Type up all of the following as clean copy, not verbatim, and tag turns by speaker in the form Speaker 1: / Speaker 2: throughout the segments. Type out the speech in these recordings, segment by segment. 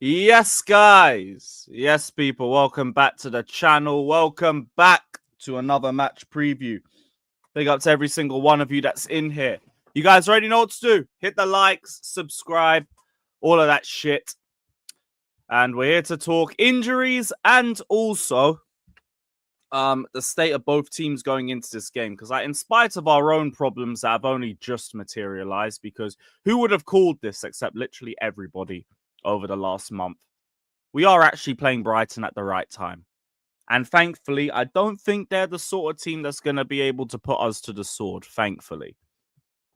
Speaker 1: Yes, guys. Yes, people. Welcome back to the channel. Welcome back to another match preview. Big up to every single one of you that's in here. You guys already know what to do. Hit the likes, subscribe, all of that shit. And we're here to talk injuries and also the state of both teams going into this game. Because in spite of our own problems that have only just materialized, because who would have called this except literally everybody over the last month? We are actually playing Brighton at the right time. And thankfully, I don't think they're the sort of team that's going to be able to put us to the sword, thankfully.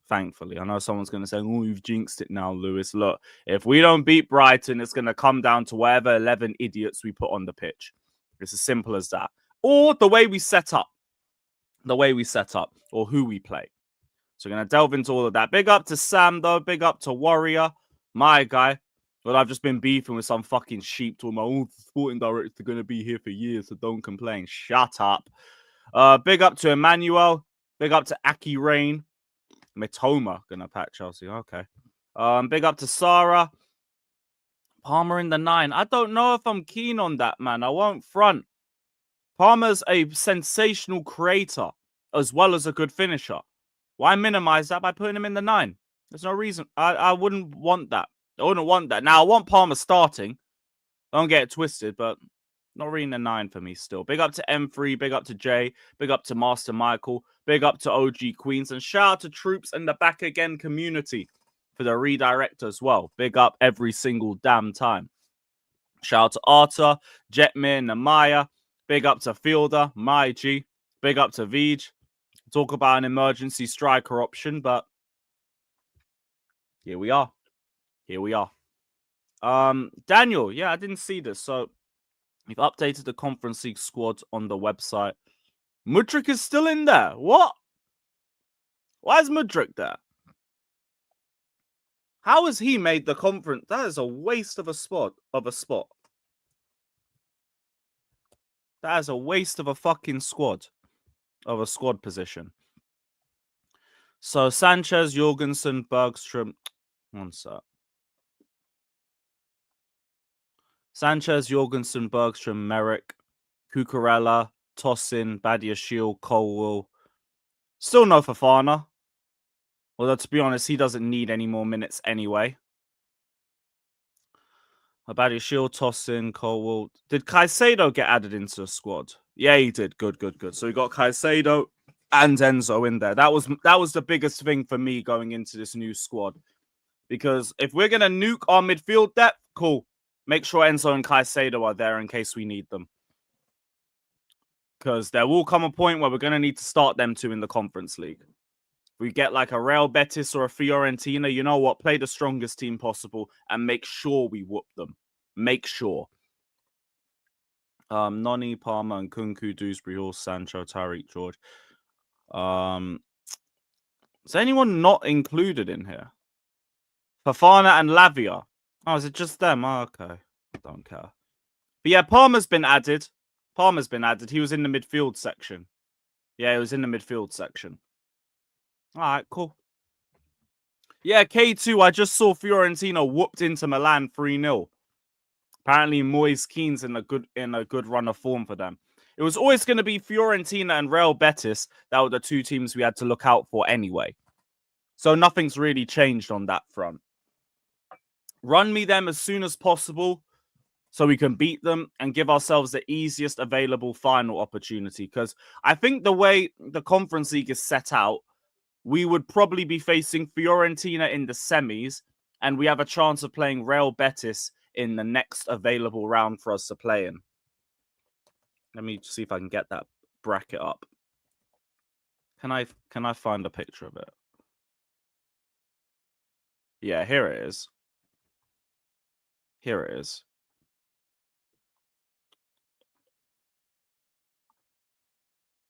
Speaker 1: Thankfully. I know someone's going to say, oh, you've jinxed it now, Lewis. Look, if we don't beat Brighton, it's going to come down to whatever 11 idiots we put on the pitch. It's as simple as that. Or the way we set up. The way we set up. Or who we play. So we're going to delve into all of that. Big up to Sam, though. Big up to Warrior. My guy. Well, I've just been beefing with some fucking sheep talking about, oh, the sporting directors are going to be here for years, so don't complain. Shut up. Big up to Emmanuel. Big up to Aki Rain. Mitoma going to pack Chelsea. Okay. Big up to Sarah. Palmer in the 9. I don't know if I'm keen on that, man. I won't front. Palmer's a sensational creator as well as a good finisher. Why minimize that by putting him in the 9? There's no reason. I wouldn't want that. I wouldn't want that. Now, I want Palmer starting. Don't get it twisted, but not really in the 9 for me still. Big up to M3. Big up to Jay. Big up to Master Michael. Big up to OG Queens. And shout out to Troops and the Back Again community for the redirect as well. Big up every single damn time. Shout out to Arta, Jetmir, Namaya. Big up to Fielder, My G. Big up to Vij. Talk about an emergency striker option, but here we are. Here we are. Daniel, yeah, I didn't see this. So we've updated the Conference League squad on the website. Mudryk is still in there. What? Why is Mudryk there? How has he made the conference? That is a waste of a spot. That is a waste of a fucking squad. Of a squad position. So Sanchez, Jorgensen, Bergstrom. One sec. Sanchez, Jorgensen, Bergstrom, Merrick, Cucurella, Tossin, Badiashile, Colwell. Still no Fofana. Although, to be honest, he doesn't need any more minutes anyway. Badiashile, Tossin, Colwell. Did Caicedo get added into the squad? Yeah, he did. Good. So we got Caicedo and Enzo in there. That was the biggest thing for me going into this new squad. Because if we're going to nuke our midfield depth, cool. Make sure Enzo and Caicedo are there in case we need them. Because there will come a point where we're going to need to start them two in the Conference League. If we get like a Real Betis or a Fiorentina, you know what? Play the strongest team possible and make sure we whoop them. Make sure. Noni, Palmer, and Kunku, Dewsbury, Hall, Sancho, Tariq, George. Is anyone not included in here? Fofana and Lavia. Oh, is it just them? Oh, okay. I don't care. But yeah, Palmer's been added. He was in the midfield section. Yeah, he was in the midfield section. All right, cool. Yeah, K2, I just saw Fiorentina whooped into Milan 3-0. Apparently, Moise Keane's in a good run of form for them. It was always going to be Fiorentina and Real Betis. That were the two teams we had to look out for anyway. So nothing's really changed on that front. Run me them as soon as possible so we can beat them and give ourselves the easiest available final opportunity. Because I think the way the Conference League is set out, we would probably be facing Fiorentina in the semis, and we have a chance of playing Real Betis in the next available round for us to play in. Let me see if I can get that bracket up. Can I find a picture of it? Yeah, here it is. Here it is.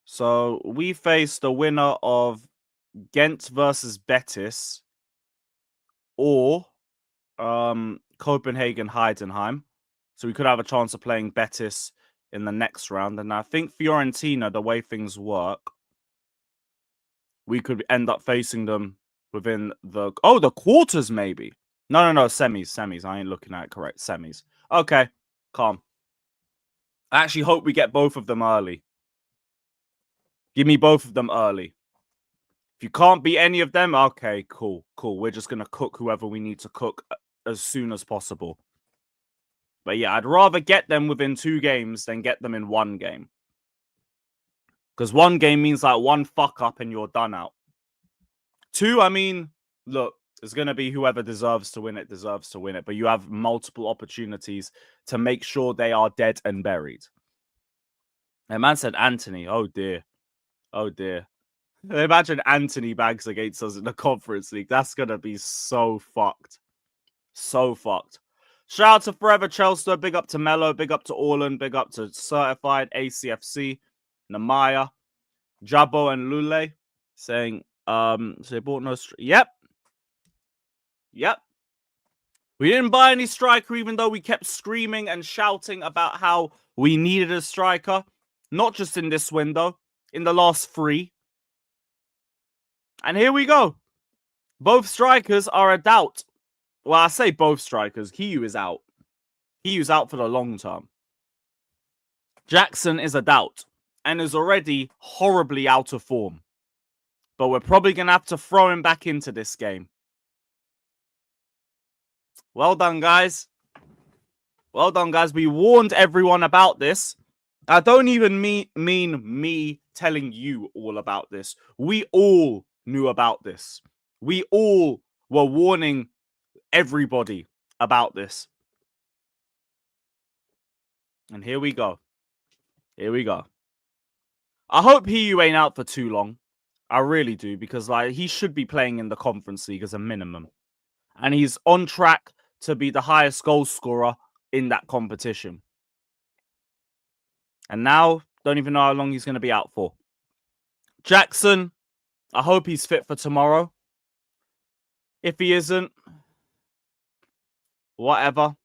Speaker 1: So we face the winner of Ghent versus Betis or Copenhagen Heidenheim. So we could have a chance of playing Betis in the next round. And I think Fiorentina, the way things work, we could end up facing them within the quarters maybe. No, semis. I ain't looking at it correct. Semis. Okay, calm. I actually hope we get both of them early. Give me both of them early. If you can't beat any of them, okay, cool. We're just going to cook whoever we need to cook as soon as possible. But yeah, I'd rather get them within 2 games than get them in 1 game. Because 1 game means like 1 fuck up and you're done out. 2, I mean, look, it's going to be whoever deserves to win it, deserves to win it. But you have multiple opportunities to make sure they are dead and buried. And man said Anthony. Oh, dear. Oh, dear. Imagine Anthony Bags against us in the Conference League. That's going to be so fucked. So fucked. Shout out to Forever Chelsea. Big up to Mello. Big up to Orland. Big up to Certified, ACFC, Namaya, Jabo, and Lule. Saying, so they bought no... Yep. We didn't buy any striker, even though we kept screaming and shouting about how we needed a striker. Not just in this window. In the last 3. And here we go. Both strikers are a doubt. Well, I say both strikers. Guiu is out. Guiu's out for the long term. Jackson is a doubt and is already horribly out of form. But we're probably going to have to throw him back into this game. Well done, guys. Well done, guys. We warned everyone about this. I don't even mean me telling you all about this. We all knew about this. We all were warning everybody about this. And here we go. Here we go. I hope Guiu ain't out for too long. I really do, because like he should be playing in the Conference League as a minimum. And he's on track to be the highest goal scorer in that competition. And now, don't even know how long he's going to be out for. Jackson, I hope he's fit for tomorrow. If he isn't, whatever.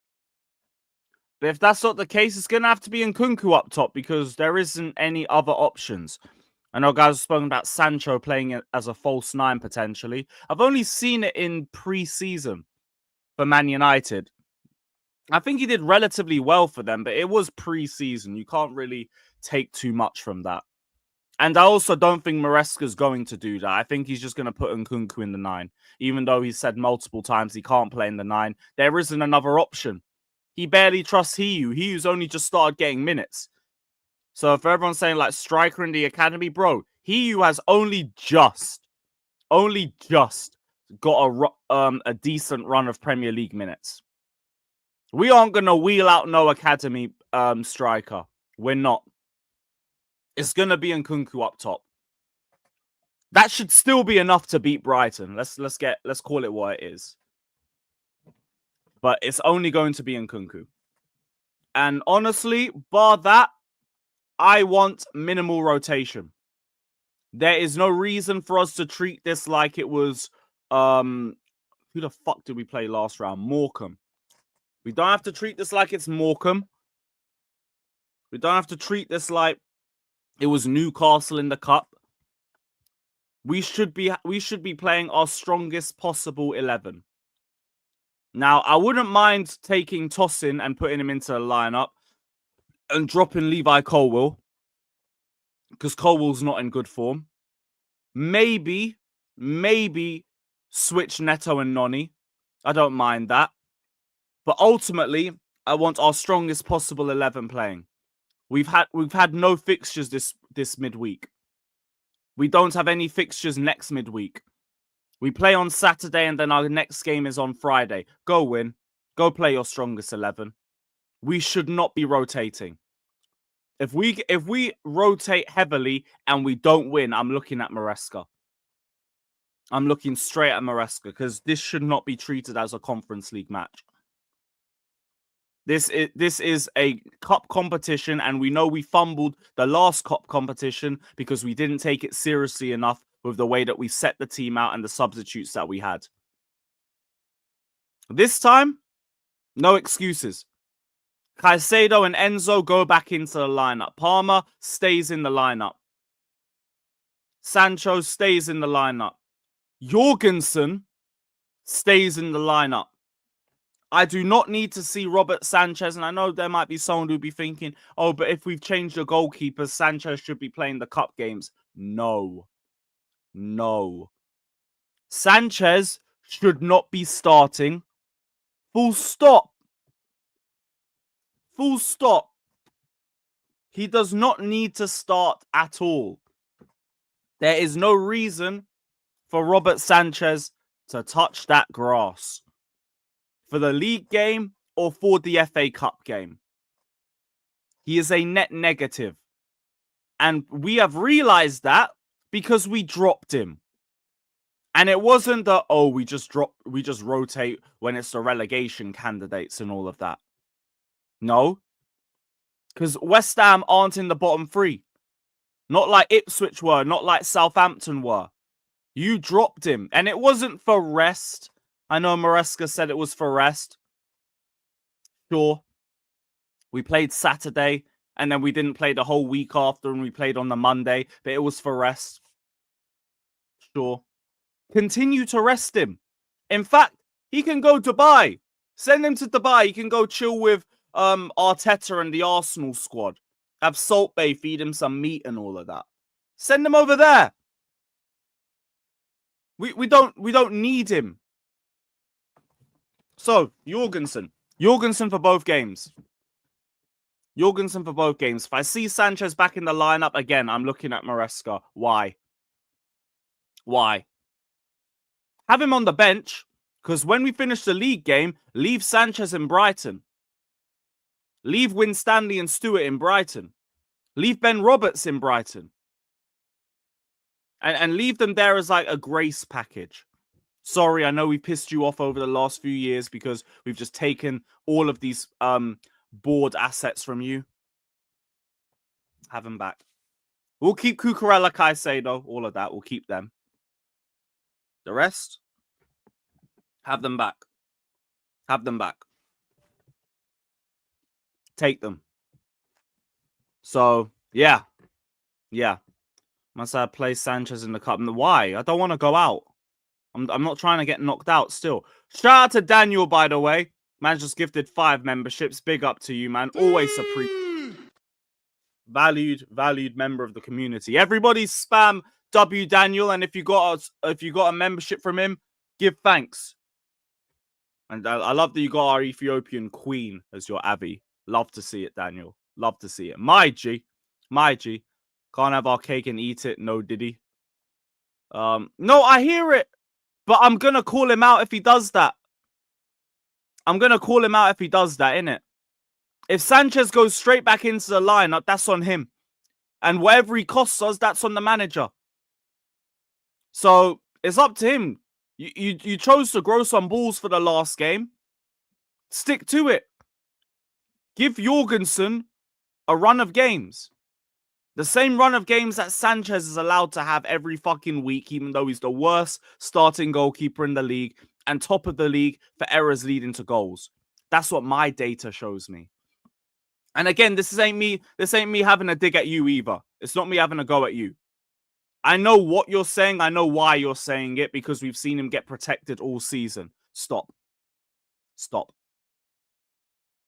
Speaker 1: But if that's not the case, it's going to have to be Nkunku up top because there isn't any other options. I know guys have spoken about Sancho playing as a false 9 potentially. I've only seen it in pre-season for Man United. I think he did relatively well for them, but it was pre-season. You can't really take too much from that. And I also don't think Maresca's going to do that. I think he's just going to put Nkunku in the 9. Even though he said multiple times he can't play in the 9. There isn't another option. He barely trusts Guiu. Guiu's only just started getting minutes. So if everyone's saying like striker in the academy, bro, Guiu has only just got a decent run of Premier League minutes. We aren't going to wheel out no academy striker. We're not. It's going to be Nkunku up top. That should still be enough to beat Brighton. Let's call it what it is. But it's only going to be Nkunku. And honestly, bar that, I want minimal rotation. There is no reason for us to treat this like it was who the fuck did we play last round? Morecambe. We don't have to treat this like it's Morecambe. We don't have to treat this like it was Newcastle in the cup. We should be playing our strongest possible 11. Now, I wouldn't mind taking Tosin and putting him into the lineup and dropping Levi Colwill because Colwill's not in good form. Maybe switch Neto and Noni. I don't mind that. But ultimately, I want our strongest possible 11 playing. We've had no fixtures this midweek. We don't have any fixtures next midweek. We play on Saturday and then our next game is on Friday. Go win. Go play your strongest 11. We should not be rotating. If we rotate heavily and we don't win, I'm looking at Maresca. I'm looking straight at Maresca because this should not be treated as a Conference League match. This is a cup competition, and we know we fumbled the last cup competition because we didn't take it seriously enough with the way that we set the team out and the substitutes that we had. This time, no excuses. Caicedo and Enzo go back into the lineup. Palmer stays in the lineup. Sancho stays in the lineup. Jorgensen stays in the lineup. I do not need to see Robert Sanchez, and I know there might be someone who'll be thinking, oh, but if we've changed the goalkeepers, Sanchez should be playing the cup games. No. No. Sanchez should not be starting. Full stop. Full stop. He does not need to start at all. There is no reason for Robert Sanchez to touch that grass for the league game or for the FA Cup game. He is a net negative. And we have realized that because we dropped him. And it wasn't that, oh, we just rotate when it's the relegation candidates and all of that. No. Because West Ham aren't in the bottom three. Not like Ipswich were, not like Southampton were. You dropped him. And it wasn't for rest. I know Maresca said it was for rest. Sure. We played Saturday, and then we didn't play the whole week after, and we played on the Monday, but it was for rest. Sure. Continue to rest him. In fact, he can go to Dubai. Send him to Dubai. He can go chill with Arteta and the Arsenal squad. Have Salt Bay feed him some meat and all of that. Send him over there. We don't need him. So, Jorgensen for both games. Jorgensen for both games. If I see Sanchez back in the lineup again, I'm looking at Maresca. Why? Why? Have him on the bench, because when we finish the league game, leave Sanchez in Brighton. Leave Winstanley and Stewart in Brighton. Leave Ben Roberts in Brighton. And leave them there as like a grace package. Sorry, I know we pissed you off over the last few years because we've just taken all of these board assets from you. Have them back. We'll keep Cucurella, Caicedo, all of that. We'll keep them. The rest, have them back. Have them back. Take them. So, yeah. Yeah. Must I play Sanchez in the cup? Why? I don't want to go out. I'm not trying to get knocked out still. Shout out to Daniel, by the way. Man just gifted 5 memberships. Big up to you, man. Always valued member of the community. Everybody spam W Daniel, and if you got a membership from him, give thanks. And I love that you got our Ethiopian queen as your Abby. Love to see it, Daniel. Love to see it. My G. Can't have our cake and eat it. No, Diddy. No, I hear it. But I'm going to call him out if he does that. Innit? If Sanchez goes straight back into the lineup, that's on him. And whatever he costs us, that's on the manager. So, it's up to him. You chose to grow some balls for the last game. Stick to it. Give Jorgensen a run of games. The same run of games that Sanchez is allowed to have every fucking week, even though he's the worst starting goalkeeper in the league and top of the league for errors leading to goals. That's what my data shows me. And again, this ain't me having a dig at you either. It's not me having a go at you. I know what you're saying. I know why you're saying it, because we've seen him get protected all season. Stop.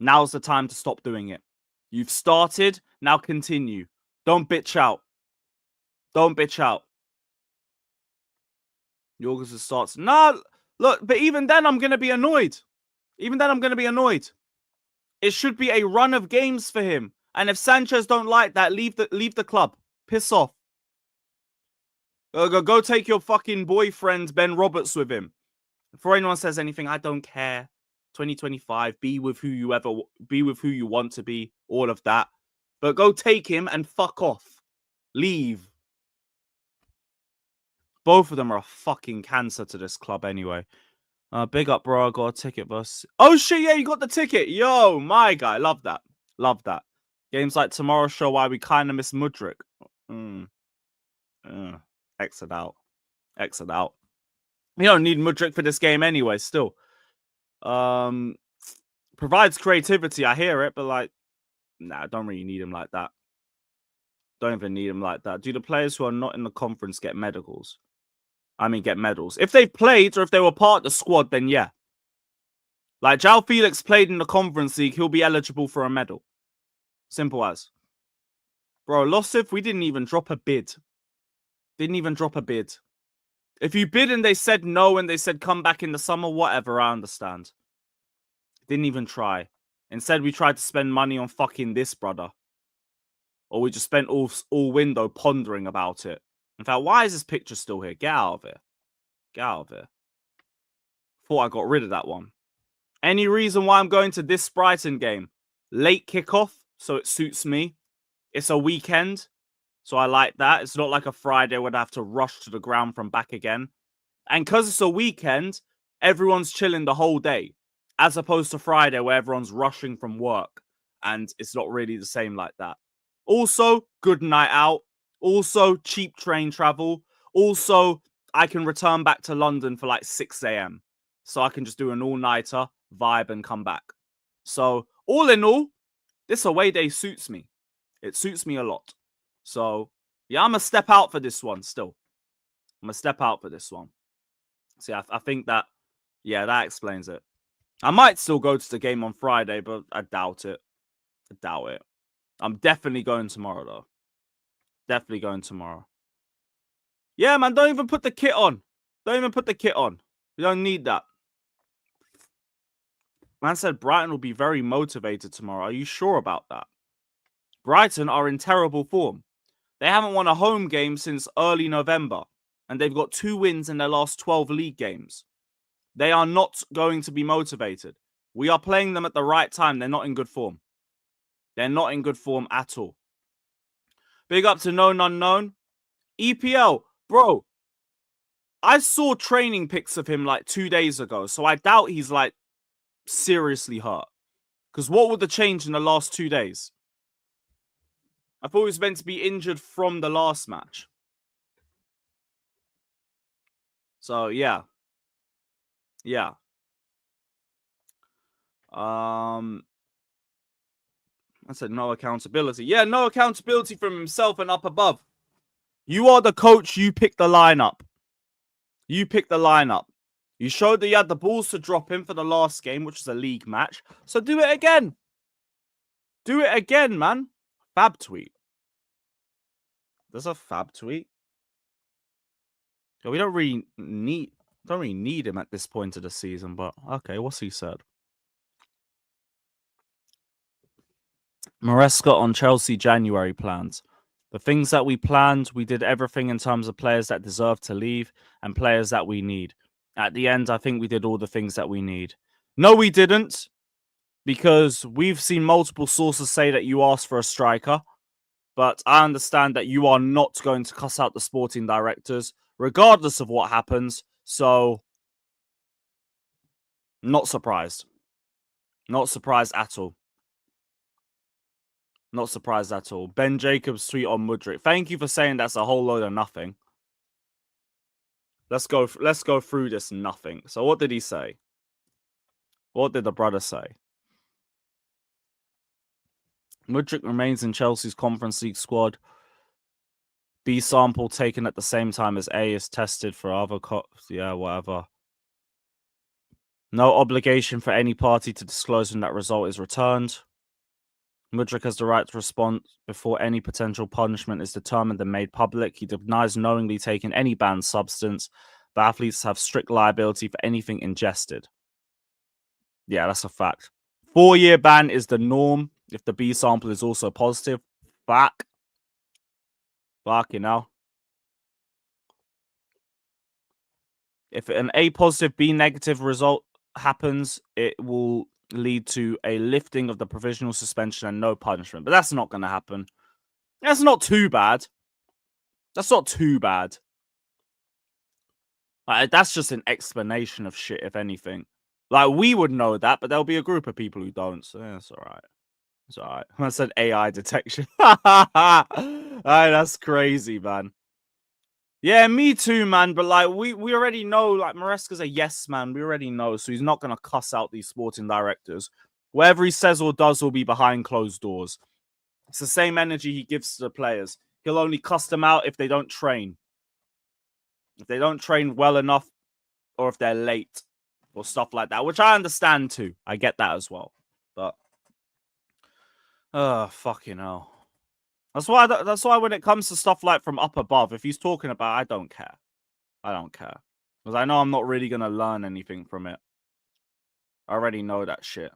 Speaker 1: Now's the time to stop doing it. You've started. Now continue. Don't bitch out. Jorgensen starts. No, look, but even then I'm going to be annoyed. It should be a run of games for him. And if Sanchez don't like that, leave the club. Piss off. Go take your fucking boyfriend, Ben Roberts, with him. Before anyone says anything, I don't care. 2025, be with who you want to be, all of that. But go take him and fuck off. Leave. Both of them are a fucking cancer to this club anyway. Big up, bro. I got a ticket, boss. Oh, shit, yeah, you got the ticket. Yo, my guy. Love that. Games like tomorrow show why we kind of miss Mudryk. Exit out. We don't need Mudryk for this game anyway, still. Provides creativity. I hear it, but like, nah, I don't really need him like that. Don't even need him like that. Do the players who are not in the conference get medals? If they've played or if they were part of the squad, then yeah. Like, João Felix played in the Conference League. He'll be eligible for a medal. Simple as. Bro, Losif, we didn't even drop a bid. Didn't even drop a bid. If you bid and they said no and they said come back in the summer, whatever, I understand. Didn't even try. Instead, we tried to spend money on fucking this, brother. Or we just spent all window pondering about it. In fact, why is this picture still here? Get out of here. Get out of here. Thought I got rid of that one. Any reason why I'm going to this Brighton game? Late kickoff, so it suits me. It's a weekend, so I like that. It's not like a Friday where I have to rush to the ground from back again. And because it's a weekend, everyone's chilling the whole day. As opposed to Friday where everyone's rushing from work. And it's not really the same like that. Also, good night out. Also, cheap train travel. Also, I can return back to London for like 6 a.m. So I can just do an all-nighter, vibe, and come back. So, all in all, this away day suits me. It suits me a lot. So, yeah, I'm going to step out for this one still. I'm going to step out for this one. See, I think that, yeah, that explains it. I might still go to the game on Friday, but I doubt it. I doubt it. I'm definitely going tomorrow, though. Definitely going tomorrow. Yeah, man, don't even put the kit on. Don't even put the kit on. You don't need that. Man said Brighton will be very motivated tomorrow. Are you sure about that? Brighton are in terrible form. They haven't won a home game since early November, and they've got 2 wins in their last 12 league games. They are not going to be motivated. We are playing them at the right time. They're not in good form. They're not in good form at all. Big up to Known Unknown. EPL, bro. I saw training pics of him like 2 days ago, so I doubt he's like seriously hurt. Because what would the change in the last 2 days? I thought he was meant to be injured from the last match. So, yeah. Yeah. I said no accountability. Yeah, no accountability from himself and up above. You are the coach. You pick the lineup. You pick the lineup. You showed that you had the balls to drop him for the last game, which was a league match. So do it again. Do it again, man. Fab tweet. There's a fab tweet. We don't really need him at this point of the season, but okay, what's he said? Maresca on Chelsea January plans. The things that we planned, we did everything in terms of players that deserve to leave and players that we need. At the end, I think we did all the things that we need. No, we didn't, because we've seen multiple sources say that you asked for a striker, but I understand that you are not going to cuss out the sporting directors, regardless of what happens, so not surprised. Not surprised at all. Not surprised at all. Ben Jacobs tweet on Mudryk. Thank you for saying that's a whole load of nothing. Let's go through this nothing. So what did he say? What did the brother say? Mudryk remains in Chelsea's Conference League squad. B sample taken at the same time as A is tested for other yeah, whatever. No obligation for any party to disclose when that result is returned. Mudryk has the right to respond before any potential punishment is determined and made public. He denies knowingly taking any banned substance, but athletes have strict liability for anything ingested. Yeah, that's a fact. 4-year ban is the norm if the B sample is also positive. Fuck, you know. If an A positive, B negative result happens, it will lead to a lifting of the provisional suspension and no punishment. But that's not going to happen. That's not too bad. That's not too bad. That's just an explanation of shit, if anything. Like, we would know that, but there'll be a group of people who don't. So, yeah, it's all right. It's all right. I said AI detection. That's crazy, man. Yeah, me too, man. But, like, we already know, like, Maresca's a yes man. We already know. So he's not going to cuss out these sporting directors. Whatever he says or does will be behind closed doors. It's the same energy he gives to the players. He'll only cuss them out if they don't train. If they don't train well enough or if they're late or stuff like that, which I understand too. I get that as well. But fucking hell. That's why when it comes to stuff like from up above, if he's talking about, I don't care. I don't care. Because I know I'm not really going to learn anything from it. I already know that shit.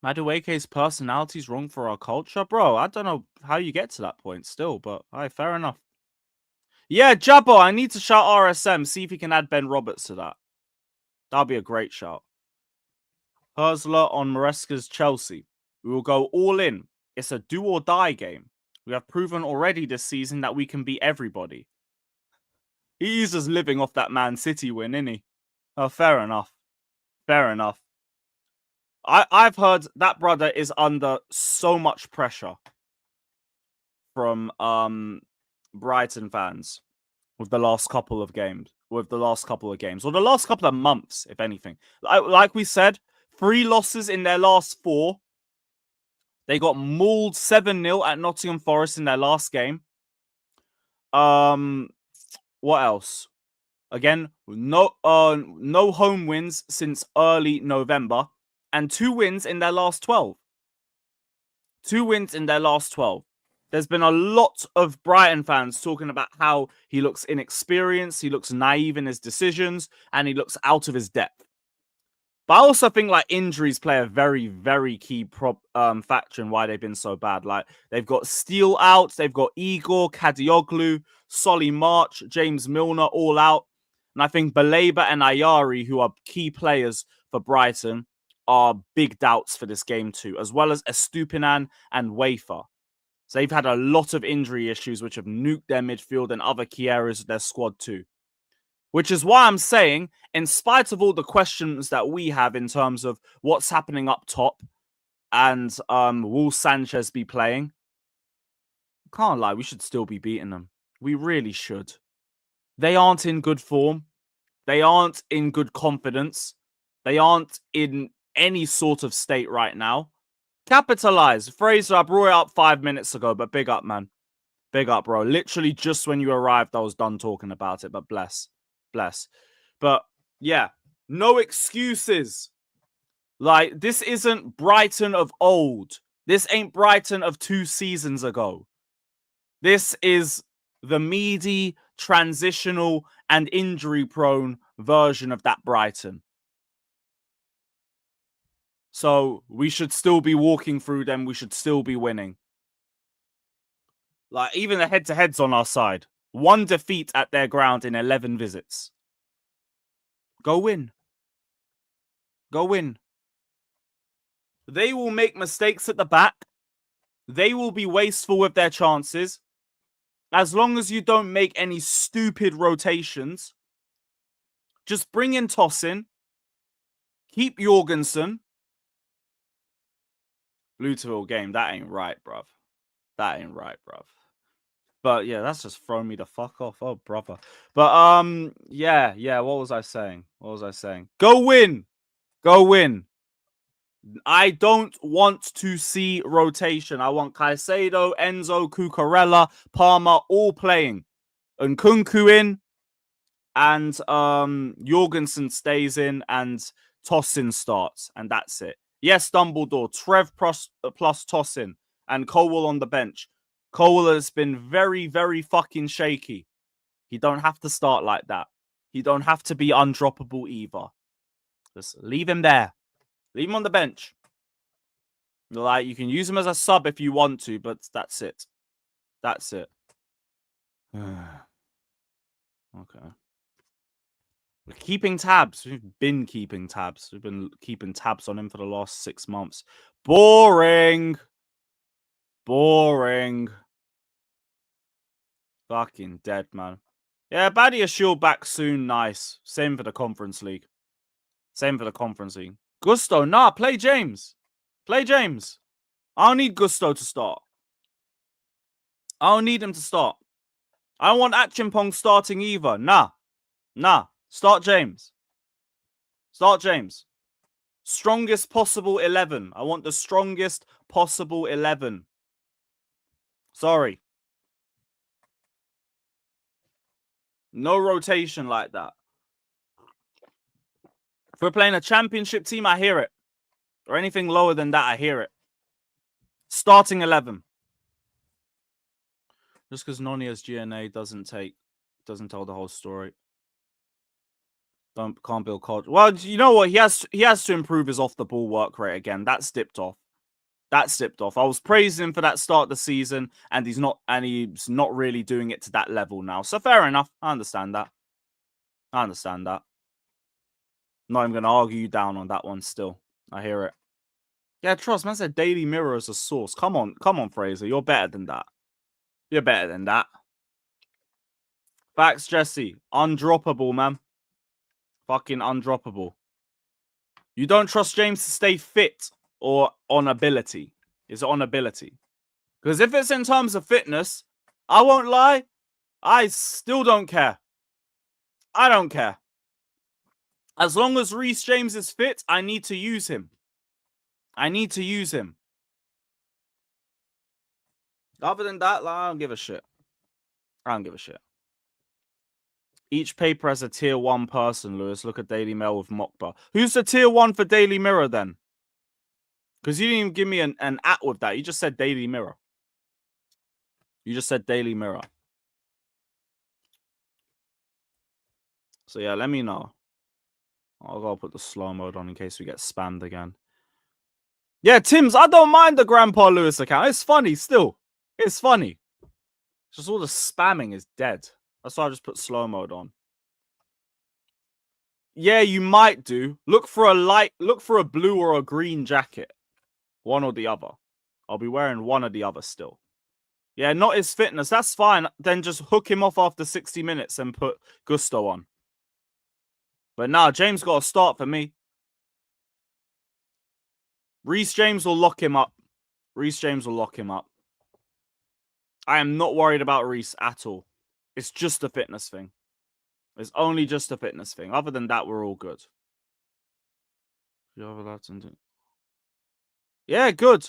Speaker 1: Madueke's personality's wrong for our culture? Bro, I don't know how you get to that point still, but alright, fair enough. Yeah, Jabbo, I need to shout RSM, see if he can add Ben Roberts to that. That'll be a great shout. Herzler on Maresca's Chelsea. We will go all in. It's a do or die game. We have proven already this season that we can beat everybody. He's just living off that Man City win, isn't he? Oh, fair enough. Fair enough. I've heard that brother is under so much pressure from Brighton fans with the last couple of games. Or the last couple of months, if anything. Like we said, 3 losses in their last 4. They got mauled 7-0 at Nottingham Forest in their last game. What else? Again, no home wins since early November. And 2 wins in their last 12. 2 wins in their last 12. There's been a lot of Brighton fans talking about how he looks inexperienced, he looks naive in his decisions, and he looks out of his depth. But I also think like injuries play a very, very key factor in why they've been so bad. Like they've got Steele out, they've got Igor, Kadioglu, Solly March, James Milner all out. And I think Baleba and Ayari, who are key players for Brighton, are big doubts for this game too, as well as Estupinan and Wafer. So they've had a lot of injury issues which have nuked their midfield and other key areas of their squad too. Which is why I'm saying, in spite of all the questions that we have in terms of what's happening up top and will Sanchez be playing, can't lie, we should still be beating them. We really should. They aren't in good form. They aren't in good confidence. They aren't in any sort of state right now. Capitalize. Fraser, I brought it up 5 minutes ago, but big up, man. Big up, bro. Literally just when you arrived, I was done talking about it, but bless. But yeah, no excuses. Like, this isn't Brighton of old. This ain't Brighton of 2 seasons ago. This is the meaty, transitional, and injury-prone version of that Brighton. So we should still be walking through them. We should still be winning. Like, even the head-to-head's on our side. 1 defeat at their ground in 11 visits. Go win. Go win. They will make mistakes at the back. They will be wasteful with their chances. As long as you don't make any stupid rotations, just bring in Tosin. Keep Jorgensen. Luterville game, that ain't right, bruv. That ain't right, bruv. But yeah, that's just thrown me the fuck off. Oh, brother. But yeah. What was I saying? Go win. Go win. I don't want to see rotation. I want Caicedo, Enzo, Cucurella, Palmer all playing. And Kunku in. And Jorgensen stays in. And Tosin starts. And that's it. Yes, Dumbledore. Trev plus Tosin. And Colwell on the bench. Colwell has been very, very fucking shaky. He don't have to start like that. He don't have to be undroppable either. Just leave him there. Leave him on the bench. Like, you can use him as a sub if you want to, but that's it. That's it. Okay. We're keeping tabs. We've been keeping tabs. We've been keeping tabs on him for the last 6 months. Boring. Fucking dead, man. Yeah, Badia Shield back soon. Nice. Same for the Conference League. Gusto, nah, play James. I don't need Gusto to start. I don't need him to start. I don't want Achimpong starting either. Nah. Start James. Strongest possible 11. I want the strongest possible 11. Sorry. No rotation like that. If we're playing a championship team, I hear it. Or anything lower than that, I hear it. Starting 11. Just because Nonia's GNA doesn't tell the whole story. Can't build culture. Well, you know what? He has to improve his off the ball work rate again. That's dipped off. That's dipped off. I was praising him for that start of the season, and he's not really doing it to that level now. So fair enough. I understand that. Not even gonna argue you down on that one still. I hear it. Yeah, trust, man said Daily Mirror as a source. Come on, Fraser. You're better than that. You're better than that. Facts, Jesse. Undroppable, man. Fucking undroppable. You don't trust James to stay fit or on ability? Is it on ability? Because if it's in terms of fitness, I won't lie, I still don't care. I don't care. As long as Reece James is fit, I need to use him. Other than that, I don't give a shit. Each paper has a tier 1 person, Lewis. Look at Daily Mail with Mokba. Who's the tier 1 for Daily Mirror then? Because you didn't even give me an at with that. You just said Daily Mirror. So yeah, let me know. I'll go put the slow mode on in case we get spammed again. Yeah, Tim's, I don't mind the Grandpa Lewis account. It's funny still. It's funny. Just all the spamming is dead. That's why I just put slow mode on. Yeah, you might do. Look for a blue or a green jacket. One or the other. I'll be wearing one or the other still. Yeah, not his fitness. That's fine. Then just hook him off after 60 minutes and put Gusto on. But nah, James got a start for me. Reece James will lock him up. I am not worried about Reece at all. It's just a fitness thing. It's only just a fitness thing. Other than that, we're all good. Yeah, good.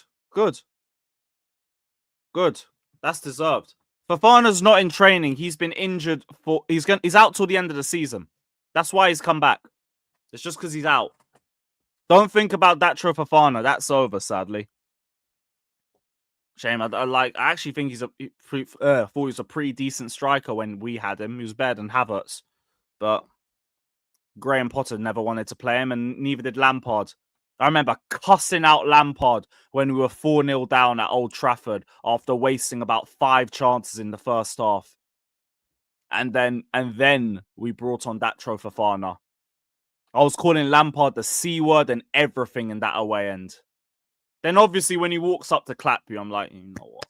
Speaker 1: That's deserved. Fofana's not in training. He's been injured he's out till the end of the season. That's why he's come back. It's just because he's out. Don't think about Datro Fofana. That's over, sadly. Shame. I actually think thought he was a pretty decent striker when we had him. He was better than Havertz. But Graham Potter never wanted to play him, and neither did Lampard. I remember cussing out Lampard when we were 4-0 down at Old Trafford after wasting about 5 chances in the first half. And then we brought on Datro Fofana. I was calling Lampard the C word and everything in that away end. Then obviously when he walks up to clap you, I'm like, you know what?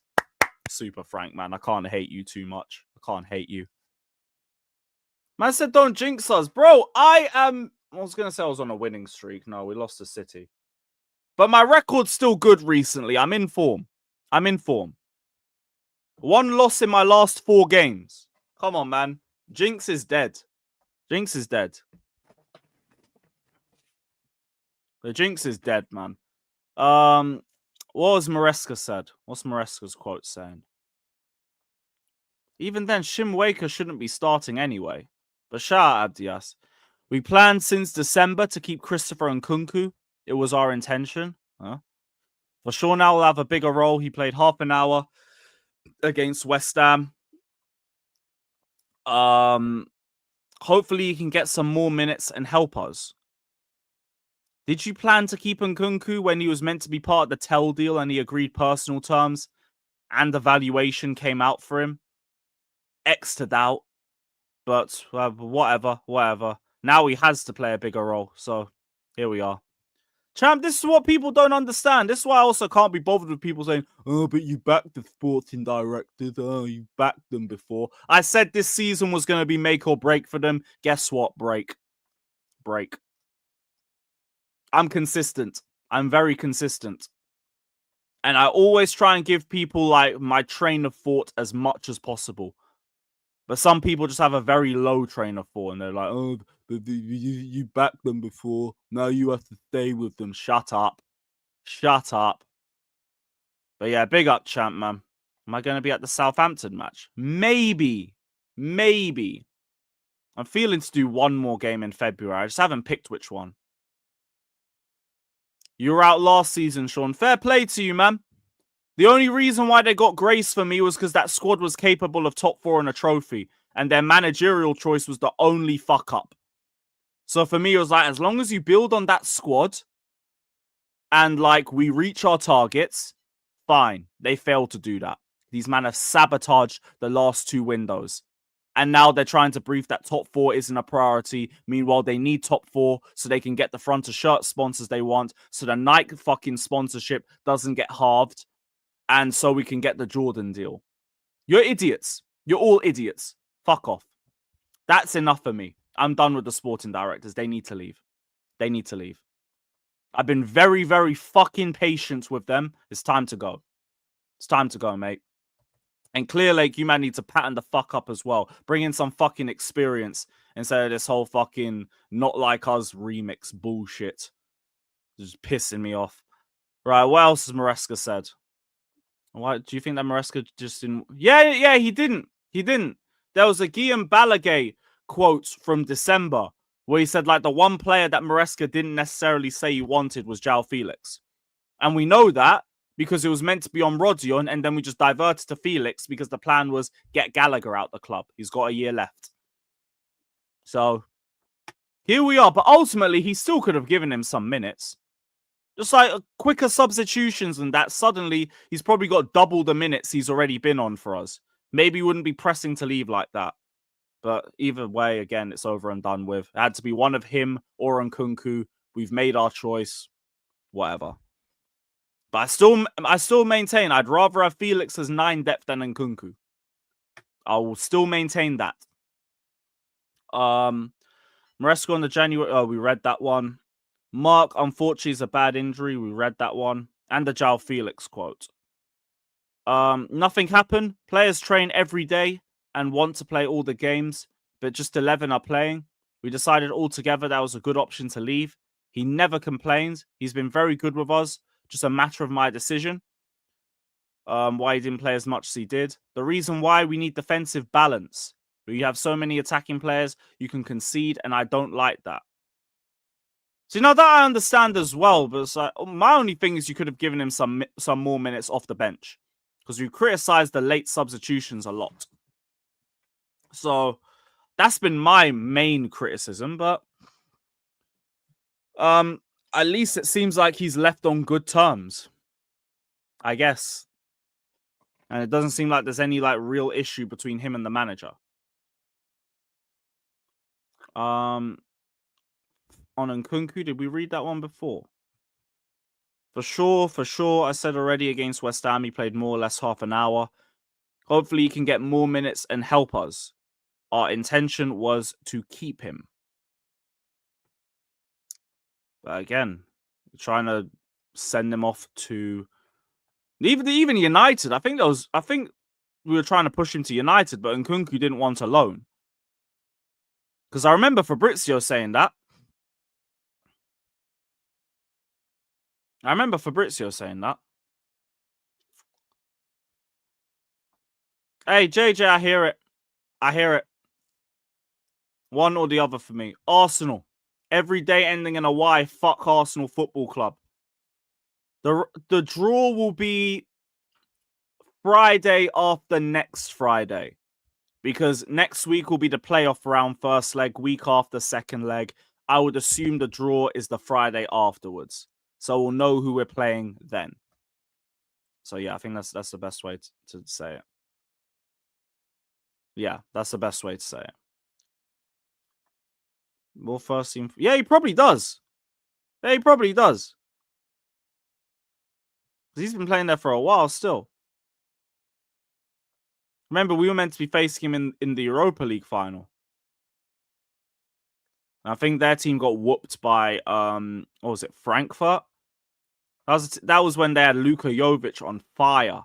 Speaker 1: Super Frank, man. I can't hate you too much. I can't hate you. Man said don't jinx us. Bro, I was going to say I was on a winning streak. No, we lost to City. But my record's still good recently. I'm in form. 1 loss in my last 4 games. Come on, man. Jinx is dead. The Jinx is dead, man. What was Maresca said? What's Maresca's quote saying? Even then, Shim Waker shouldn't be starting anyway. But shout out Abdias. We planned since December to keep Christopher and Nkunku. It was our intention. For sure now will have a bigger role. He played half an hour against West Ham. Hopefully he can get some more minutes and help us. Did you plan to keep Nkunku when he was meant to be part of the Tell deal and he agreed personal terms and the valuation came out for him? X to doubt. But whatever. Now he has to play a bigger role. So here we are. Champ, this is what people don't understand. This is why I also can't be bothered with people saying, oh, but you backed the sporting directors. Oh, you backed them before. I said this season was going to be make or break for them. Guess what? Break. I'm consistent. I'm very consistent. And I always try and give people like my train of thought as much as possible. But some people just have a very low train of thought and they're like, oh, you backed them before. Now you have to stay with them. Shut up. But yeah, big up, champ, man. Am I going to be at the Southampton match? Maybe. I'm feeling to do one more game in February. I just haven't picked which one. You were out last season, Sean. Fair play to you, man. The only reason why they got grace for me was because that squad was capable of top 4 in a trophy, and their managerial choice was the only fuck up. So for me, it was like, as long as you build on that squad and like we reach our targets, fine. They failed to do that. These men have sabotaged the last 2 windows. And now they're trying to brief that top 4 isn't a priority. Meanwhile, they need top 4 so they can get the front of shirt sponsors they want. So the Nike fucking sponsorship doesn't get halved. And so we can get the Jordan deal. You're idiots. You're all idiots. Fuck off. That's enough for me. I'm done with the sporting directors. They need to leave. They need to leave. I've been very, very fucking patient with them. It's time to go. It's time to go, mate. And Clear Lake, you man need to pattern the fuck up as well. Bring in some fucking experience instead of this whole fucking not like us remix bullshit. Just pissing me off. Right, what else has Maresca said? Why do you think that Maresca just didn't? Yeah, he didn't. He didn't. There was a Guillaume Balaguer quote from December where he said like the one player that Maresca didn't necessarily say he wanted was João Felix. And we know that because it was meant to be on Rodion, and then we just diverted to Felix because the plan was get Gallagher out the club. He's got a year left. So here we are. But ultimately, he still could have given him some minutes. Just like quicker substitutions and that, suddenly he's probably got double the minutes he's already been on for us. Maybe he wouldn't be pressing to leave like that. But either way, again, it's over and done with. It had to be one of him or Nkunku. We've made our choice. Whatever. But I still maintain I'd rather have Felix as 9 depth than Nkunku. I will still maintain that. Maresca on the January. Oh, we read that one. Mark, unfortunately, is a bad injury. We read that one. And the João Felix quote. Nothing happened. Players train every day and want to play all the games, but just 11 are playing. We decided altogether that was a good option to leave. He never complains. He's been very good with us. Just a matter of my decision. Why he didn't play as much as he did. The reason why we need defensive balance. We have so many attacking players, you can concede, and I don't like that. So, that I understand as well, but it's like, my only thing is you could have given him some more minutes off the bench. Because we criticized the late substitutions a lot. So, that's been my main criticism, but at least it seems like he's left on good terms. I guess. And it doesn't seem like there's any like real issue between him and the manager. On Nkunku, did we read that one before? For sure. I said already against West Ham, he played more or less half an hour. Hopefully he can get more minutes and help us. Our intention was to keep him. But again, trying to send him off to even United. I think we were trying to push him to United, but Nkunku didn't want a loan. Because I remember Fabrizio saying that. Hey, JJ, I hear it. One or the other for me. Arsenal. Every day ending in a Y. Fuck Arsenal Football Club. The draw will be Friday after next Friday. Because next week will be the playoff round, first leg. Week after, second leg. I would assume the draw is the Friday afterwards. So we'll know who we're playing then. So yeah, I think that's the best way to say it. Yeah, that's the best way to say it. More first team. Yeah, he probably does. He's been playing there for a while still. Remember, we were meant to be facing him in the Europa League final. And I think their team got whooped by what was it, Frankfurt? That was when they had Luka Jovic on fire.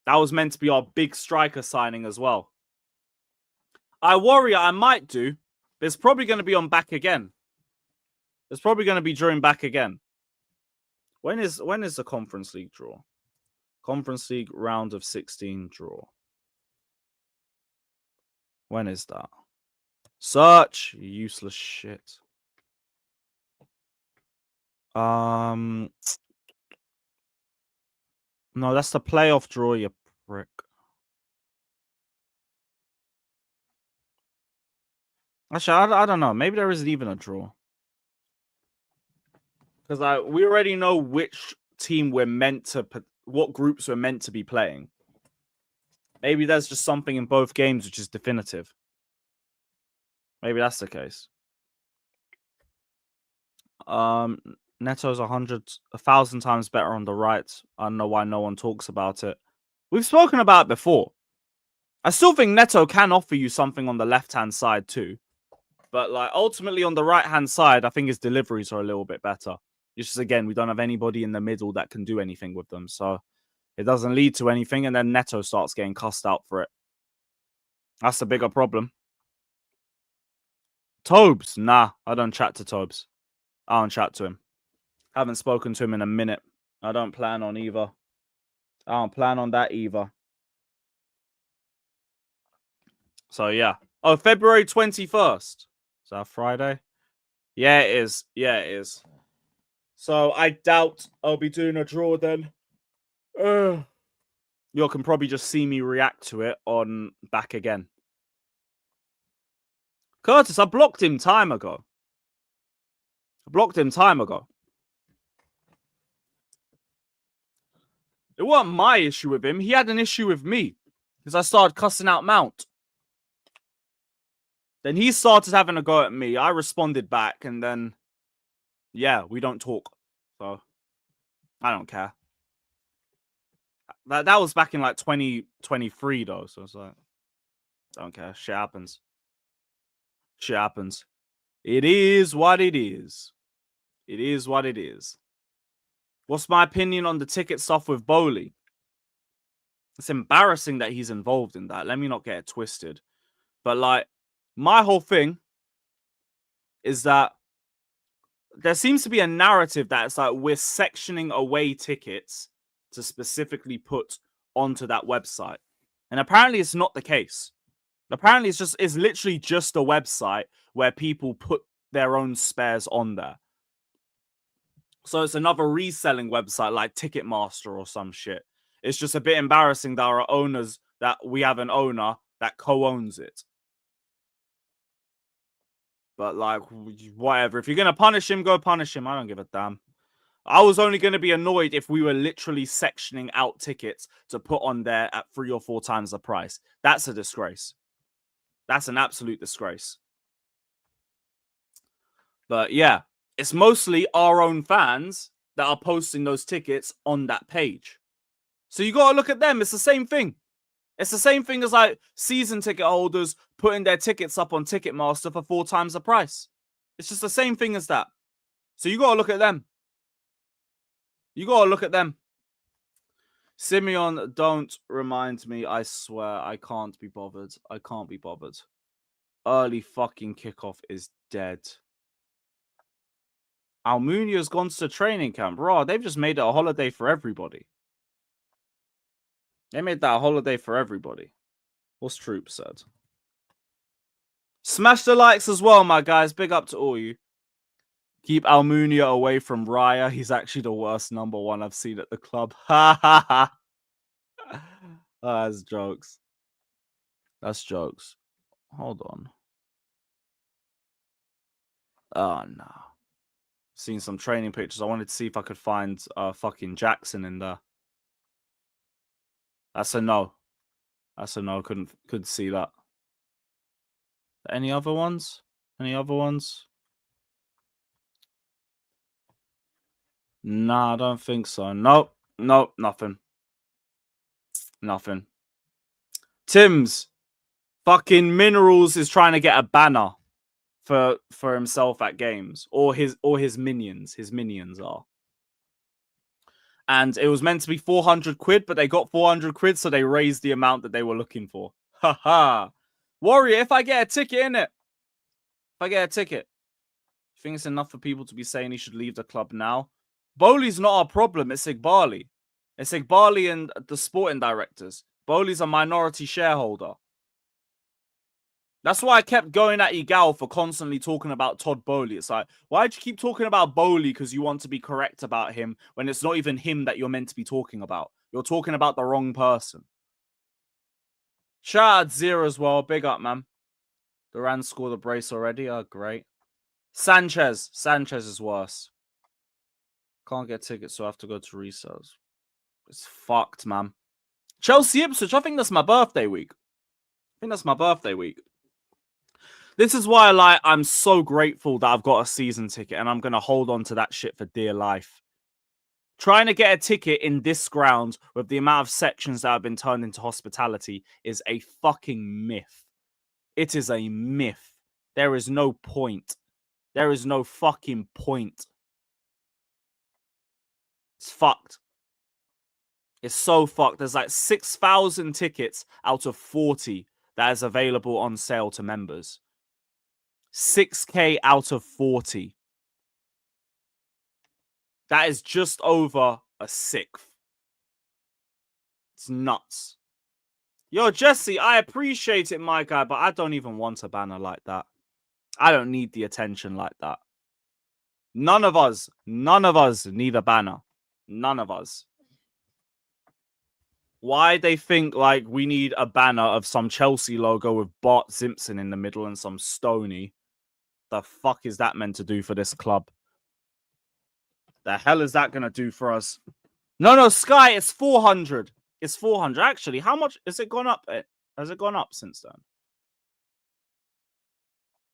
Speaker 1: That was meant to be our big striker signing as well. I worry I might do. But it's probably going to be on back again. It's probably going to be during back again. When is the Conference League draw? Conference League round of 16 draw. When is that? Search. Useless shit. No, that's the playoff draw, you prick. Actually, I don't know. Maybe there isn't even a draw. Because we already know which team we're meant to, what groups we're meant to be playing. Maybe there's just something in both games which is definitive. Maybe that's the case. Neto's 1,000 times better on the right. I don't know why no one talks about it. We've spoken about it before. I still think Neto can offer you something on the left-hand side too. But like ultimately on the right-hand side, I think his deliveries are a little bit better. It's just, again, we don't have anybody in the middle that can do anything with them. So it doesn't lead to anything. And then Neto starts getting cussed out for it. That's the bigger problem. Tobes. Nah, I don't chat to Tobes. I don't chat to him. Haven't spoken to him in a minute. I don't plan on either. I don't plan on that either. So, yeah. Oh, February 21st. Is that Friday? Yeah, it is. Yeah, it is. So, I doubt I'll be doing a draw then. You can probably just see me react to it on Back Again. Curtis, I blocked him time ago. It wasn't my issue with him. He had an issue with me because I started cussing out Mount. Then he started having a go at me. I responded back, and then, yeah, we don't talk. So, I don't care. That was back in like 2023, though. So it's like, I don't care. Shit happens. Shit happens. It is what it is. It is what it is. What's my opinion on the ticket stuff with Bowley? It's embarrassing that he's involved in that. Let me not get it twisted. But like, my whole thing is that there seems to be a narrative that it's like we're sectioning away tickets to specifically put onto that website. And apparently it's not the case. Apparently it's literally just a website where people put their own spares on there. So it's another reselling website like Ticketmaster or some shit. It's just a bit embarrassing that we have an owner that co-owns it. But like, whatever. If you're going to punish him, go punish him. I don't give a damn. I was only going to be annoyed if we were literally sectioning out tickets to put on there at 3 or 4 times the price. That's a disgrace. That's an absolute disgrace. But yeah, it's mostly our own fans that are posting those tickets on that page. So you got to look at them. It's the same thing. It's the same thing as like season ticket holders putting their tickets up on Ticketmaster for 4 times the price. It's just the same thing as that. So you got to look at them. You got to look at them. Simeon, don't remind me. I swear, I can't be bothered. I can't be bothered. Early fucking kickoff is dead. Almunia's gone to training camp. Raw, they've just made it a holiday for everybody. They made that a holiday for everybody. What's Troop said? Smash the likes as well, my guys. Big up to all you. Keep Almunia away from Raya. He's actually the worst number 1 I've seen at the club. Ha ha ha. Oh, that's jokes. That's jokes. Hold on. Oh, no. Seen some training pictures. I wanted to see if I could find fucking Jackson in there. That's a no. That's a no. Couldn't see that. Any other ones? Any other ones? Nah, I don't think so. Nope. Nope. Nothing. Nothing. Tim's fucking Minerals is trying to get a banner for himself at games, or his minions. His minions are. And it was meant to be 400 quid, but they got 400 quid, so they raised the amount that they were looking for. Haha. Warrior, if I get a ticket in it. If I get a ticket. I think it's enough for people to be saying he should leave the club now. Bowley's not our problem. It's Igbali. It's Igbali and the sporting directors. Bowley's a minority shareholder. That's why I kept going at Guiu for constantly talking about Todd Boehly. It's like, why'd you keep talking about Boehly because you want to be correct about him when it's not even him that you're meant to be talking about? You're talking about the wrong person. Shout out Zero as well. Big up, man. Duran scored a brace already. Oh, great. Sanchez. Sanchez is worse. Can't get tickets, so I have to go to resales. It's fucked, man. Chelsea Ipswich. I think that's my birthday week. This is why, I'm so grateful that I've got a season ticket and I'm going to hold on to that shit for dear life. Trying to get a ticket in this ground with the amount of sections that have been turned into hospitality is a fucking myth. It is a myth. There is no point. There is no fucking point. It's fucked. It's so fucked. There's like 6,000 tickets out of 40 that is available on sale to members. 6K out of 40. That is just over a sixth. It's nuts. Yo, Jesse, I appreciate it, my guy, but I don't even want a banner like that. I don't need the attention like that. None of us need a banner. None of us. Why they think like we need a banner of some Chelsea logo with Bart Simpson in the middle and some Stoney. The fuck is that meant to do for this club? The hell is that going to do for us? No, Sky, it's 400. It's 400. Actually, how much has it gone up? Has it gone up since then?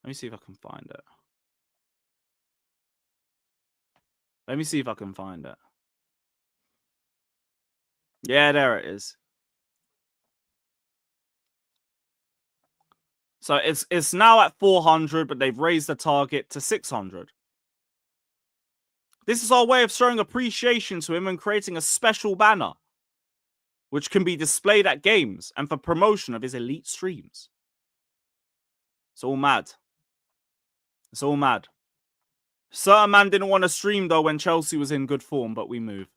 Speaker 1: Let me see if I can find it. Yeah, there it is. So it's now at 400, but they've raised the target to 600. This is our way of showing appreciation to him and creating a special banner, which can be displayed at games and for promotion of his elite streams. It's all mad. It's all mad. Certain man didn't want to stream, though, when Chelsea was in good form, but we move.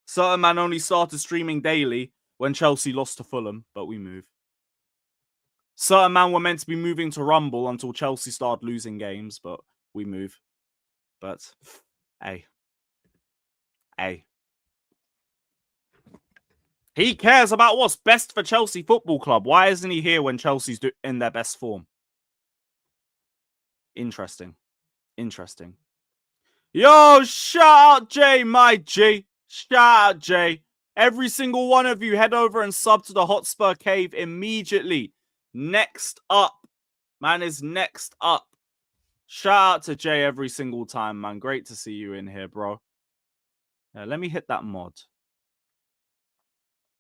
Speaker 1: Certain man only started streaming daily when Chelsea lost to Fulham, but we move. Certain man were meant to be moving to Rumble until Chelsea started losing games, but we move. But, hey. He cares about what's best for Chelsea Football Club. Why isn't he here when Chelsea's in their best form? Interesting. Yo, shout out Jay, my G. Shout out Jay. Every single one of you, head over and sub to the Hotspur Cave immediately. Next up. Man is next up. Shout out to Jay every single time, man. Great to see you in here, bro. Yeah, let me hit that mod.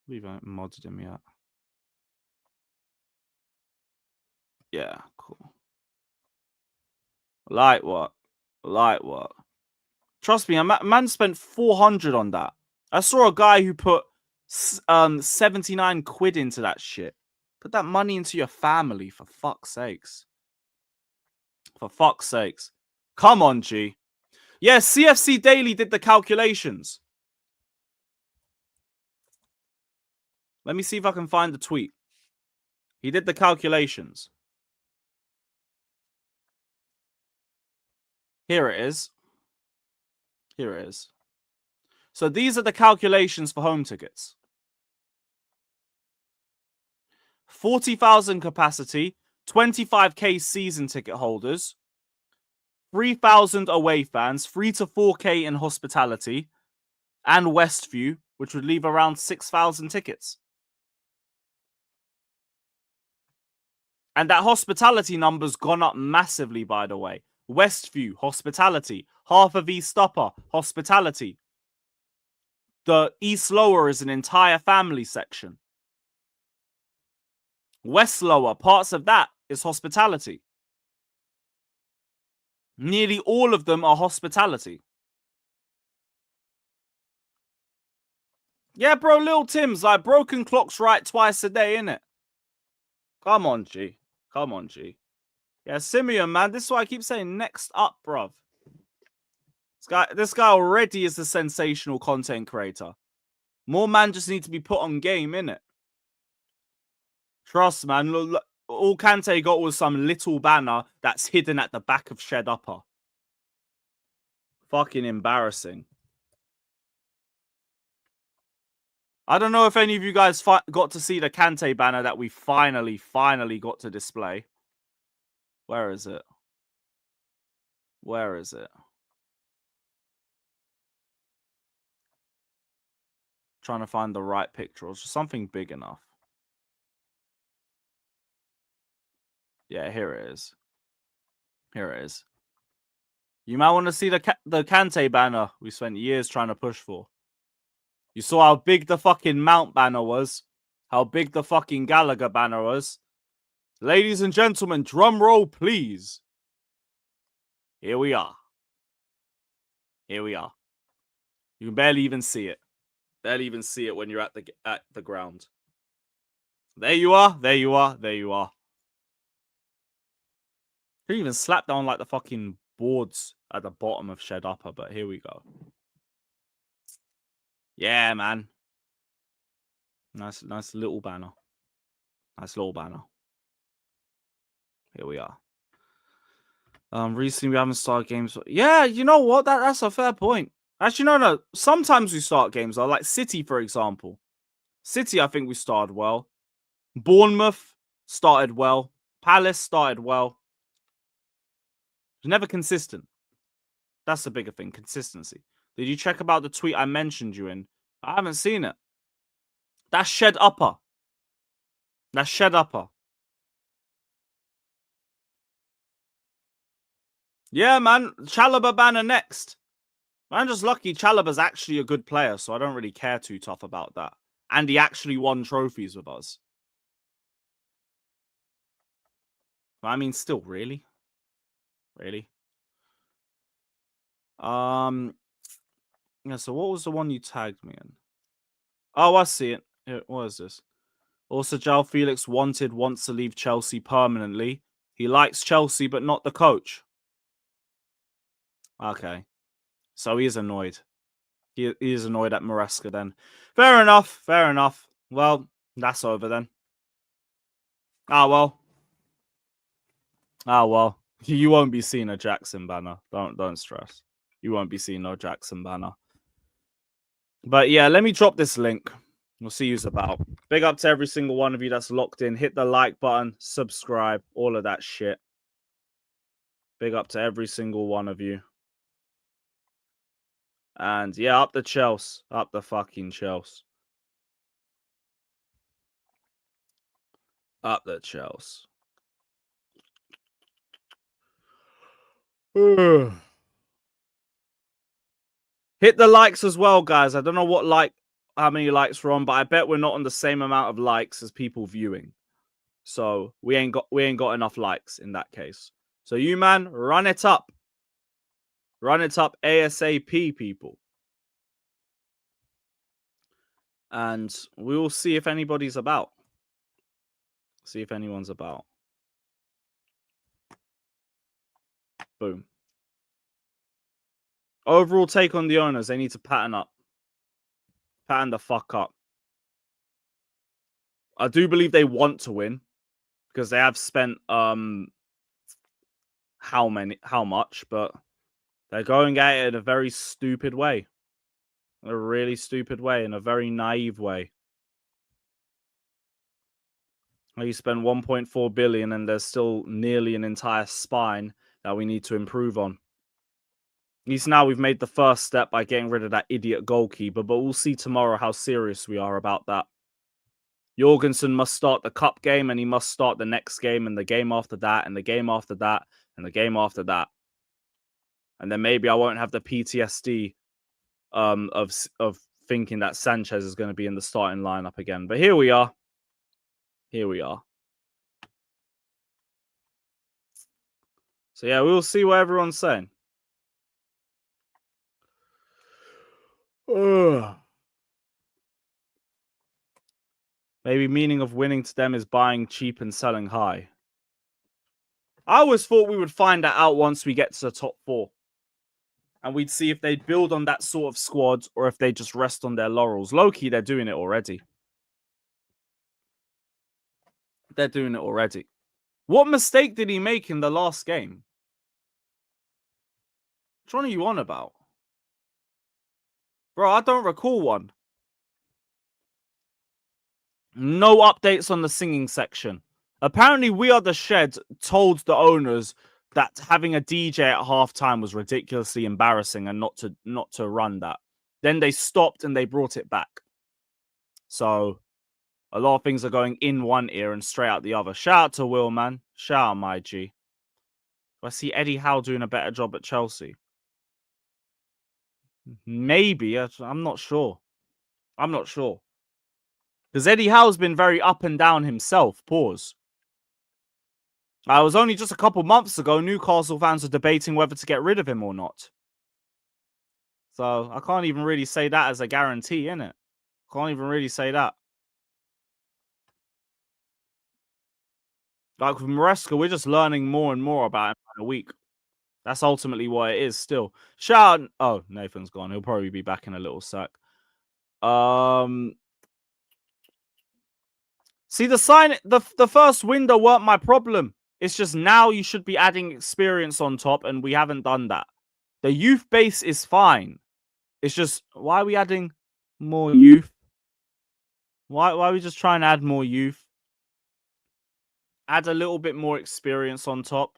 Speaker 1: We haven't modded him yet. Yeah, cool. Like what? Trust me, a man spent 400 on that. I saw a guy who put 79 quid into that shit. Put that money into your family, for fuck's sakes. Come on, G. Yeah, CFC Daily did the calculations. Let me see if I can find the tweet. He did the calculations. Here it is. So these are the calculations for home tickets. 40,000 capacity, 25k season ticket holders, 3,000 away fans, 3 to 4k in hospitality, and Westview, which would leave around 6,000 tickets. And that hospitality number's gone up massively, by the way. Westview, hospitality. Half of East Upper, hospitality. The East Lower is an entire family section. West Lower, parts of that is hospitality. Nearly all of them are hospitality. Yeah, bro, Lil Tim's like broken clocks right twice a day, innit? Come on, G. Yeah, Simeon, man. This is why I keep saying next up, bruv. This guy already is a sensational content creator. More man just need to be put on game, innit? Trust, man. all Kante got was some little banner that's hidden at the back of Shed Upper. Fucking embarrassing. I don't know if any of you guys got to see the Kante banner that we finally got to display. Where is it? Where is it? Trying to find the right picture or something big enough. Yeah, here it is. Here it is. You might want to see the Kante banner we spent years trying to push for. You saw how big the fucking Mount banner was. How big the fucking Gallagher banner was. Ladies and gentlemen, drum roll, please. Here we are. Here we are. You can barely even see it. Barely even see it when you're at the ground. There you are. There you are. There you are. Could even slap down like the fucking boards at the bottom of Shed Upper, but here we go. Yeah, man. Nice little banner. Nice little banner. Here we are. Recently we haven't started games. Yeah, you know what? That's a fair point. Actually, no. Sometimes we start games, though. Like City, for example. City, I think we started well. Bournemouth started well. Palace started well. It's never consistent. That's the bigger thing, consistency. Did you check about the tweet I mentioned you in? I haven't seen it. That's Shed Upper. That's Shed Upper. Yeah, man. Chalobah banner next. I'm just lucky Chalobah's actually a good player, so I don't really care too tough about that. And he actually won trophies with us. I mean, still, really? Really? Yeah, so what was the one you tagged me in? Oh, I see it. What is this? Also, João Felix wants to leave Chelsea permanently. He likes Chelsea, but not the coach. Okay. So he is annoyed. He is annoyed at Maresca then. Fair enough. Fair enough. Well, that's over then. Ah, well. Ah, well. You won't be seeing a Jackson banner. Don't stress. You won't be seeing no Jackson banner. But yeah, let me drop this link. We'll see who's about. Big up to every single one of you that's locked in. Hit the like button, subscribe, all of that shit. Big up to every single one of you. And yeah, up the Chelsea. Up the fucking Chelsea. Up the Chelsea. Hit the likes as well, guys. I don't know how many likes we're on, but I bet we're not on the same amount of likes as people viewing. So we ain't got enough likes in that case. So you, man, run it up. Run it up ASAP, people. And we will see if anybody's about. See if anyone's about. Boom. Overall take on the owners. They need to pattern up. Pattern the fuck up. I do believe they want to win. Because they have spent how much, but they're going at it in a very stupid way. A really stupid way, in a very naive way. You spend 1.4 billion and there's still nearly an entire spine that we need to improve on. At least now we've made the first step by getting rid of that idiot goalkeeper, but we'll see tomorrow how serious we are about that. Jorgensen must start the cup game and he must start the next game and the game after that and the game after that and the game after that. And then maybe I won't have the PTSD of thinking that Sanchez is going to be in the starting lineup again. But here we are. Here we are. So yeah, we'll see what everyone's saying. Ugh. Maybe meaning of winning to them is buying cheap and selling high. I always thought we would find that out once we get to the top 4. And we'd see if they'd build on that sort of squad or if they just rest on their laurels. Low-key, they're doing it already. They're doing it already. What mistake did he make in the last game? Which one are you on about? Bro, I don't recall one. No updates on the singing section. Apparently, We Are the Shed told the owners that having a DJ at halftime was ridiculously embarrassing and not to run that. Then they stopped and they brought it back. So a lot of things are going in one ear and straight out the other. Shout out to Will, man. Shout out, my G. I see Eddie Howe doing a better job at Chelsea. Maybe. I'm not sure. I'm not sure. Because Eddie Howe's been very up and down himself. Pause. I was only just a couple months ago, Newcastle fans were debating whether to get rid of him or not. So I can't even really say that as a guarantee, innit? Can't even really say that. Like with Maresca, we're just learning more and more about him in a week. That's ultimately what it is still. Shout out. Oh, Nathan's gone. He'll probably be back in a little sec. See, the first window weren't my problem. It's just now you should be adding experience on top, and we haven't done that. The youth base is fine. It's just, why are we adding more youth? Why are we just trying to add more youth? Add a little bit more experience on top.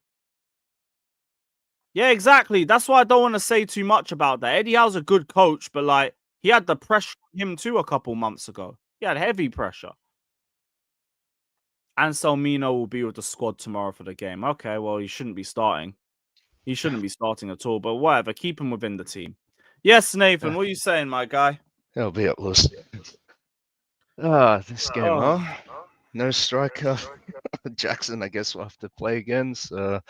Speaker 1: Yeah, exactly. That's why I don't want to say too much about that. Eddie Howe's a good coach, but like he had the pressure on him too a couple months ago. He had heavy pressure. Anselmino will be with the squad tomorrow for the game. Okay, well, he shouldn't be starting. He shouldn't be starting at all, but whatever. Keep him within the team. Yes, Nathan, what are you saying, my guy?
Speaker 2: It'll be up, Lewis. This game, huh? No striker. Jackson, I guess, will have to play again. So,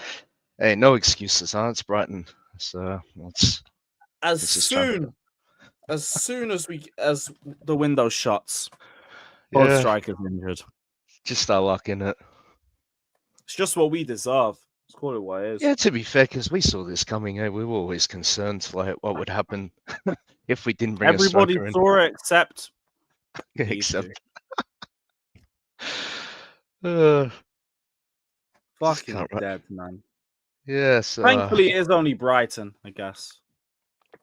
Speaker 2: hey, no excuses, huh? It's Brighton. So,
Speaker 1: as soon as the window shuts, both strikers injured.
Speaker 2: Just our luck, innit?
Speaker 1: It's just what we deserve. Let's call it what it is.
Speaker 2: Yeah, to be fair, because we saw this coming. We were always concerned, like, what would happen if we didn't bring
Speaker 1: everybody
Speaker 2: a striker
Speaker 1: saw it except fucking dead, man.
Speaker 2: Yeah, so
Speaker 1: thankfully it is only Brighton, I guess.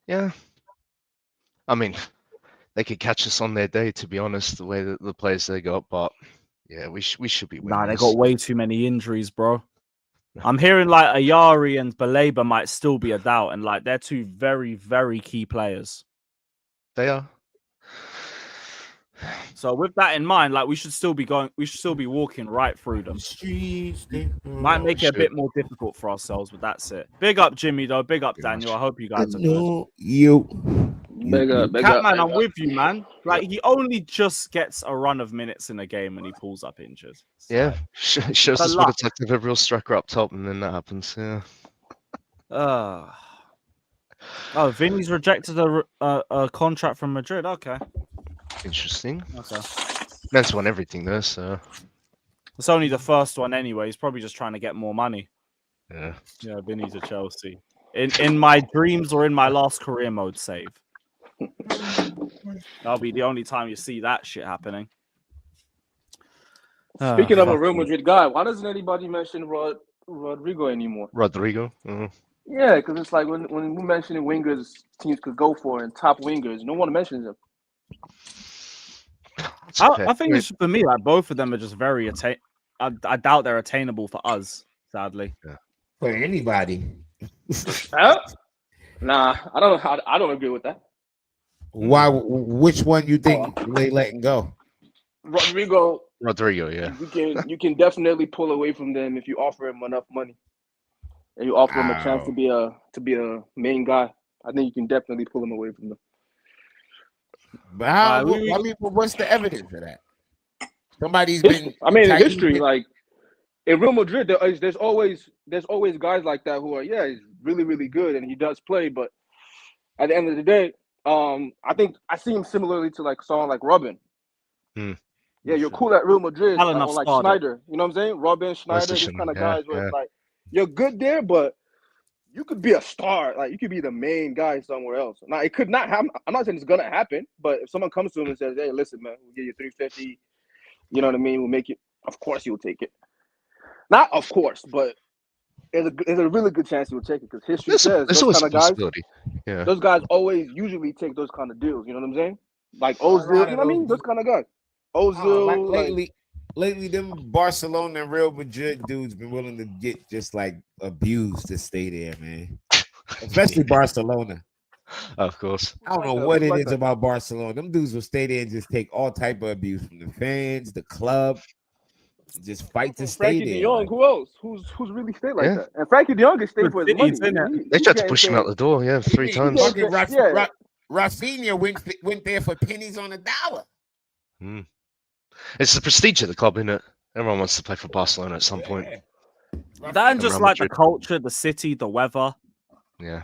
Speaker 2: Yeah. I mean, they could catch us on their day, to be honest, the way that the players they got, but yeah, we should be winning.
Speaker 1: Nah, they got way too many injuries, bro. I'm hearing like Ayari and Baleba might still be a doubt, and like they're two very, very key players.
Speaker 2: They are.
Speaker 1: So with that in mind, like we should still be walking right through them. Might make it a bit more difficult for ourselves, but that's it. Big up Jimmy though, big up Daniel. I hope you guys are good.
Speaker 3: Big up.
Speaker 1: Catman, I'm with you, man. Like he only just gets a run of minutes in a game and he pulls up injured.
Speaker 2: Yeah, shows us what it's like to have a real striker up top, and then that happens. Yeah.
Speaker 1: Oh, Vinny's rejected a contract from Madrid. Okay.
Speaker 2: Interesting.
Speaker 1: Okay.
Speaker 2: Man's won everything though, so
Speaker 1: it's only the first one anyway. He's probably just trying to get more money.
Speaker 2: Yeah.
Speaker 1: Yeah, Vinny to Chelsea. In my dreams or in my last career mode save. That'll be the only time you see that shit happening.
Speaker 3: Speaking of a Real Madrid guy, why doesn't anybody mention Rodrigo anymore?
Speaker 2: Rodrigo?
Speaker 3: Yeah, because it's like when we mention wingers teams could go for and top wingers, no one mentions them.
Speaker 1: I think it's for me, like both of them are just very I doubt they're attainable for us, sadly.
Speaker 4: Yeah. For anybody.
Speaker 3: Nah, I don't agree with that.
Speaker 4: Why? Which one you think they letting go?
Speaker 3: Rodrigo,
Speaker 2: yeah.
Speaker 3: You can definitely pull away from them if you offer him enough money, and you offer him a chance to be a main guy. I think you can definitely pull him away from them.
Speaker 4: But how? What's the evidence of that? Somebody's been.
Speaker 3: I mean, in history, like in Real Madrid, there's always guys like that who are he's really, really good and he does play, but at the end of the day, I think I see him similarly to like someone like Robin. Yeah, you're cool at Real Madrid, or like Schneider. You know what I'm saying? Robin, Schneider, these kind of guys where it's like you're good there, but you could be a star. Like you could be the main guy somewhere else. Now it could not happen. I'm not saying it's gonna happen, but if someone comes to him and says, "Hey, listen, man, we'll give you 350," you know what I mean? We'll make it. Of course, you'll take it. Not of course, but there's a really good chance he will take it because history says
Speaker 2: there's
Speaker 3: those
Speaker 2: always
Speaker 3: kind
Speaker 2: a
Speaker 3: of guys.
Speaker 2: possibility. Yeah.
Speaker 3: Those guys always usually take those kind of deals. You know what I'm saying? Like Ozil, you know what I mean? Those kind of guys. Ozil,
Speaker 4: lately, them Barcelona and Real Madrid dudes been willing to get just like abused to stay there, man. Especially Barcelona.
Speaker 2: Of course.
Speaker 4: I don't know what it is about Barcelona. Them dudes will stay there and just take all type of abuse from the fans, the club, just fight to stay
Speaker 3: Frankie
Speaker 4: there.
Speaker 3: De Jong,
Speaker 4: like.
Speaker 3: Who else? Who's really stayed like that? And Frankie De Jong is staying for his money.
Speaker 2: They tried to push him out the door, 3 times.
Speaker 4: Rafinha went there for pennies on a dollar.
Speaker 2: It's the prestige of the club, isn't it? Everyone wants to play for Barcelona at some point.
Speaker 1: That and just like the culture, the city, the weather.
Speaker 2: Yeah.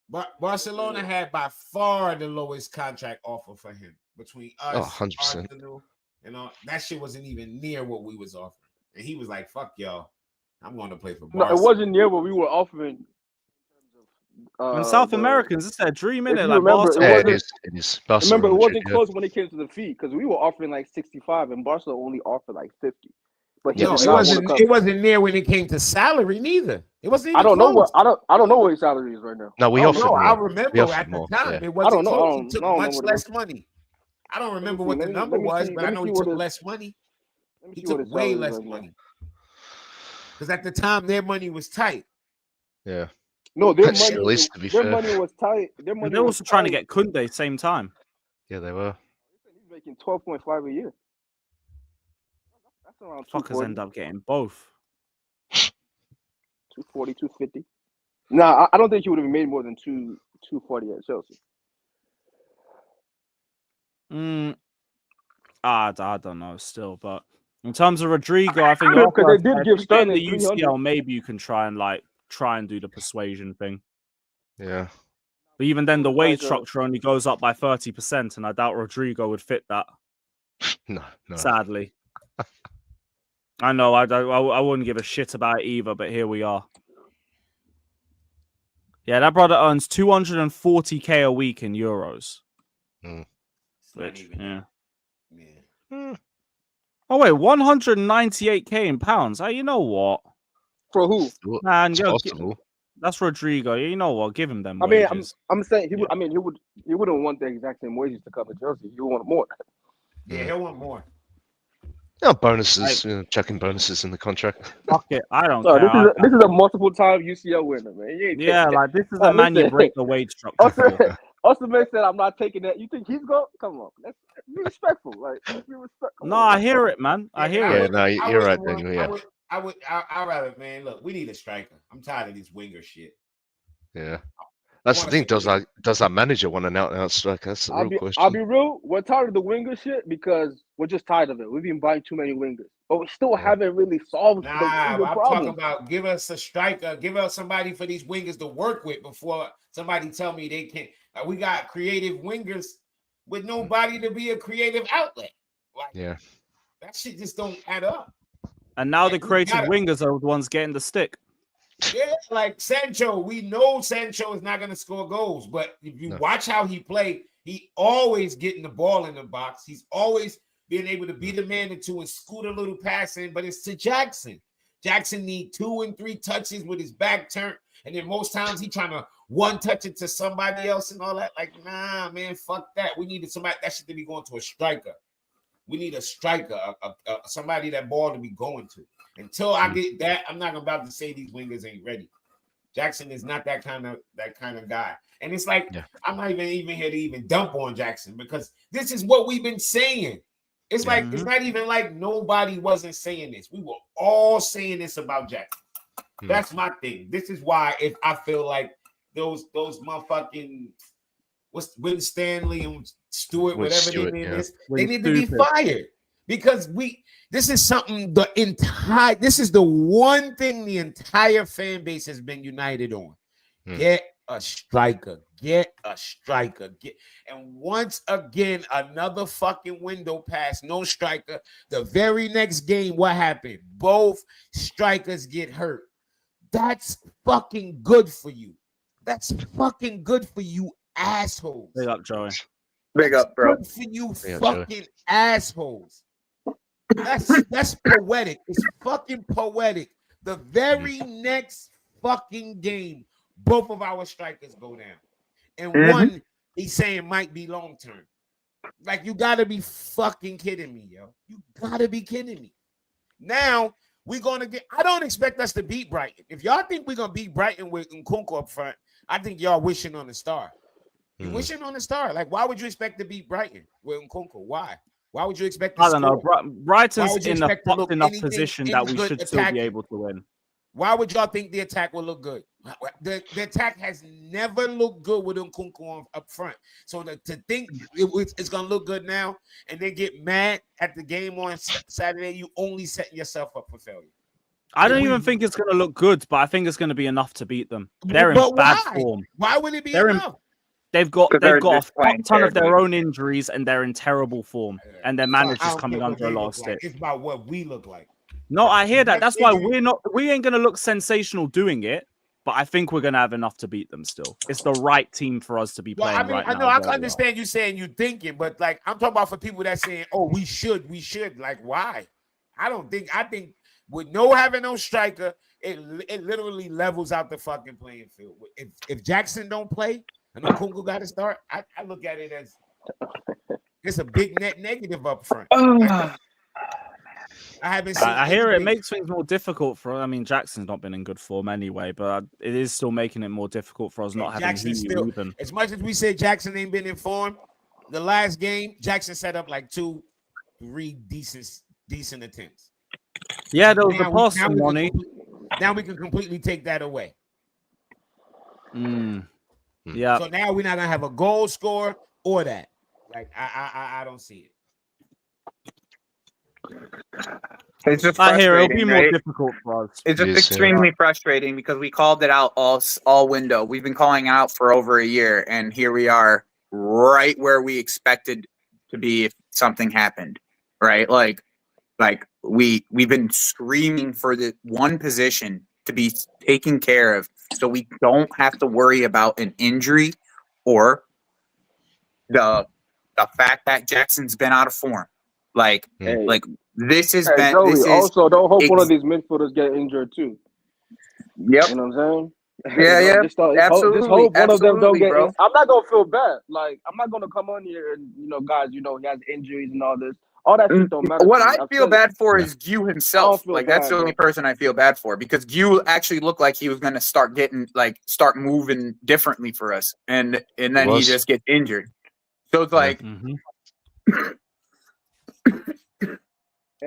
Speaker 4: But Barcelona had by far the lowest contract offer for him between us,
Speaker 2: 100%.
Speaker 4: Arsenal, and all. That shit wasn't even near what we was offering. And he was like, fuck y'all. I'm going to play for Barcelona.
Speaker 3: No, it wasn't near what we were offering.
Speaker 1: And South Americans, it's their dream, innit? Like
Speaker 3: remember,
Speaker 2: it is.
Speaker 3: Remember, it wasn't close when it came to the fee because we were offering like 65 and Barcelona only offered like 50. But
Speaker 4: no, it wasn't near when it came to salary neither. It wasn't even
Speaker 3: I don't
Speaker 4: close.
Speaker 3: know what his salary is right now.
Speaker 2: No, we offered more.
Speaker 4: I remember at the time it wasn't close. He took much less money. I don't remember what the number was, but I know he took less money. He took way less money. Because at the time their money was tight.
Speaker 2: Yeah.
Speaker 3: No, their
Speaker 2: money was
Speaker 3: tight.
Speaker 1: They were also trying to get Kunde same time.
Speaker 2: Yeah, they were.
Speaker 3: He's making 12.5 a year. That's around
Speaker 1: fuckers end up getting both.
Speaker 3: 240, 250. Nah, I don't think he would have made more than 240 at Chelsea.
Speaker 1: I don't know still, but in terms of Rodrigo, I think
Speaker 3: because they did give Sterling
Speaker 1: the UCL, maybe you can try and do the persuasion thing.
Speaker 2: Yeah.
Speaker 1: But even then, the wage structure only goes up by 30%, and I doubt Rodrigo would fit that.
Speaker 2: No.
Speaker 1: Sadly. I know, I wouldn't give a shit about it either, but here we are. Yeah, that brother earns 240k a week in euros. Which, yeah. Oh, wait, 198k in pounds. You know what?
Speaker 3: For who?
Speaker 1: Man, that's Rodrigo. You know what? Give him them wages.
Speaker 3: I'm saying he would. I mean, he wouldn't want the exact same wages to cover Chelsea. He would want more.
Speaker 4: Yeah, he'll want more.
Speaker 2: Yeah, bonuses, checking bonuses in the contract.
Speaker 1: Fuck it, I don't care.
Speaker 3: This is a multiple-time UCL winner, man.
Speaker 1: This is a man you break the wage structure.
Speaker 3: Osimhen said, "I'm not taking that." You think he's going? Come on, let's be respectful. Like, let's be respectful.
Speaker 1: No, I hear it, man. I hear it.
Speaker 2: Yeah, no, you're right, Daniel. Yeah.
Speaker 4: I'd rather, man. Look, we need a striker. I'm tired of this winger shit.
Speaker 2: Yeah. That's the thing. Does that manager want an out-and-out striker? That's the real question.
Speaker 3: I'll be real. We're tired of the winger shit because we're just tired of it. We've been buying too many wingers, but we still haven't really solved the winger problem.
Speaker 4: Talking about give us a striker, give us somebody for these wingers to work with before somebody tell me they can't. We got creative wingers with nobody to be a creative outlet. Like, that shit just don't add up.
Speaker 1: And now the creative wingers are the ones getting the stick.
Speaker 4: Yeah, like Sancho, we know Sancho is not going to score goals, but if you watch how he play, he always getting the ball in the box. He's always being able to be the man into and scoot a little pass in, but it's to Jackson. Jackson need 2 and 3 touches with his back turned, and then most times he trying to one touch it to somebody else and all that. Like, nah, man, fuck that. We needed somebody that should be going to a striker. We need a striker, somebody that ball to be going to. Until I get that, I'm not about to say these wingers ain't ready. Jackson is not that kind of guy. And it's like, I'm not even here to even dump on Jackson because this is what we've been saying. It's like, it's not even like nobody wasn't saying this. We were all saying this about Jackson. That's my thing. This is why if I feel like those motherfucking Win Stanley and Stewart, whatever their name is, they need to be fired. Because this is something this is the one thing the entire fan base has been united on. Get a striker. And once again, another fucking window pass, no striker. The very next game, what happened? Both strikers get hurt. That's fucking good for you. That's fucking good for you, assholes.
Speaker 1: Big up, Joey.
Speaker 3: Big up, bro.
Speaker 4: Good for you, fucking assholes. That's poetic. It's fucking poetic. The very next fucking game, both of our strikers go down. And one, he's saying might be long term. Like, you gotta be fucking kidding me, yo. You gotta be kidding me. Now we're gonna get. I don't expect us to beat Brighton. If y'all think we're gonna beat Brighton with Nkunku up front, I think y'all wishing on the star. You're wishing on the star. Like, why would you expect to beat Brighton with Nkunku? Why? Why would you expect to
Speaker 1: I don't know. Brighton's in a
Speaker 4: expect to look
Speaker 1: fucked enough
Speaker 4: anything
Speaker 1: position that we
Speaker 4: good
Speaker 1: should still be able to win.
Speaker 4: Why would y'all think the attack will look good? The attack has never looked good with Nkunku up front. So to think it's going to look good now and then get mad at the game on Saturday, you only setting yourself up for failure.
Speaker 1: I don't even think it's going to look good, but I think it's going to be enough to beat them. They're in bad form.
Speaker 4: Why would it be enough?
Speaker 1: They've got a fuck ton of their own injuries and they're in terrible form. And their manager's coming under a lot of stick.
Speaker 4: It's about what we look like.
Speaker 1: No, I hear that. That's why we ain't gonna look sensational doing it, but I think we're gonna have enough to beat them still. It's the right team for us to be playing right now.
Speaker 4: I know I understand you saying you thinking, but like I'm talking about for people that saying, oh, we should. Like, why? I think with having no striker, it literally levels out the fucking playing field. If Jackson don't play and Nkunku got to start, I look at it as it's a big net negative up front. I
Speaker 1: hear it makes things more difficult for. I mean, Jackson's not been in good form anyway, but it is still making it more difficult for us not having Guiu even.
Speaker 4: As much as we say Jackson ain't been in form, the last game Jackson set up like 2-3 decent attempts.
Speaker 1: Yeah, there was the pass from money.
Speaker 4: Now we can completely take that away.
Speaker 1: Yeah.
Speaker 4: So now we're not gonna have a goal scorer or that. Like I don't see it.
Speaker 5: It's just
Speaker 1: I hear it'll be more
Speaker 5: right?
Speaker 1: difficult for us.
Speaker 5: It's just extremely frustrating because we called it out all window. We've been calling out for over a year, and here we are, right where we expected to be if something happened. Right, like we've been screaming for the one position to be taken care of, so we don't have to worry about an injury or the fact that Jackson's been out of form. Like this has been.
Speaker 3: Joey,
Speaker 5: this is
Speaker 3: also don't hope one of these midfielders get injured too.
Speaker 5: Yep.
Speaker 3: You know what I'm saying?
Speaker 5: Yeah, absolutely.
Speaker 3: Just hope one of them don't get.
Speaker 5: Bro.
Speaker 3: I'm not gonna feel bad. Like I'm not gonna come on here and guys, he has injuries and all this. All that shit don't matter.
Speaker 5: What I feel bad for is Guiu himself. Like that's the only person I feel bad for because Guiu actually looked like he was gonna start moving differently for us, and then he just gets injured. So it's like.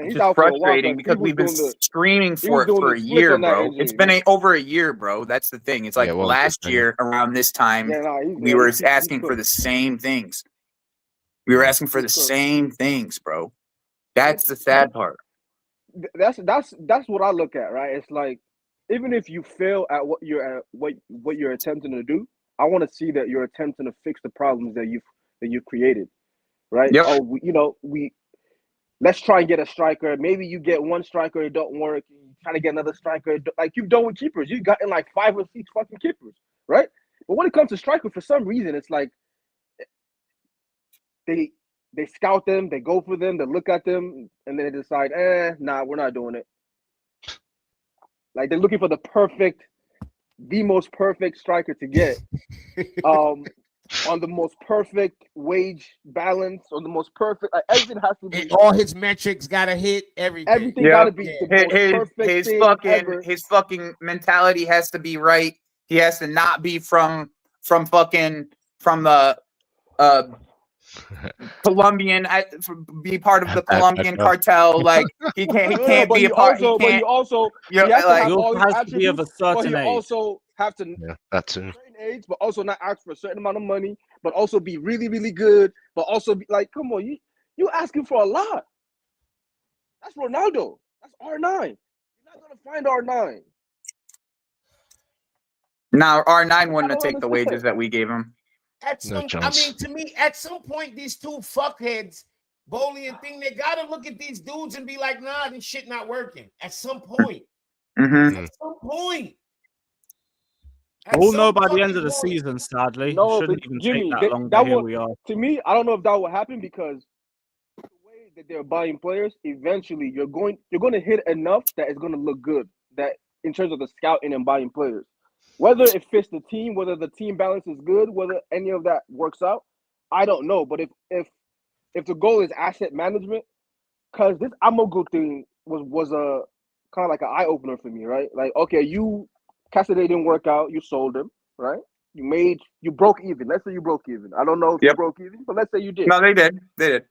Speaker 5: It's just frustrating because we've been screaming for it for a year, bro. It's been over a year, bro. That's the thing. It's like last year around this time, we were asking for the same things. We were asking for the same things, bro. That's the sad part.
Speaker 3: That's what I look at, right? It's like even if you fail at what you're attempting to do, I want to see that you're attempting to fix the problems that you've created, right?
Speaker 5: Yep.
Speaker 3: Oh, let's try and get a striker. Maybe you get one striker, it don't work. You try to get another striker, like you've done with keepers. You've gotten like 5 or 6 fucking keepers, right? But when it comes to striker, for some reason, it's like they scout them, they go for them, they look at them, and then they decide, nah, we're not doing it. Like they're looking for the most perfect striker to get. On the most perfect wage balance, on the most perfect, everything has to be.
Speaker 4: And all his metrics gotta hit everything.
Speaker 3: Everything gotta be the most perfect
Speaker 5: his fucking mentality has to be right. He has to not be from the Colombian, be part of the Colombian cartel. Like he can't be a part.
Speaker 3: But he also
Speaker 1: has to be of a certain age.
Speaker 3: Also have to
Speaker 2: that's it.
Speaker 3: Age, but also not ask for a certain amount of money, but also be really, really good, but also be like, come on, you asking for a lot. That's Ronaldo. That's R9. You're not gonna find R9.
Speaker 5: Now R9 wouldn't have taken the wages that we gave him.
Speaker 4: To me, at some point, these two fuckheads, Bowley and Thing, they gotta look at these dudes and be like, nah, this shit not working. At some point. At some point.
Speaker 1: We'll know by the end of the season, sadly. No, it shouldn't even take that long, but here we are.
Speaker 3: To me, I don't know if that will happen because that they're buying players, eventually you're going to hit enough that it's going to look good. That in terms of the scouting and buying players, whether it fits the team, whether the team balance is good, whether any of that works out, I don't know. But if the goal is asset management, because this Amogu thing was a kind of like an eye opener for me, right? Like, okay, Cassidy didn't work out, you sold him, right? You broke even. Let's say you broke even. I don't know if you broke even, but let's say you did.
Speaker 5: No, they did. They did.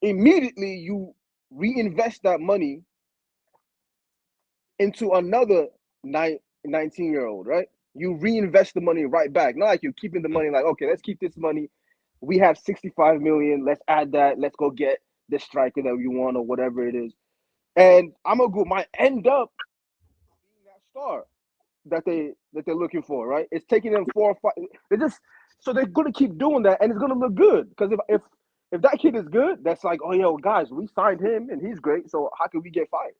Speaker 3: Immediately, you reinvest that money into another 19-year-old, right? You reinvest the money right back. Not like you're keeping the money like, okay, let's keep this money. We have 65 million. Let's add that. Let's go get the striker that we want or whatever it is. And Amogu might end up being that star that they're looking for, right? It's taking them 4 or 5. They're going to keep doing that, and it's going to look good. Because if that kid is good, that's like, oh, yo, guys, we signed him, and he's great. So how can we get fired?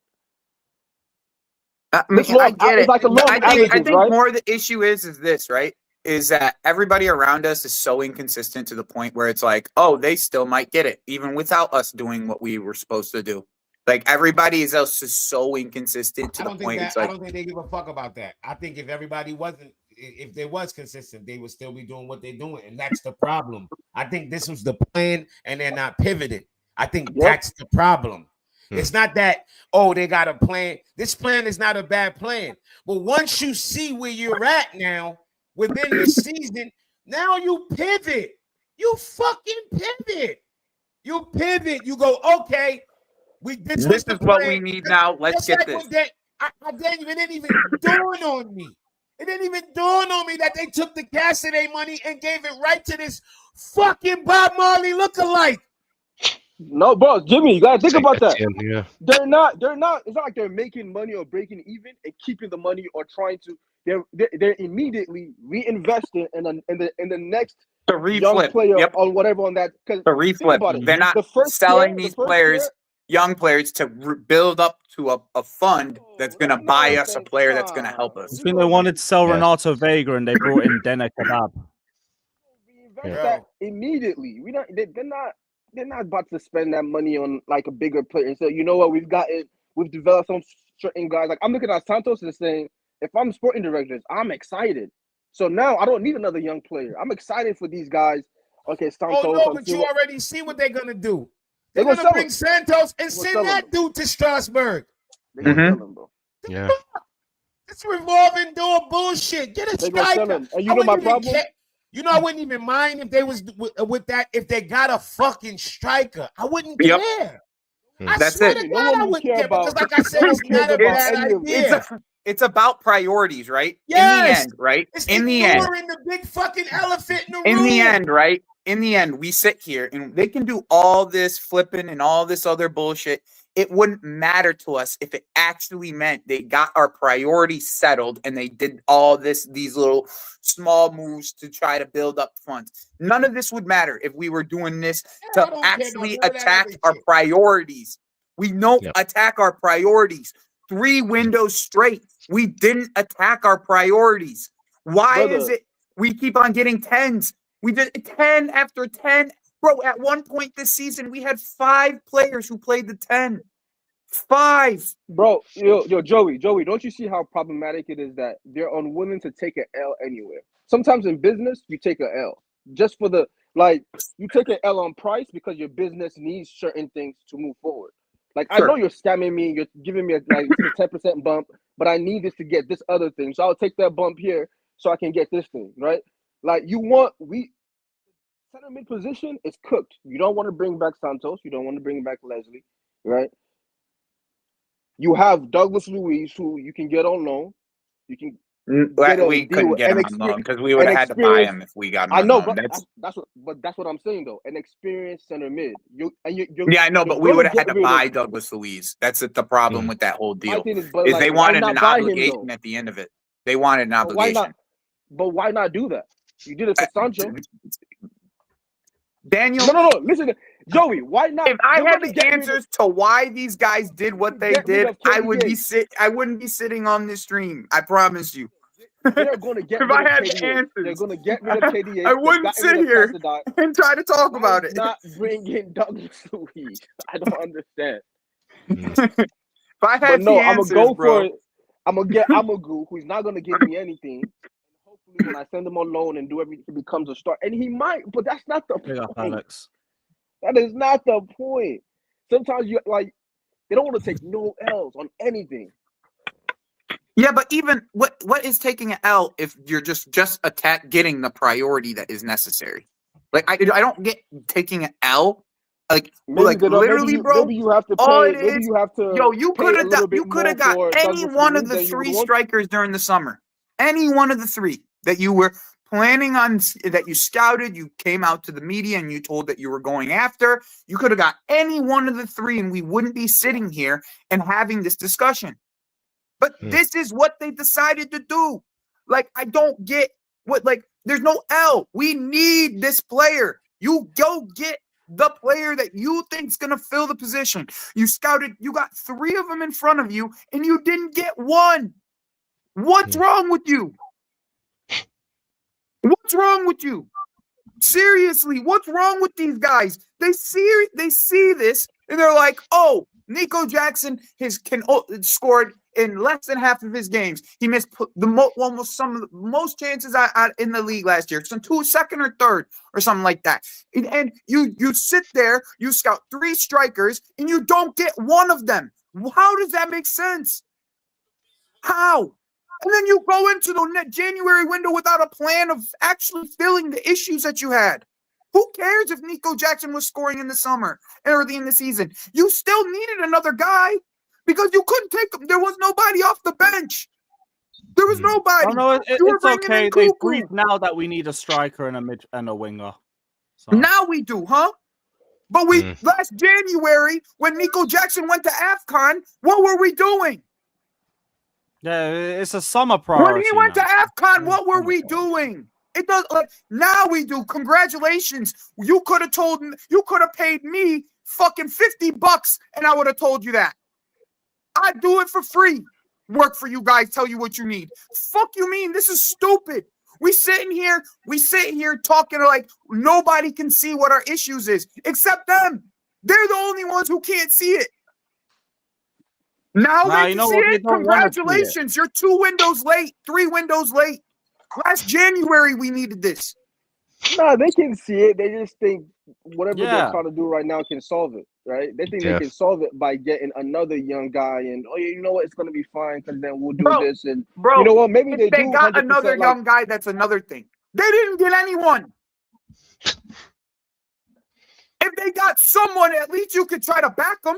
Speaker 5: I get it.
Speaker 3: Like
Speaker 5: I think right? More the issue is this, right? Is that everybody around us is so inconsistent to the point where it's like, oh, they still might get it, even without us doing what we were supposed to do. Like everybody else is so inconsistent to the point.
Speaker 4: I don't think they give a fuck about that. I think if they was consistent, they would still be doing what they're doing, and that's the problem. I think this was the plan, and they're not pivoting. I think that's the problem. It's not that, oh, they got a plan. This plan is not a bad plan. But once you see where you're at now within the season, now you pivot. You fucking pivot. You pivot. You go, okay, this is
Speaker 5: what we need now. Let's get this.
Speaker 4: It didn't even dawn on me. It didn't even dawn on me that they took the Cassidy money and gave it right to this fucking Bob Marley lookalike.
Speaker 3: No, bro, Jimmy, you gotta think about that.
Speaker 2: Yeah.
Speaker 3: They're not. It's not like they're making money or breaking even and keeping the money or trying to. They're immediately reinvesting in the next young player or whatever on that. Because
Speaker 5: the reflip, they're not selling these players, young players, to build up to a fund that's gonna buy us a player that's gonna help us.
Speaker 1: I think they wanted to sell Renato Vega and they brought in Dena Kebab.
Speaker 3: Reinvest that immediately. They're not about to spend that money on like a bigger player. So you know what? We've developed some certain guys. Like I'm looking at Santos and saying, if I'm sporting directors, I'm excited. So now I don't need another young player. I'm excited for these guys. Okay, Santos.
Speaker 4: Oh no, but you already see what they're gonna do. They're gonna bring Santos and send that dude to Strasbourg.
Speaker 3: They're gonna sell him, bro.
Speaker 2: Yeah.
Speaker 4: It's revolving door bullshit. Get a striker.
Speaker 3: And you know my problem?
Speaker 4: You know, I wouldn't even mind if they was with that. If they got a fucking striker, I wouldn't care. I swear to God, I wouldn't care because, like I said, it's not a bad idea.
Speaker 5: It's about priorities, right?
Speaker 4: Yes.
Speaker 5: In the end, right?
Speaker 4: It's
Speaker 5: in the end,
Speaker 4: the big fucking elephant in the room.
Speaker 5: In the end, right? In the end, we sit here and they can do all this flipping and all this other bullshit. It wouldn't matter to us if it actually meant they got our priorities settled and they did all these little small moves to try to build up funds. None of this would matter if we were doing this to actually attack our priorities. We don't attack our priorities. 3 windows straight, we didn't attack our priorities. Why is it we keep on getting 10s? We did 10 after 10. Bro, at one point this season, we had 5 players who played the 10. 5.
Speaker 3: Bro, yo, Joey, don't you see how problematic it is that they're unwilling to take an L anywhere? Sometimes in business, you take an L. Just for you take an L on price because your business needs certain things to move forward. Like, sure. I know you're scamming me, you're giving me a 10% bump, but I need this to get this other thing. So I'll take that bump here so I can get this thing, right? Like, center mid position is cooked. You don't want to bring back Santos. You don't want to bring back Leslie, right? You have Douglas Luiz, who you can get on loan. You can.
Speaker 5: We couldn't get him on loan because we would have had to buy him if we got him.
Speaker 3: I know,
Speaker 5: but
Speaker 3: that's what I'm saying though. An experienced center mid.
Speaker 5: I know, but we would have had to buy Douglas Luiz. That's the problem with that whole deal. They wanted an obligation at the end of it. They wanted an obligation.
Speaker 3: But why not do that? You did it for Sancho.
Speaker 5: Daniel,
Speaker 3: no. Listen, Joey. Why not?
Speaker 5: If I had the answers to why these guys did what they did, I wouldn't be sitting on this stream. I promise you.
Speaker 3: They're going to get
Speaker 5: If
Speaker 3: rid
Speaker 5: I
Speaker 3: of
Speaker 5: had the
Speaker 3: KDA. They're
Speaker 5: answers,
Speaker 3: going to get rid of KDA.
Speaker 5: I wouldn't sit here and try to talk about it.
Speaker 3: Not bring in Douglas Luiz. I don't understand.
Speaker 5: If I had
Speaker 3: But no,
Speaker 5: the
Speaker 3: I'm
Speaker 5: answers,
Speaker 3: gonna go
Speaker 5: bro.
Speaker 3: for it. I'm gonna get Amagu, who's not gonna give me anything. And hopefully, when I send him on loan and do everything, he becomes a star. And he might, but that's not the
Speaker 1: Big up,
Speaker 3: point.
Speaker 1: Alex.
Speaker 3: That is not the point. Sometimes you like they don't want to take no L's on anything.
Speaker 5: Yeah, but even what is taking an L if you're just getting the priority that is necessary? Like I don't get taking an L. Like literally, bro.
Speaker 3: Maybe you have to
Speaker 5: all
Speaker 3: pay.
Speaker 5: it
Speaker 3: Maybe
Speaker 5: is,
Speaker 3: you have to.
Speaker 5: yo, you
Speaker 3: pay
Speaker 5: could
Speaker 3: a little
Speaker 5: have
Speaker 3: bit more
Speaker 5: got
Speaker 3: for
Speaker 5: any
Speaker 3: Douglas
Speaker 5: one of
Speaker 3: Luiz
Speaker 5: the
Speaker 3: than you
Speaker 5: three
Speaker 3: would want.
Speaker 5: strikers during the summer. Any one of the three that you were planning on, that you scouted, you came out to the media and you told that you were going after. You could have got any one of the three, and we wouldn't be sitting here and having this discussion. But this is what they decided to do. Like, I don't get what, like, there's no L. We need this player. You go get the player that you think's going to fill the position. You scouted, you got three of them in front of you, and you didn't get one. What's wrong with you? What's wrong with you? Seriously, what's wrong with these guys? They see this, and they're like, oh, Nico Jackson scored in less than half of his games. He missed almost some of the most chances in the league last year. So second or third or something like that. And you sit there, you scout three strikers, and you don't get one of them. How does that make sense? How? And then you go into the January window without a plan of actually filling the issues that you had. Who cares if Nico Jackson was scoring in the summer, early in the season? You still needed another guy because you couldn't take him. There was nobody off the bench. There was nobody.
Speaker 1: Oh, no, it's okay. They
Speaker 5: Cuckoo.
Speaker 1: briefed now that we need a striker and a winger. So.
Speaker 5: Now we do, huh? But last January, when Nico Jackson went to AFCON, what were we doing?
Speaker 1: Yeah, it's a summer priority.
Speaker 5: When he went to AFCON, what were we doing? It does like now we do. Congratulations. You could have paid me fucking $50 and I would have told you that. I'd do it for free. Work for you guys, tell you what you need. Fuck you mean? This is stupid. We sit here talking like nobody can see what our issues is except them. They're the only ones who can't see it. Now they can see it. Congratulations. You're 2 windows late, 3 windows late. Last January, we needed this.
Speaker 3: No, they can see it. They just think whatever they're trying to do right now can solve it, right? They think they can solve it by getting another young guy and, oh, yeah, you know what? It's going to be fine because then we'll do this. And you know what? Maybe they do.
Speaker 5: Got another young guy. That's another thing. They didn't get anyone. If they got someone, at least you could try to back them.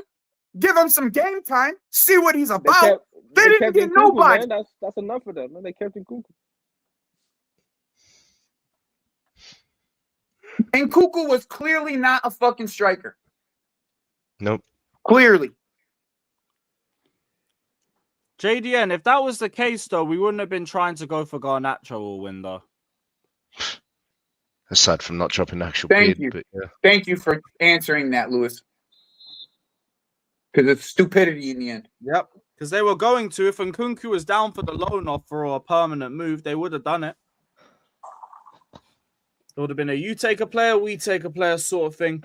Speaker 5: Give him some game time. See what he's about. They didn't get nobody.
Speaker 3: Man. That's enough for them, man. They kept in Cuckoo.
Speaker 5: And Cuckoo was clearly not a fucking striker.
Speaker 2: Nope.
Speaker 5: Clearly.
Speaker 1: JDN, if that was the case, though, we wouldn't have been trying to go for Garnacho all window.
Speaker 2: Aside from not dropping actual
Speaker 5: Thank
Speaker 2: bid,
Speaker 5: you.
Speaker 2: but yeah.
Speaker 5: Thank you for answering that, Lewis. Because it's stupidity in the end.
Speaker 1: Yep. Because they were going to. If Nkunku was down for the loan offer or a permanent move, they would have done it. It would have been a you take a player, we take a player sort of thing.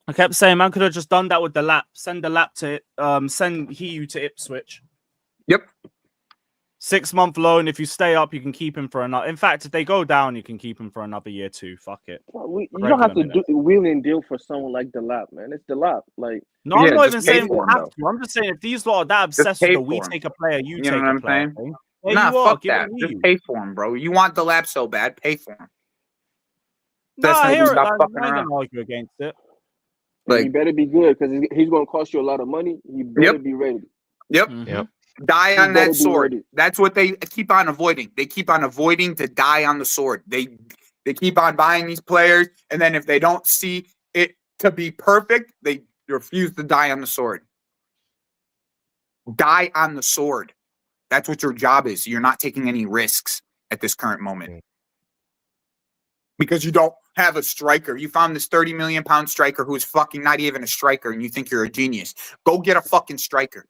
Speaker 1: I kept saying, man, could have just done that with the lap. Send the lap to send Guiu to Ipswich.
Speaker 5: Yep.
Speaker 1: 6-month loan. If you stay up, you can keep him for another. In fact, if they go down, you can keep him for another year too. Fuck it.
Speaker 3: Well, you don't have to do a wheeling deal for someone like Delap, man. It's Delap. Like,
Speaker 1: no, I'm not even saying we have to. I'm just saying if these lot are that obsessed with the we take a player, you take a player.
Speaker 5: Nah, fuck that. Just pay for him, bro. You want the lap so bad, pay for him.
Speaker 1: No, I hear it. I'm not going to argue against it.
Speaker 3: Like, he better be good because he's going to cost you a lot of money. He better be ready.
Speaker 5: Yep.
Speaker 2: Yep.
Speaker 5: Die on that sword. That's what they keep on avoiding. They keep on avoiding to die on the sword. They keep on buying these players, and then if they don't see it to be perfect, they refuse to die on the sword. Die on the sword. That's what your job is. You're not taking any risks at this current moment. Because you don't have a striker. You found this 30 million pound striker who's fucking not even a striker, and you think you're a genius. Go get a fucking striker.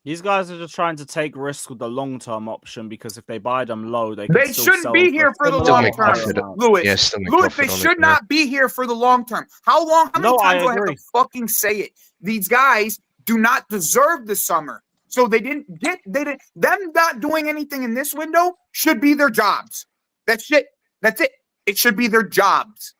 Speaker 1: These guys are just trying to take risks with the long-term option because if they buy them low, they can
Speaker 5: They
Speaker 1: still
Speaker 5: shouldn't
Speaker 1: sell
Speaker 5: be
Speaker 1: them
Speaker 5: here for the
Speaker 1: similar
Speaker 5: long
Speaker 2: make
Speaker 5: term,
Speaker 2: profit.
Speaker 5: Lewis.
Speaker 2: Yeah, still make
Speaker 5: Lewis, they
Speaker 2: profit on it,
Speaker 5: should
Speaker 2: yeah.
Speaker 5: not be here for the long term. How long? How many
Speaker 1: No, I
Speaker 5: times do I have
Speaker 1: agree.
Speaker 5: to fucking say it? These guys do not deserve the summer. So they didn't. Them not doing anything in this window should be their jobs. That's it. That's it. It should be their jobs.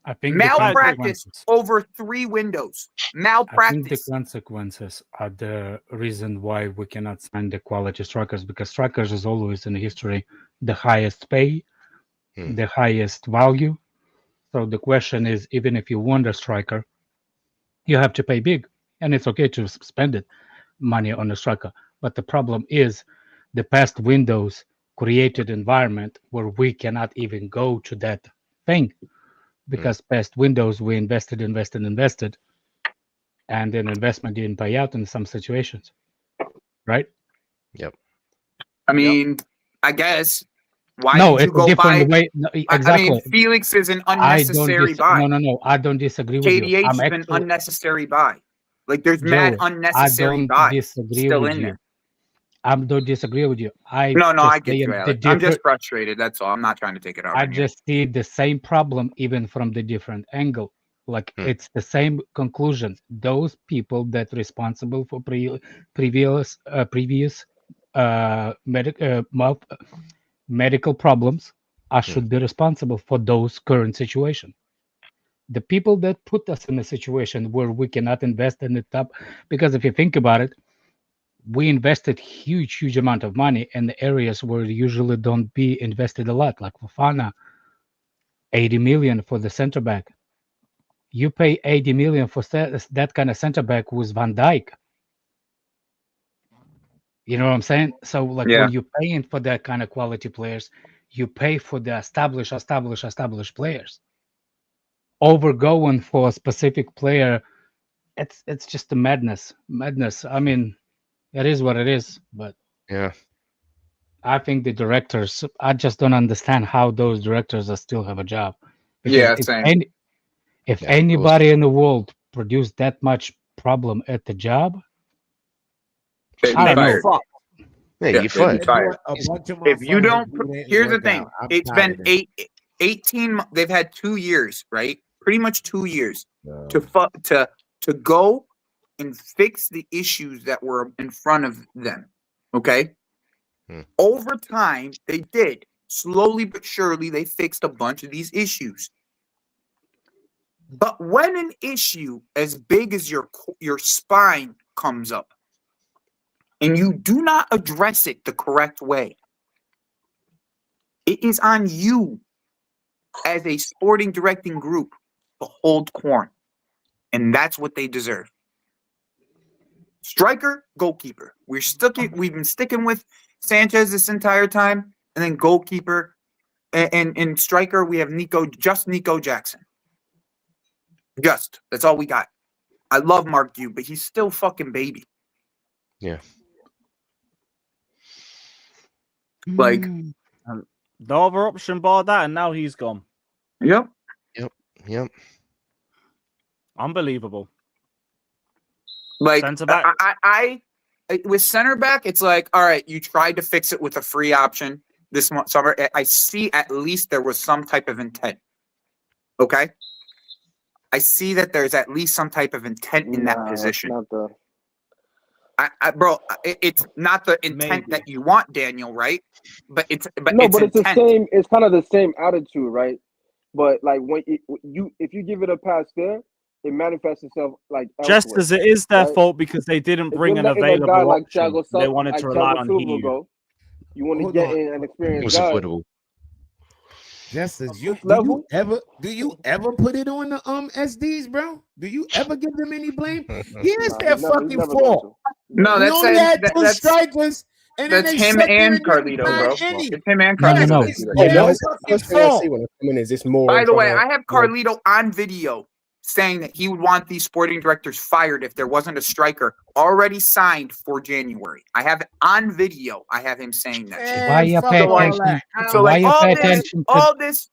Speaker 6: I think
Speaker 5: Malpractice over 3 windows.
Speaker 6: I think the
Speaker 5: Malpractice.
Speaker 6: consequences are the reason why we cannot sign the quality strikers, because strikers is always in history the highest pay, the highest value. So the question is, even if you want a striker, you have to pay big, and it's okay to spend it money on a striker. But the problem is the past windows created environment where we cannot even go to that thing. Because past windows we invested, and then investment didn't pay out in some situations, right?
Speaker 2: Yep.
Speaker 5: I mean, I guess. Why
Speaker 6: No,
Speaker 5: did you
Speaker 6: it's a
Speaker 5: go buy?
Speaker 6: different way. No, exactly.
Speaker 5: I mean, Felix is an
Speaker 6: I don't
Speaker 5: unnecessary buy.
Speaker 6: No. I don't disagree with you.
Speaker 5: KDH
Speaker 6: I'm
Speaker 5: is an
Speaker 6: actually,
Speaker 5: unnecessary buy. Like there's mad
Speaker 6: Joe, I
Speaker 5: unnecessary
Speaker 6: don't
Speaker 5: buys
Speaker 6: disagree
Speaker 5: still
Speaker 6: with
Speaker 5: in
Speaker 6: you.
Speaker 5: there.
Speaker 6: I don't disagree with you.
Speaker 5: No, I
Speaker 6: just
Speaker 5: get you,
Speaker 6: saying
Speaker 5: Alex.
Speaker 6: the
Speaker 5: I'm just
Speaker 6: different-
Speaker 5: frustrated. That's all. I'm not trying to take it out.
Speaker 6: I
Speaker 5: on you.
Speaker 6: just see the same problem even from the different angle. Like it's the same conclusions. Those people that responsible for previous medical problems should be responsible for those current situation. The people that put us in a situation where we cannot invest in the top, because if you think about it, we invested huge amount of money in the areas where usually don't be invested a lot, like Fofana, 80 million for the center back. You pay 80 million for that kind of center back with Van Dijk. You know what I'm saying? So like when you're paying for that kind of quality players, you pay for the established players. Overgoing for a specific player, it's just a madness. I mean, it is what it is, but
Speaker 2: Yeah.
Speaker 6: I think the directors, I just don't understand how those directors still have a job.
Speaker 5: Yeah,
Speaker 6: Because
Speaker 5: same.
Speaker 6: if
Speaker 2: Yeah, of
Speaker 6: anybody in the world produced that much problem at the job,
Speaker 5: They'd
Speaker 6: I
Speaker 5: be
Speaker 6: don't know.
Speaker 5: fired.
Speaker 2: Yeah,
Speaker 5: Yeah,
Speaker 2: you're
Speaker 5: they'd be
Speaker 2: fired.
Speaker 5: fired. If you don't, here's the
Speaker 7: work
Speaker 5: thing.
Speaker 7: out, I'm
Speaker 5: It's
Speaker 7: tired
Speaker 5: been
Speaker 7: of it.
Speaker 5: 18. They've had 2 years, right? Pretty much 2 years
Speaker 7: No.
Speaker 5: to go and fix the issues that were in front of them. Okay. Over time, they did. Slowly but surely, they fixed a bunch of these issues. But when an issue as big as your spine comes up, and you do not address it the correct way, it is on you as a sporting directing group to hold corn. And that's what they deserve. Striker, goalkeeper. We've been sticking with Sanchez this entire time, and then goalkeeper and striker, we have Nico Jackson. That's all we got. I love Mark Guiu, but he's still fucking baby.
Speaker 2: Yeah.
Speaker 5: Like,
Speaker 1: The other option bar that, and now he's gone.
Speaker 5: yep.
Speaker 2: Yep.
Speaker 1: Unbelievable.
Speaker 5: Like,
Speaker 1: Centre back.
Speaker 5: I with center back, it's like, all right, you tried to fix it with a free option this summer. I see at least there was some type of intent. Okay? I see that there's at least some type of intent in that position.
Speaker 3: Not the...
Speaker 5: Bro, it's not the intent that you want, Daniel, right? But it's
Speaker 3: it's
Speaker 5: intent.
Speaker 3: the same. It's kind of the same attitude, right? But like when if you give it a pass there, it manifests itself like
Speaker 1: Just
Speaker 3: elsewhere,
Speaker 1: as it is their
Speaker 3: right?
Speaker 1: fault because they didn't
Speaker 3: If
Speaker 1: bring
Speaker 3: you're
Speaker 1: an
Speaker 3: letting a
Speaker 1: available
Speaker 3: guy like
Speaker 1: option.
Speaker 3: Thiago
Speaker 1: They wanted to rely on
Speaker 3: Silva
Speaker 1: Guiu.
Speaker 3: go. You want to
Speaker 7: Hold
Speaker 3: get
Speaker 7: on.
Speaker 3: in an
Speaker 2: It
Speaker 3: experienced
Speaker 2: was
Speaker 3: guy.
Speaker 2: avoidable.
Speaker 7: Just as
Speaker 3: this level?
Speaker 7: do you ever put it on the SDs, bro? Do you ever give them any blame? Here's their
Speaker 3: He's
Speaker 7: fucking
Speaker 3: never
Speaker 7: fault.
Speaker 5: No,
Speaker 7: We
Speaker 5: that's
Speaker 7: only had two
Speaker 5: that's
Speaker 7: strikers, and then
Speaker 5: that's
Speaker 7: they
Speaker 5: him
Speaker 7: sat there
Speaker 5: and
Speaker 7: didn't
Speaker 5: Carlito,
Speaker 7: find
Speaker 5: bro.
Speaker 7: any.
Speaker 5: It's him and
Speaker 6: No,
Speaker 5: Carlito.
Speaker 6: no.
Speaker 7: It's
Speaker 8: Hey,
Speaker 7: their
Speaker 8: that's the
Speaker 7: fucking
Speaker 8: first thing I see
Speaker 7: fault.
Speaker 8: when I come in is this more.
Speaker 5: By the way,
Speaker 8: from a-
Speaker 5: I have Carlito on video saying that he would want these sporting directors fired if there wasn't a striker already signed for January. I have it on video. I have him saying that shit.
Speaker 6: Why you
Speaker 7: fuck
Speaker 6: pay
Speaker 7: all
Speaker 6: attention?
Speaker 7: that.
Speaker 5: So
Speaker 6: Why
Speaker 5: like
Speaker 6: you
Speaker 5: all
Speaker 6: pay
Speaker 5: this,
Speaker 6: attention to
Speaker 5: all this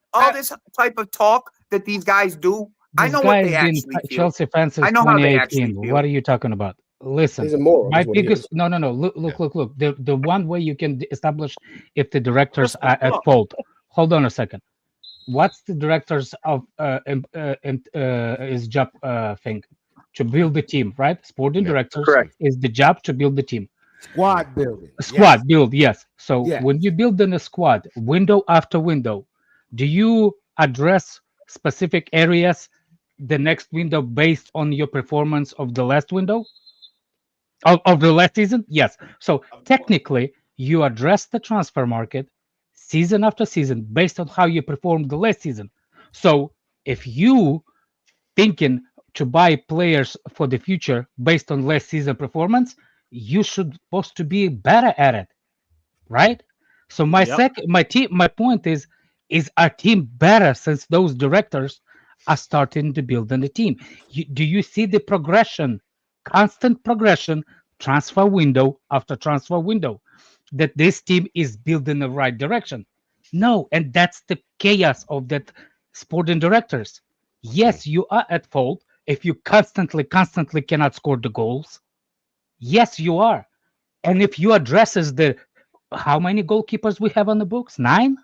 Speaker 5: type of talk that these guys do, I
Speaker 6: this
Speaker 5: know
Speaker 6: guy
Speaker 5: what they
Speaker 6: has been
Speaker 5: actually feel.
Speaker 6: Chelsea fan since
Speaker 5: I know how they actually
Speaker 6: 2018.
Speaker 5: feel.
Speaker 6: What are you talking about? Listen,
Speaker 8: He's a moron.
Speaker 6: my
Speaker 8: is what he
Speaker 6: biggest
Speaker 8: is.
Speaker 6: no. Look. The one way you can establish if the directors are at fault. Hold on a second. What's the directors of his job thing? To build the team, right? Sporting
Speaker 2: Yeah.
Speaker 6: directors
Speaker 5: Correct.
Speaker 6: is the job to build the team.
Speaker 7: Squad building.
Speaker 6: Squad build, yes. So
Speaker 7: Yes.
Speaker 6: when you build in a squad, window after window, do you address specific areas the next window based on your performance of the last window? Of the last season? Yes. So technically, you address the transfer market season after season based on how you performed the last season. So if you thinking to buy players for the future based on last season performance, you should supposed to be better at it, right? So my
Speaker 1: Yep.
Speaker 6: my point is our team better since those directors are starting to build on the team? Do you see the progression, constant progression, transfer window after transfer window, that this team is built in the right direction? No, and that's the chaos of that sporting directors. Yes, you are at fault if you constantly cannot score the goals. Yes, you are. And if you addresses the how many goalkeepers we have on the books? 9?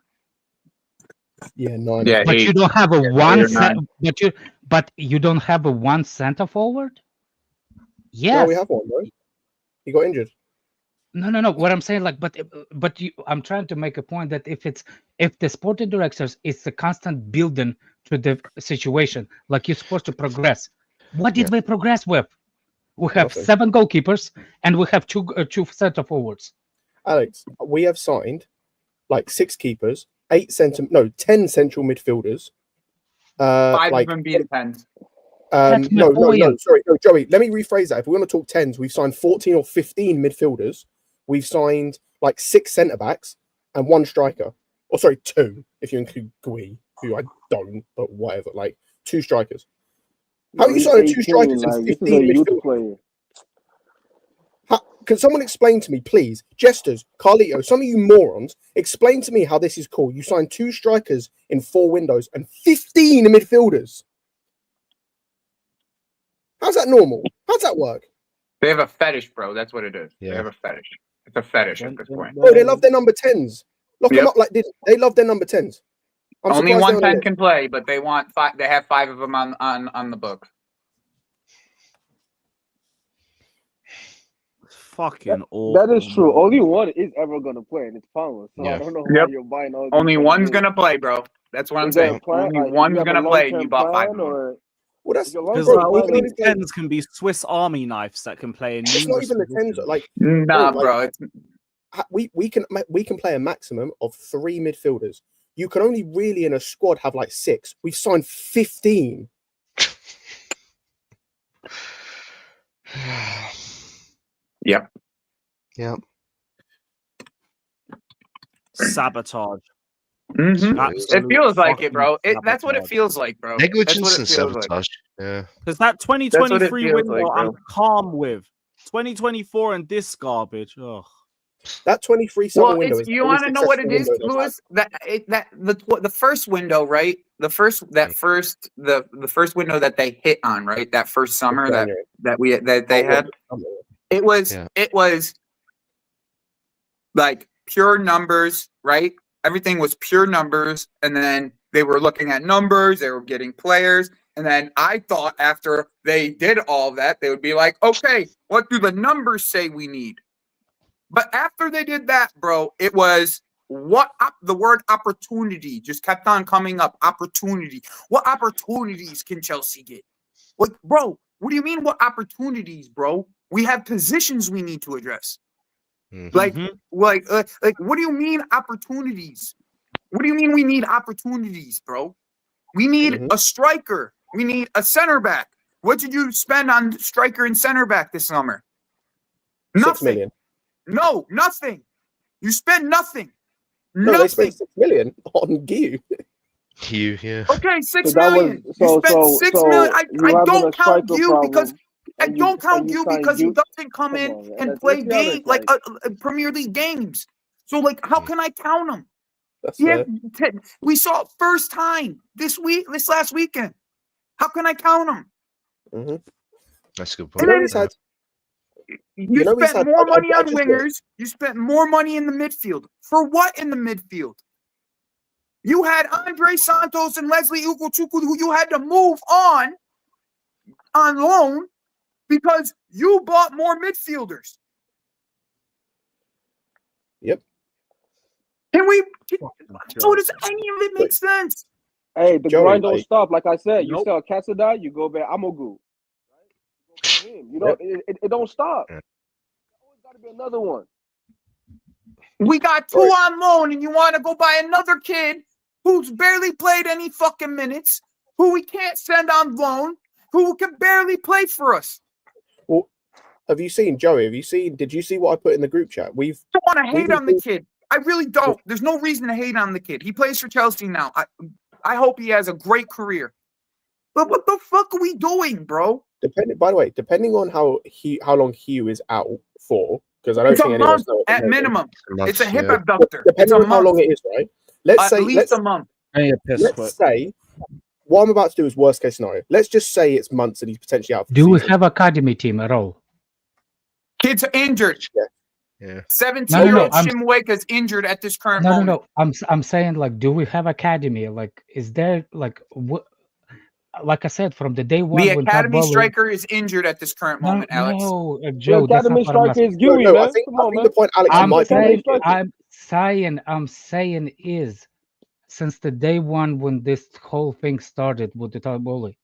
Speaker 8: Yeah, 9.
Speaker 5: Yeah,
Speaker 6: But you
Speaker 5: 8.
Speaker 6: don't have a
Speaker 5: Yeah,
Speaker 6: one
Speaker 5: 8 or 9.
Speaker 6: but you don't have a one center forward?
Speaker 8: Yeah,
Speaker 6: Yes.
Speaker 8: we have one, bro. He got injured.
Speaker 6: No. What I'm saying, like, I'm trying to make a point that if the sporting directors is the constant building to the situation, like you're supposed to progress. What did we progress with? We have
Speaker 8: Nothing.
Speaker 6: 7 goalkeepers and we have two center forwards.
Speaker 8: Alex, we have signed like 6 keepers, 10 central midfielders.
Speaker 5: 5
Speaker 8: like
Speaker 5: of them being 10s.
Speaker 6: That's my
Speaker 8: no,
Speaker 6: point.
Speaker 8: sorry, no, Joey. Let me rephrase that. If we want to talk 10s, we've signed 14 or 15 midfielders. We've signed like 6 centre backs and 1 striker. Or sorry, 2 if you include Guiu, who I don't, but whatever. Like 2 strikers. How are you signing 2 strikers and 15 midfielders? Can someone explain to me, please, Jesters, Carlito, some of you morons, explain to me how this is cool. You signed 2 strikers in 4 windows and 15 midfielders. How's that normal? How's that work?
Speaker 5: They have a fetish, bro. That's what it is.
Speaker 2: Yeah.
Speaker 5: They have a fetish. It's a fetish at this point.
Speaker 8: Oh, they love their number 10s. Lock them
Speaker 5: Yep.
Speaker 8: up like this. They love their number 10s. I'm
Speaker 5: Only
Speaker 8: surprised
Speaker 5: one
Speaker 8: they're on
Speaker 5: 10
Speaker 8: the
Speaker 5: can play, but they want 5. They have 5 of them on the book.
Speaker 1: Fucking awful.
Speaker 3: That is true. Only one is ever gonna play, and it's Palmer. So
Speaker 2: Yeah.
Speaker 3: I don't know
Speaker 5: Yep.
Speaker 3: why you're buying all. these
Speaker 5: Only
Speaker 3: other
Speaker 5: one's
Speaker 3: dudes.
Speaker 5: gonna play, bro. That's what I'm
Speaker 3: Is there a
Speaker 5: saying.
Speaker 3: plan?
Speaker 5: Only
Speaker 3: Like, do
Speaker 5: one's
Speaker 3: you have a
Speaker 5: gonna play, and
Speaker 3: long-term
Speaker 5: you bought 5
Speaker 3: plan,
Speaker 5: of them.
Speaker 3: or
Speaker 8: Well, that's
Speaker 3: is your
Speaker 1: Because
Speaker 8: bro,
Speaker 3: long-term
Speaker 8: we
Speaker 1: all
Speaker 8: can
Speaker 3: plan?
Speaker 1: these
Speaker 8: only play.
Speaker 1: tens can be Swiss Army knives that can play in
Speaker 8: It's not
Speaker 1: numerous
Speaker 8: even the 10s.
Speaker 1: positions.
Speaker 8: Like
Speaker 5: Nah,
Speaker 8: Bro,
Speaker 5: bro. It's
Speaker 8: we can play a maximum of 3 midfielders. You can only really in a squad have like 6. We've signed 15.
Speaker 5: yep.
Speaker 2: Yep.
Speaker 1: Sabotage.
Speaker 5: Mm-hmm.
Speaker 1: Absolute
Speaker 5: It feels like it, bro.
Speaker 1: fucking
Speaker 5: That's what it
Speaker 1: sabotage.
Speaker 5: feels like, bro. That's
Speaker 2: Negligence
Speaker 5: what
Speaker 2: and
Speaker 5: it feels like.
Speaker 2: sabotage. Yeah.
Speaker 1: Because that
Speaker 5: That's what it
Speaker 1: 2023
Speaker 5: feels
Speaker 1: window,
Speaker 5: like,
Speaker 1: I'm
Speaker 5: bro.
Speaker 1: calm with. 2024 and this garbage. Ugh.
Speaker 8: That 23 summer
Speaker 5: Well,
Speaker 8: window
Speaker 5: it's
Speaker 8: is
Speaker 5: you
Speaker 8: the
Speaker 5: want to know what it is,
Speaker 8: successful window
Speaker 5: Lewis? The first window, right? The first window that they hit on, right? That first summer
Speaker 8: January.
Speaker 5: that they had. It was like pure numbers, right? Everything was pure numbers, and then they were looking at numbers, they were getting players, and then I thought after they did all of that, they would be like, okay, what do the numbers say we need? But after they did that, bro, it was the word opportunity just kept on coming up. Opportunity. What opportunities can Chelsea get? Like, bro, what do you mean what opportunities, bro? We have positions we need to address. Like, what do you mean opportunities? What do you mean we need opportunities, bro? We need a striker. We need a center back. What did you spend on striker and center back this summer?
Speaker 8: 6 million.
Speaker 5: No, nothing. You spent nothing.
Speaker 8: No, they spent 6 million on Guiu.
Speaker 2: Guiu, yeah.
Speaker 5: Okay, 6
Speaker 3: So that
Speaker 5: million.
Speaker 3: was-
Speaker 5: You
Speaker 3: so-
Speaker 5: spent
Speaker 3: so-
Speaker 5: 6
Speaker 3: so
Speaker 5: million. I
Speaker 3: you having
Speaker 5: don't
Speaker 3: a
Speaker 5: count
Speaker 3: striker
Speaker 5: you because
Speaker 3: problem,
Speaker 5: I
Speaker 3: and
Speaker 5: don't count
Speaker 3: you
Speaker 5: you
Speaker 3: signed
Speaker 5: because
Speaker 3: you-
Speaker 5: he doesn't come
Speaker 3: Come
Speaker 5: in
Speaker 3: on, man.
Speaker 5: and
Speaker 3: Let's
Speaker 5: play
Speaker 3: be honest,
Speaker 5: games like Premier League games. So, like, how can I count him?
Speaker 8: That's
Speaker 5: Yeah,
Speaker 8: fair.
Speaker 5: we saw it first time this last weekend. How can I count him?
Speaker 8: Mhm.
Speaker 2: That's a good
Speaker 8: He's
Speaker 2: point.
Speaker 8: always had
Speaker 5: You
Speaker 8: know, he's
Speaker 5: spent
Speaker 8: had-
Speaker 5: more money
Speaker 8: I
Speaker 5: on
Speaker 8: just-
Speaker 5: wingers. You spent more money in the midfield. For what in the midfield? You had Andre Santos and Leslie Ugochukwu, who you had to move on loan because you bought more midfielders.
Speaker 8: Yep.
Speaker 5: So does any of it make sense?
Speaker 3: Hey, the
Speaker 8: Joey,
Speaker 3: grind don't
Speaker 8: like-
Speaker 3: stop. Like I said, you
Speaker 1: Nope.
Speaker 3: sell Casadai, you go back Amogu. You know, it don't stop.
Speaker 2: Yeah.
Speaker 3: There's always got to be another one.
Speaker 5: We got 2 on loan, and you want to go buy another kid who's barely played any fucking minutes, who we can't send on loan, who can barely play for us.
Speaker 8: Well, have you seen Joey? Did you see what I put in the group chat?
Speaker 5: I don't want to hate
Speaker 8: We've
Speaker 5: on the kid. I really don't. There's no reason to hate on the kid. He plays for Chelsea now. I hope he has a great career. But what the fuck are we doing, bro?
Speaker 8: depending on how long Guiu is out for, because I don't
Speaker 5: It's
Speaker 8: think
Speaker 5: a
Speaker 8: anyone
Speaker 5: month
Speaker 8: knows
Speaker 5: at minimum. It's a hip
Speaker 2: yeah.
Speaker 5: abductor. It's
Speaker 8: Depending
Speaker 5: a
Speaker 8: on how long
Speaker 5: month.
Speaker 8: it is, right? Let's
Speaker 5: At least a month.
Speaker 8: let's say what I'm about to do is worst case scenario. Let's just say it's months and he's potentially out. For the
Speaker 6: Do we
Speaker 8: season.
Speaker 6: have academy team at all?
Speaker 5: Kids are injured.
Speaker 2: Yeah.
Speaker 5: 17-year-old
Speaker 6: I'm-
Speaker 5: Shimweka's injured at this current
Speaker 6: No,
Speaker 5: moment.
Speaker 6: I'm saying, like, do we have academy? Like, is there like what? Like I said, from the day one,
Speaker 5: The
Speaker 6: when
Speaker 5: academy
Speaker 6: Todd Bowley-
Speaker 5: striker is injured at this current moment, Alex.
Speaker 6: No,
Speaker 3: The
Speaker 6: Joe, that's
Speaker 3: academy
Speaker 6: not what I'm
Speaker 3: striker
Speaker 6: asking.
Speaker 3: is Guiu,
Speaker 8: No,
Speaker 3: man.
Speaker 8: I think
Speaker 3: Come on, man.
Speaker 8: the point Alex
Speaker 6: I'm
Speaker 8: might
Speaker 6: saying,
Speaker 8: be.
Speaker 6: I'm saying is, since the day one when this whole thing started with the Todd Bowley,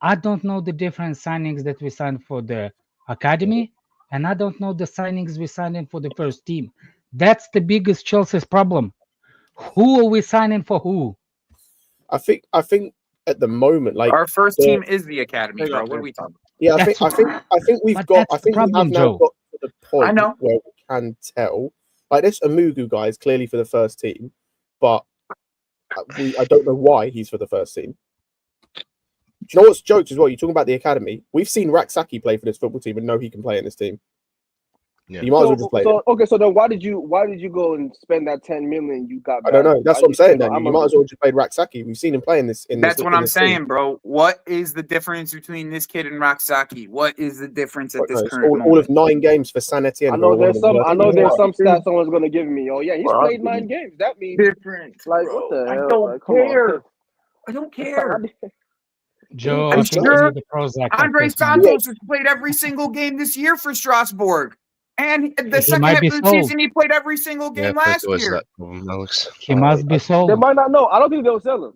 Speaker 6: I don't know the different signings that we signed for the academy, and I don't know the signings we signed in for the first team. That's the biggest Chelsea's problem. Who are we signing for who?
Speaker 8: I think at the moment, like
Speaker 5: Our first
Speaker 8: the-
Speaker 5: team is the academy,
Speaker 1: There you
Speaker 5: bro.
Speaker 1: go,
Speaker 5: What are we talking about?
Speaker 8: yeah, I
Speaker 6: That's
Speaker 8: think we've
Speaker 6: but
Speaker 8: got.
Speaker 6: that's
Speaker 8: I
Speaker 6: the
Speaker 8: think we
Speaker 6: problem,
Speaker 8: have now
Speaker 6: Joe.
Speaker 8: got to the point
Speaker 5: I know.
Speaker 8: where we can tell. Like this Amugu guy is clearly for the first team, but I don't know why he's for the first team. Do you know what's jokes as well? You're talking about the academy. We've seen Raksaki play for this football team and know he can play in this team.
Speaker 2: Yeah.
Speaker 8: You might as well just play.
Speaker 3: So then why did you go and spend that 10 million you got?
Speaker 8: I don't know. That's what I'm saying. Then
Speaker 3: I'm
Speaker 8: you might as well just played Raksaki. We've seen him play in this.
Speaker 5: That's what I'm
Speaker 8: this team.
Speaker 5: saying, bro. What is the difference between this kid and Raksaki? What is the difference at this
Speaker 8: It's
Speaker 5: current
Speaker 8: all
Speaker 5: moment?
Speaker 8: of 9 games for Sanity.
Speaker 3: I know there's some stats someone's gonna give me. Oh yeah, he's
Speaker 5: Well,
Speaker 3: played 9 games. That means
Speaker 5: difference.
Speaker 3: like
Speaker 5: bro.
Speaker 3: what the hell?
Speaker 5: I don't
Speaker 3: Like, come on.
Speaker 5: care. I don't care.
Speaker 6: Joe,
Speaker 5: I'm
Speaker 6: I think
Speaker 5: sure
Speaker 6: you need the Prozac at
Speaker 5: Andre
Speaker 6: this moment.
Speaker 5: Santos has played every single game this year for Strasbourg. And the
Speaker 6: He
Speaker 5: second
Speaker 6: might
Speaker 5: half
Speaker 6: be
Speaker 5: of the
Speaker 6: sold.
Speaker 5: season, he played every single
Speaker 2: Yeah,
Speaker 5: game
Speaker 2: I think
Speaker 5: last
Speaker 2: there was
Speaker 5: year.
Speaker 2: that problem, Alex.
Speaker 6: He must be
Speaker 3: They
Speaker 6: sold.
Speaker 3: might not know. I don't think they'll sell him.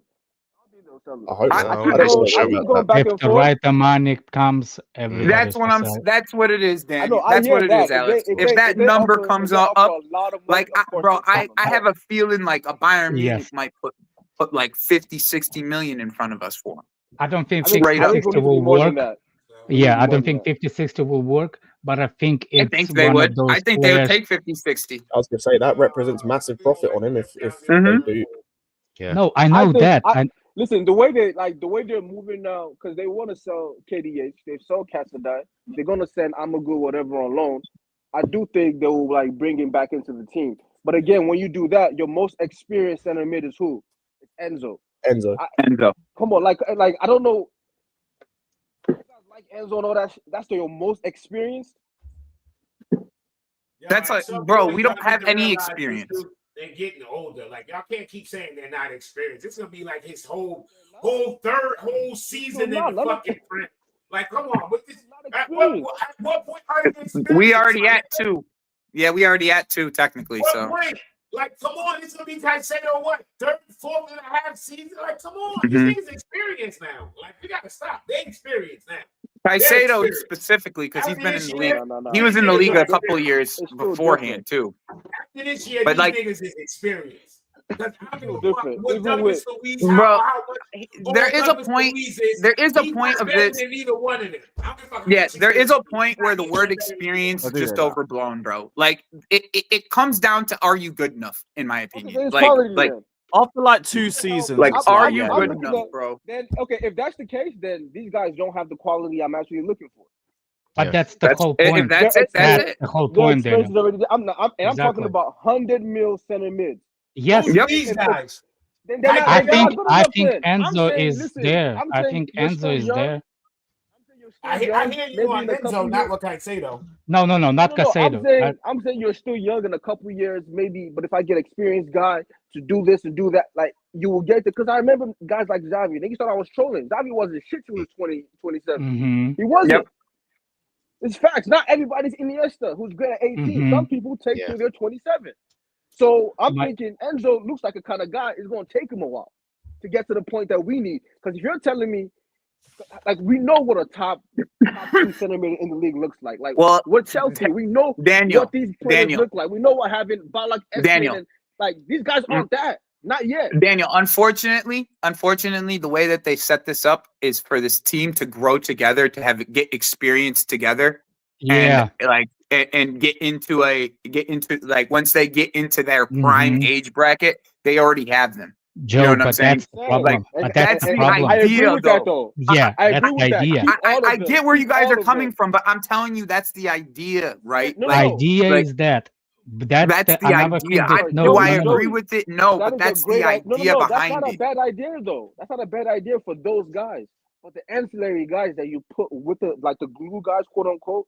Speaker 8: I hope
Speaker 5: I-
Speaker 8: not.
Speaker 5: I
Speaker 8: I
Speaker 5: keep
Speaker 8: don't
Speaker 5: going-
Speaker 8: know.
Speaker 3: I keep going back
Speaker 6: If
Speaker 3: and
Speaker 6: the
Speaker 3: forth.
Speaker 6: right money comes, everybody's
Speaker 5: That's what
Speaker 6: for sale.
Speaker 5: That's what it is,
Speaker 3: I
Speaker 5: Dan.
Speaker 3: know. I
Speaker 5: That's
Speaker 3: hear
Speaker 5: what it
Speaker 3: that.
Speaker 5: is, Alex.
Speaker 3: If
Speaker 5: If
Speaker 3: they-
Speaker 5: that
Speaker 3: if they
Speaker 5: number
Speaker 3: offer-
Speaker 5: comes
Speaker 3: if they
Speaker 5: up,
Speaker 3: offer a lot of money,
Speaker 5: like,
Speaker 3: of course
Speaker 5: bro,
Speaker 3: they'll sell
Speaker 5: I
Speaker 3: him.
Speaker 5: have a feeling like a Bayern Munich
Speaker 6: Yes.
Speaker 5: might put like 50, 60 million in front of us for him.
Speaker 6: I don't think
Speaker 3: I think
Speaker 6: 50,
Speaker 5: Right up.
Speaker 6: 60
Speaker 3: it
Speaker 6: will
Speaker 3: needs to be more than
Speaker 6: work.
Speaker 3: that.
Speaker 6: Yeah, I
Speaker 3: more
Speaker 6: don't
Speaker 3: than
Speaker 6: think
Speaker 3: that.
Speaker 6: 50, 60 will work, but I think
Speaker 5: I
Speaker 6: it's
Speaker 5: think they
Speaker 6: one
Speaker 5: would.
Speaker 6: of those
Speaker 5: I think they would
Speaker 6: players.
Speaker 5: take 50, 60.
Speaker 8: I was going to say that represents massive profit on him if
Speaker 5: Mhm.
Speaker 8: they do.
Speaker 2: Yeah.
Speaker 6: No, I know
Speaker 3: think-
Speaker 6: that.
Speaker 3: Listen, the way they're moving now, because they want to sell KDH, they've sold Casadai, they're gonna send Amagu whatever on loan. I do think they will like bring him back into the team. But again, when you do that, your most experienced center mid is who? It's Enzo.
Speaker 8: Enzo.
Speaker 5: Enzo.
Speaker 3: Come on, like I don't know. You guys like Enzo and all that. That's your most experienced.
Speaker 5: That's like,
Speaker 4: some
Speaker 5: bro,
Speaker 4: people
Speaker 5: we
Speaker 4: you
Speaker 5: don't
Speaker 4: gotta
Speaker 5: have any
Speaker 4: realize this
Speaker 5: experience.
Speaker 4: dude, they're getting older. Like y'all can't keep saying they're not experienced. It's gonna be like his whole season in
Speaker 3: No,
Speaker 4: the
Speaker 3: no, no.
Speaker 4: fucking print. Like, come on, with this,
Speaker 3: Not
Speaker 4: at what
Speaker 3: experienced.
Speaker 4: point are they experienced?
Speaker 5: We already
Speaker 4: Like,
Speaker 5: at 2. Yeah, we already at 2 technically.
Speaker 4: what
Speaker 5: So
Speaker 4: point? Like, come on, it's gonna be Caicedo, what, 3rd, 4th and a half season? Like, come on,
Speaker 5: Mhm.
Speaker 4: these niggas experienced now. Like, we gotta stop. They experienced now.
Speaker 5: Caicedo
Speaker 4: experienced.
Speaker 5: specifically because he's been in the league.
Speaker 3: No.
Speaker 5: He was in the league a couple of years
Speaker 3: It's still
Speaker 5: beforehand too.
Speaker 4: After this year,
Speaker 5: But,
Speaker 4: these
Speaker 5: like-
Speaker 4: niggas is experienced. Because I don't give a
Speaker 3: Different.
Speaker 4: fuck what
Speaker 3: Even
Speaker 4: Douglas
Speaker 3: with-
Speaker 4: Luiz,
Speaker 5: Bro,
Speaker 4: who
Speaker 5: there is a
Speaker 4: Douglas
Speaker 5: point.
Speaker 4: Luiz is.
Speaker 5: There is a
Speaker 4: He's
Speaker 5: point
Speaker 4: not
Speaker 5: of
Speaker 4: better
Speaker 5: this.
Speaker 4: than either one of them. I don't give a fuck how
Speaker 5: Yeah,
Speaker 4: much
Speaker 5: there is
Speaker 4: experience
Speaker 5: a
Speaker 4: he
Speaker 5: point
Speaker 4: got.
Speaker 5: where the
Speaker 4: He's
Speaker 5: word
Speaker 4: not better
Speaker 5: experience
Speaker 1: I
Speaker 5: is
Speaker 1: do
Speaker 5: just
Speaker 1: hear that.
Speaker 5: overblown, bro. Like it comes down to are you good enough, in my opinion.
Speaker 3: It's
Speaker 5: Like
Speaker 3: quality
Speaker 5: like
Speaker 3: then.
Speaker 1: After like 2 seasons,
Speaker 5: like
Speaker 1: it's
Speaker 5: are
Speaker 1: like,
Speaker 5: you
Speaker 1: yeah,
Speaker 5: good
Speaker 1: yeah.
Speaker 3: looking
Speaker 5: enough,
Speaker 3: at-
Speaker 5: bro?
Speaker 3: Then okay, if that's the case, then these guys don't have the quality I'm actually looking for.
Speaker 6: But
Speaker 2: Yeah.
Speaker 6: that's the whole
Speaker 5: If
Speaker 6: point.
Speaker 5: that's it, that's
Speaker 6: That's
Speaker 5: it.
Speaker 6: the whole
Speaker 3: Their
Speaker 6: point,
Speaker 3: experience
Speaker 6: Daniel.
Speaker 3: is already. I'm talking
Speaker 6: Exactly.
Speaker 3: about 100 mil center mid.
Speaker 6: Yes,
Speaker 4: Who's
Speaker 5: Yep.
Speaker 4: these guys?
Speaker 3: Then they're not,
Speaker 6: I
Speaker 3: they're not
Speaker 6: think
Speaker 3: good
Speaker 6: I
Speaker 3: enough
Speaker 6: think
Speaker 3: then. I'm
Speaker 6: Enzo
Speaker 3: saying,
Speaker 6: is
Speaker 3: listen,
Speaker 6: there.
Speaker 3: I'm
Speaker 6: I
Speaker 3: saying
Speaker 6: think
Speaker 3: you're
Speaker 6: Enzo
Speaker 3: still
Speaker 6: is
Speaker 3: young.
Speaker 6: there.
Speaker 3: I'm saying
Speaker 4: I hear you on Enzo, not what Caicedo.
Speaker 6: No, not Caicedo.
Speaker 3: I'm saying you're still young in a couple years, maybe. But if I get an experienced guy to do this and do that, like you will get it. Because I remember guys like Xavi. Niggas thought I was trolling. Xavi wasn't shit till he was 20, 27.
Speaker 6: Mm-hmm.
Speaker 3: He wasn't.
Speaker 5: Yep.
Speaker 3: It's facts. Not everybody's Iniesta who's great at 18.
Speaker 6: Mhm.
Speaker 3: Some people take till they're 27. So I'm thinking Enzo looks like a kind of guy. It's going to take him a while to get to the point that we need. Because if you're telling me, like, we know what a top 2 centimeter in the league looks like. Like,
Speaker 5: Well,
Speaker 3: with Chelsea, we know
Speaker 5: Daniel,
Speaker 3: what these players look like. We know what having Balak,
Speaker 5: Daniel.
Speaker 3: and like these guys aren't that. Not yet.
Speaker 5: Daniel, unfortunately, the way that they set this up is for this team to grow together, to get experience together,
Speaker 6: Yeah.
Speaker 5: and get into like once they get into their prime age bracket, they already have them.
Speaker 6: Joe,
Speaker 5: You know what I'm
Speaker 6: but
Speaker 5: saying?
Speaker 6: that's the problem. But that's the
Speaker 5: the
Speaker 6: problem.
Speaker 3: I agree
Speaker 5: idea,
Speaker 3: with that, though.
Speaker 6: Yeah,
Speaker 3: I
Speaker 6: that's
Speaker 3: agree
Speaker 6: the
Speaker 3: with that.
Speaker 6: idea.
Speaker 3: Keep all of
Speaker 5: I
Speaker 3: them.
Speaker 5: get where you
Speaker 3: Keep
Speaker 5: guys
Speaker 3: all
Speaker 5: are
Speaker 3: of
Speaker 5: coming
Speaker 3: them.
Speaker 5: from, but I'm telling you that's the idea, right?
Speaker 3: No,
Speaker 5: Like,
Speaker 6: Idea
Speaker 5: like,
Speaker 6: is that. That's
Speaker 5: that's the
Speaker 6: another thing
Speaker 5: idea.
Speaker 6: that,
Speaker 5: Do I
Speaker 3: no,
Speaker 5: agree with it? No,
Speaker 3: That
Speaker 5: but
Speaker 3: is
Speaker 5: that's
Speaker 3: a great
Speaker 5: the idea
Speaker 3: That's
Speaker 5: behind
Speaker 3: not a
Speaker 5: it.
Speaker 3: bad idea, though. That's not a bad idea for those guys. But the ancillary guys that you put with the glue guys, quote unquote,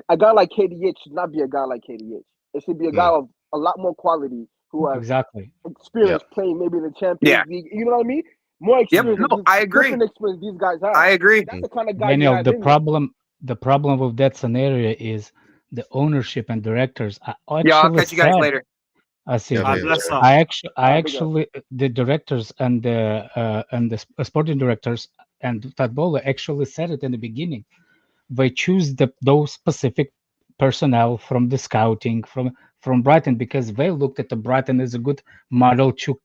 Speaker 3: a guy like KDH should not be a guy like KDH. It should be a guy of a lot more quality who has
Speaker 6: exactly.
Speaker 3: experience playing maybe in the Champions League. You know what I mean? More experience.
Speaker 5: No, I agree.
Speaker 3: Different experience these guys have.
Speaker 5: I agree.
Speaker 3: That's the kind of guy
Speaker 6: Daniel,
Speaker 3: you have
Speaker 6: the
Speaker 3: in there.
Speaker 6: problem with that scenario is the ownership and directors are actually
Speaker 5: Yeah, I'll catch you guys
Speaker 6: sad.
Speaker 5: later.
Speaker 6: I see.
Speaker 2: Yeah,
Speaker 1: Bless up.
Speaker 6: I
Speaker 3: big
Speaker 6: actually, the directors and the sporting directors and Fatbola actually said it in the beginning. They choose those specific personnel from the scouting from Brighton because they looked at the Brighton as a good model to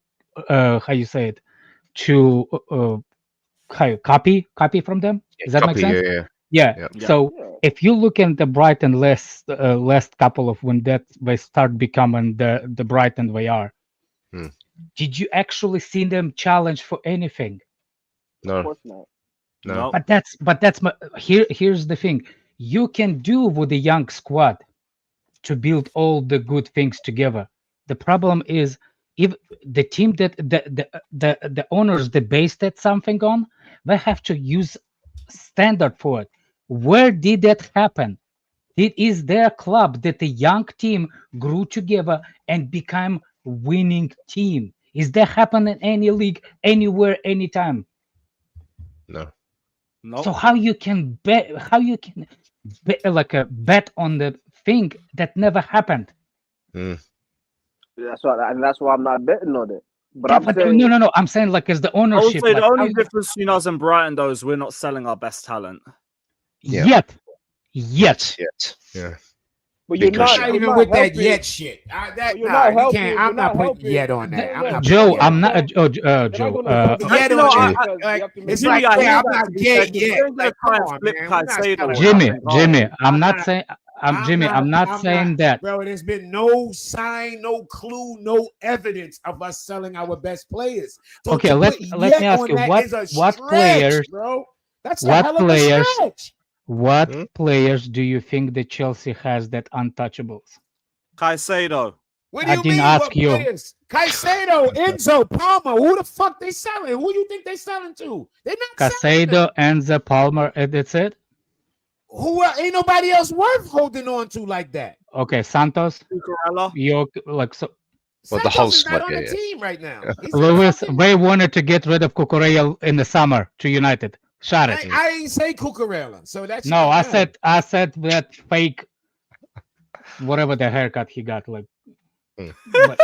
Speaker 6: how you say it, to copy from them. Does that make sense? Yeah. So if you look at the Brighton last couple of when that they start becoming the Brighton they are, did you actually see them challenge for anything?
Speaker 2: No.
Speaker 3: Of course not.
Speaker 2: No.
Speaker 6: But that's here's the thing. You can do with a young squad to build all the good things together. The problem is if the team that the owners they based that something on, they have to use standard for it. Where did that happen? It is their club that the young team grew together and became winning team. Is that happen in any league, anywhere, anytime?
Speaker 2: No.
Speaker 6: So how you can bet? How you can bet on the thing that never happened?
Speaker 3: That's why I'm not betting on it. But I'm saying
Speaker 6: no. I'm saying as the
Speaker 1: I would
Speaker 6: ownership.
Speaker 1: say the only difference between us and Brighton, though, is we're not selling our best talent.
Speaker 6: Yet.
Speaker 2: Yeah.
Speaker 3: But you're
Speaker 2: Because-
Speaker 3: not
Speaker 4: Even with that
Speaker 3: helping.
Speaker 4: yet shit.
Speaker 3: You're not
Speaker 4: You
Speaker 3: helping.
Speaker 4: can't.
Speaker 3: You're
Speaker 4: I'm
Speaker 3: not
Speaker 4: not putting
Speaker 3: helping.
Speaker 4: yet on that. I'm not
Speaker 6: Joe,
Speaker 4: putting
Speaker 6: I'm
Speaker 4: yet
Speaker 6: not. Joe.
Speaker 4: Yet
Speaker 1: No,
Speaker 4: on
Speaker 1: I-
Speaker 4: it.
Speaker 1: I-
Speaker 4: It's
Speaker 1: Jimmy,
Speaker 4: like,
Speaker 1: I hear
Speaker 4: yeah, I'm
Speaker 1: that
Speaker 4: not
Speaker 1: to be
Speaker 4: gay
Speaker 1: fair.
Speaker 4: yet.
Speaker 1: You're gonna
Speaker 4: Like,
Speaker 1: try
Speaker 4: come
Speaker 1: and
Speaker 4: on,
Speaker 1: flip
Speaker 4: man. We're not
Speaker 1: Caicedo.
Speaker 4: selling
Speaker 6: Jimmy, I'm not saying. I'm not saying that.
Speaker 4: Bro, there's been no sign, no clue, no evidence of us selling our best players. So
Speaker 6: Okay,
Speaker 4: to
Speaker 6: let
Speaker 4: put
Speaker 6: me
Speaker 4: yet
Speaker 6: ask
Speaker 4: on
Speaker 6: you,
Speaker 4: that
Speaker 6: what
Speaker 4: is a
Speaker 6: what
Speaker 4: stretch,
Speaker 6: players
Speaker 4: bro? That's a
Speaker 6: what
Speaker 4: hell of a
Speaker 6: players-
Speaker 4: stretch.
Speaker 6: what players do you think that Chelsea has that untouchables?
Speaker 1: Caicedo.
Speaker 4: What do
Speaker 6: I
Speaker 4: you
Speaker 6: didn't
Speaker 4: mean?
Speaker 6: ask
Speaker 4: What
Speaker 6: you.
Speaker 4: players? Caicedo, Enzo, Palmer. Who the fuck they selling? Who you think they selling to? They not selling them.
Speaker 6: Casado, Enzo, Palmer, and that's it.
Speaker 4: Who ain't nobody else worth holding on to like that?
Speaker 6: Okay, Santos,
Speaker 1: Cucurella.
Speaker 6: you so
Speaker 2: Well, the
Speaker 4: Santos
Speaker 2: whole
Speaker 4: is not
Speaker 2: squad,
Speaker 4: on
Speaker 2: yeah,
Speaker 4: the
Speaker 2: yeah.
Speaker 4: team right now. He's a
Speaker 6: Lewis,
Speaker 4: fucking-
Speaker 6: they wanted to get rid of Cucurella in the summer to United. Shot it.
Speaker 4: I ain't say Cucurella, so that's
Speaker 6: No, I said that fake, whatever the haircut he got. Like, but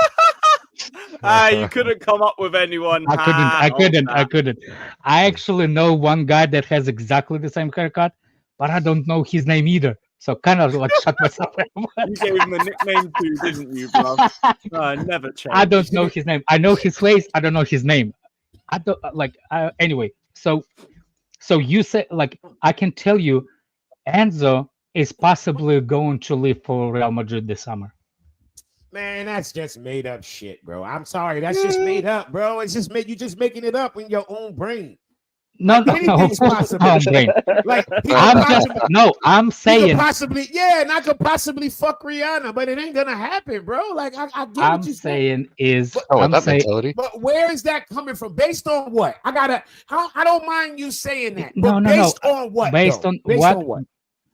Speaker 1: You couldn't come up with anyone.
Speaker 6: I couldn't. I actually know one guy that has exactly the same haircut, but I don't know his name either. So kind of shut myself up.
Speaker 1: You gave him a nickname too, didn't you, bro? Never changed.
Speaker 6: I don't know his name. I know his face. I don't know his name. I don't anyway. So you say I can tell you, Enzo is possibly going to leave for Real Madrid this summer.
Speaker 4: Man, that's just made up shit, bro. I'm sorry, that's just made up, bro. It's just you just making it up in your own brain.
Speaker 6: No,
Speaker 7: Like,
Speaker 6: no,
Speaker 7: anything's
Speaker 6: no.
Speaker 7: possible.
Speaker 6: Oh, brain.
Speaker 7: Like he
Speaker 6: I'm
Speaker 7: could
Speaker 6: just
Speaker 7: possibly,
Speaker 6: no. I'm
Speaker 7: he could
Speaker 6: saying.
Speaker 7: possibly, yeah, and I could possibly fuck Rihanna, but it ain't gonna happen, bro. Like I get
Speaker 6: I'm
Speaker 7: what you're saying.
Speaker 6: saying is.
Speaker 7: But,
Speaker 2: Oh, with
Speaker 6: I'm
Speaker 2: that
Speaker 6: saying.
Speaker 2: mentality.
Speaker 7: but where is that coming from? Based on what? I don't mind you saying that.
Speaker 6: No,
Speaker 7: But
Speaker 6: no,
Speaker 7: based
Speaker 6: no.
Speaker 7: on what?
Speaker 6: Based
Speaker 7: though?
Speaker 6: on
Speaker 7: Based
Speaker 6: what?
Speaker 7: on what?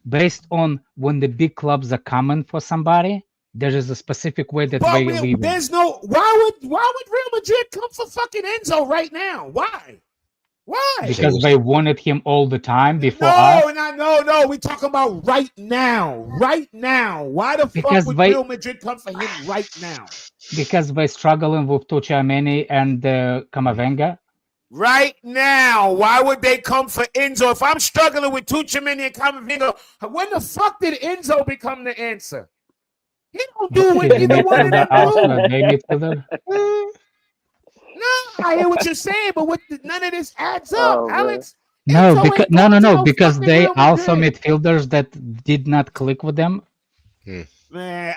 Speaker 6: Based on when the big clubs are coming for somebody, there is a specific way that
Speaker 7: But
Speaker 6: they leave.
Speaker 7: there's no. Why would Real Madrid come for fucking Enzo right now? Why? Why?
Speaker 6: Because they wanted him all the time before us.
Speaker 7: No. We talking about right now. Right now. Why the
Speaker 6: Because
Speaker 7: fuck would
Speaker 6: they-
Speaker 7: Real Madrid come for him right now?
Speaker 6: Because they're struggling with Tuchemani and Camavinga.
Speaker 7: Right now, why would they come for Enzo? If I'm struggling with Tuchemani and Camavinga, when the fuck did Enzo become the answer? He don't do what
Speaker 6: They
Speaker 7: either one of them do.
Speaker 6: They midfielder.
Speaker 7: No, I hear what you're saying, but none of this adds up,
Speaker 3: Oh, man.
Speaker 7: Alex.
Speaker 6: No,
Speaker 7: Enzo
Speaker 6: because
Speaker 7: ain't going to
Speaker 6: no, because
Speaker 7: fucking
Speaker 6: they
Speaker 7: Real
Speaker 6: also
Speaker 7: Madrid.
Speaker 6: midfielders that did not click with them.
Speaker 7: Man,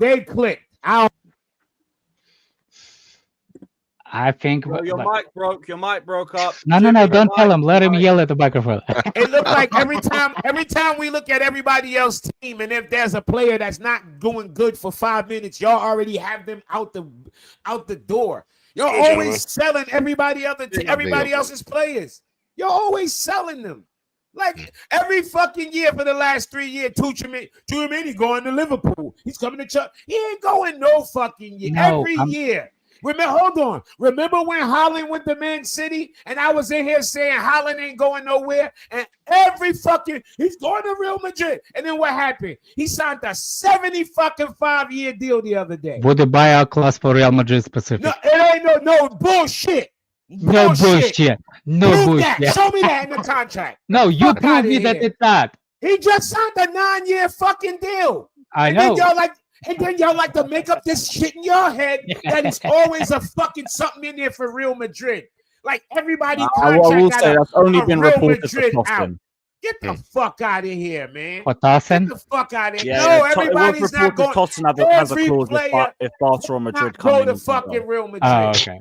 Speaker 7: they clicked.
Speaker 6: I think.
Speaker 1: Bro, your mic broke. Your mic broke up.
Speaker 6: No,
Speaker 1: Jimmy,
Speaker 6: don't
Speaker 1: your
Speaker 6: tell
Speaker 1: mic-
Speaker 6: him. Let him
Speaker 1: mic-
Speaker 6: yell at the microphone.
Speaker 7: It looked like every time we look at everybody else's team, and if there's a player that's not doing good for 5 minutes, y'all already have them out the door. You're
Speaker 2: Hey,
Speaker 7: always
Speaker 2: gentlemen.
Speaker 7: selling everybody else's players. You're always selling them. Like every fucking year for the last 3 years, Tuchemani going to Liverpool. He's coming to Chuck. He ain't going no fucking year.
Speaker 6: No,
Speaker 7: Every year. Hold on. Remember when Haaland went to Man City and I was in here saying Haaland ain't going nowhere? And he's going to Real Madrid. And then what happened? He signed a 75-year deal the other day.
Speaker 6: Would the buyout clause for Real Madrid specific?
Speaker 7: No, it ain't no bullshit.
Speaker 6: No bullshit. No
Speaker 7: Prove
Speaker 6: bullshit.
Speaker 7: that. Show me that in the contract.
Speaker 6: No, you
Speaker 7: Fuck
Speaker 6: prove
Speaker 7: outta
Speaker 6: me that
Speaker 7: here.
Speaker 6: it's not.
Speaker 7: He just signed a 9-year fucking deal.
Speaker 6: I
Speaker 7: And
Speaker 6: know.
Speaker 7: then y'all like to make up this shit in your head that it's always a fucking something in there for Real Madrid. Like everybody
Speaker 1: I will
Speaker 7: contract
Speaker 1: say that's only
Speaker 7: a
Speaker 1: been
Speaker 7: Real
Speaker 1: reported for
Speaker 7: Madrid out.
Speaker 1: Tossin.
Speaker 7: Get the fuck out of here, man.
Speaker 6: For
Speaker 7: Get
Speaker 6: Tossen?
Speaker 7: the fuck out of here.
Speaker 1: Yeah,
Speaker 7: No,
Speaker 1: it was
Speaker 7: everybody's not
Speaker 1: reported
Speaker 7: going.
Speaker 1: Tossin has a
Speaker 7: every
Speaker 1: clause
Speaker 7: player
Speaker 1: if Barca or Madrid
Speaker 7: Not
Speaker 1: come
Speaker 7: go
Speaker 1: in.
Speaker 7: to
Speaker 1: he can
Speaker 7: fucking
Speaker 1: go.
Speaker 7: Real Madrid.
Speaker 6: Oh, okay.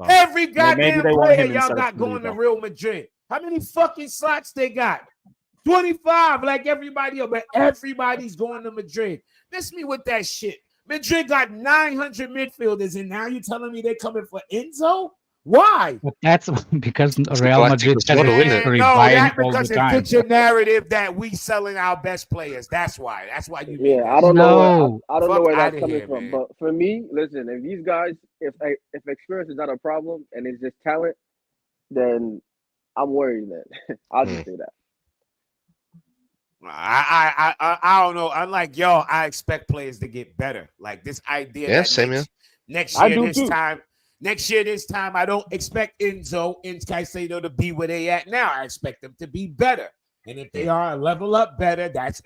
Speaker 7: Every
Speaker 1: Maybe
Speaker 7: goddamn
Speaker 1: they want
Speaker 7: player
Speaker 1: him
Speaker 7: y'all
Speaker 1: instead of
Speaker 7: got going to
Speaker 1: Saliba.
Speaker 7: Real Madrid. How many fucking slots they got? 25, like everybody else, but everybody's going to Madrid. Miss me with that shit. Madrid got 900 midfielders, and now you telling me they're coming for Enzo? Why?
Speaker 6: But that's because
Speaker 2: It's
Speaker 6: Real
Speaker 2: Galacticos
Speaker 6: Madrid has
Speaker 2: wanna
Speaker 6: a
Speaker 2: win it.
Speaker 6: history
Speaker 7: No,
Speaker 6: buying
Speaker 7: that's
Speaker 6: all the
Speaker 7: because it
Speaker 6: time.
Speaker 7: fits your narrative that we selling our best players. That's why. That's why you.
Speaker 3: Yeah, I don't know.
Speaker 6: No.
Speaker 3: I don't know
Speaker 7: Fuck
Speaker 3: where that's
Speaker 7: outta
Speaker 3: coming
Speaker 7: here,
Speaker 3: from.
Speaker 7: man.
Speaker 3: But for me, listen, if these guys, if experience is not a problem and it's just talent, then I'm worried. Then I'll just say that.
Speaker 7: I don't know. Unlike y'all, I expect players to get better. Like this idea.
Speaker 2: Yeah,
Speaker 7: that
Speaker 2: same here.
Speaker 7: Next
Speaker 3: I
Speaker 7: year,
Speaker 3: do
Speaker 7: this
Speaker 3: too.
Speaker 7: time. Next year, this time, I don't expect Enzo and Caicedo to be where they at now. I expect them to be better. And if they are a level up better, that's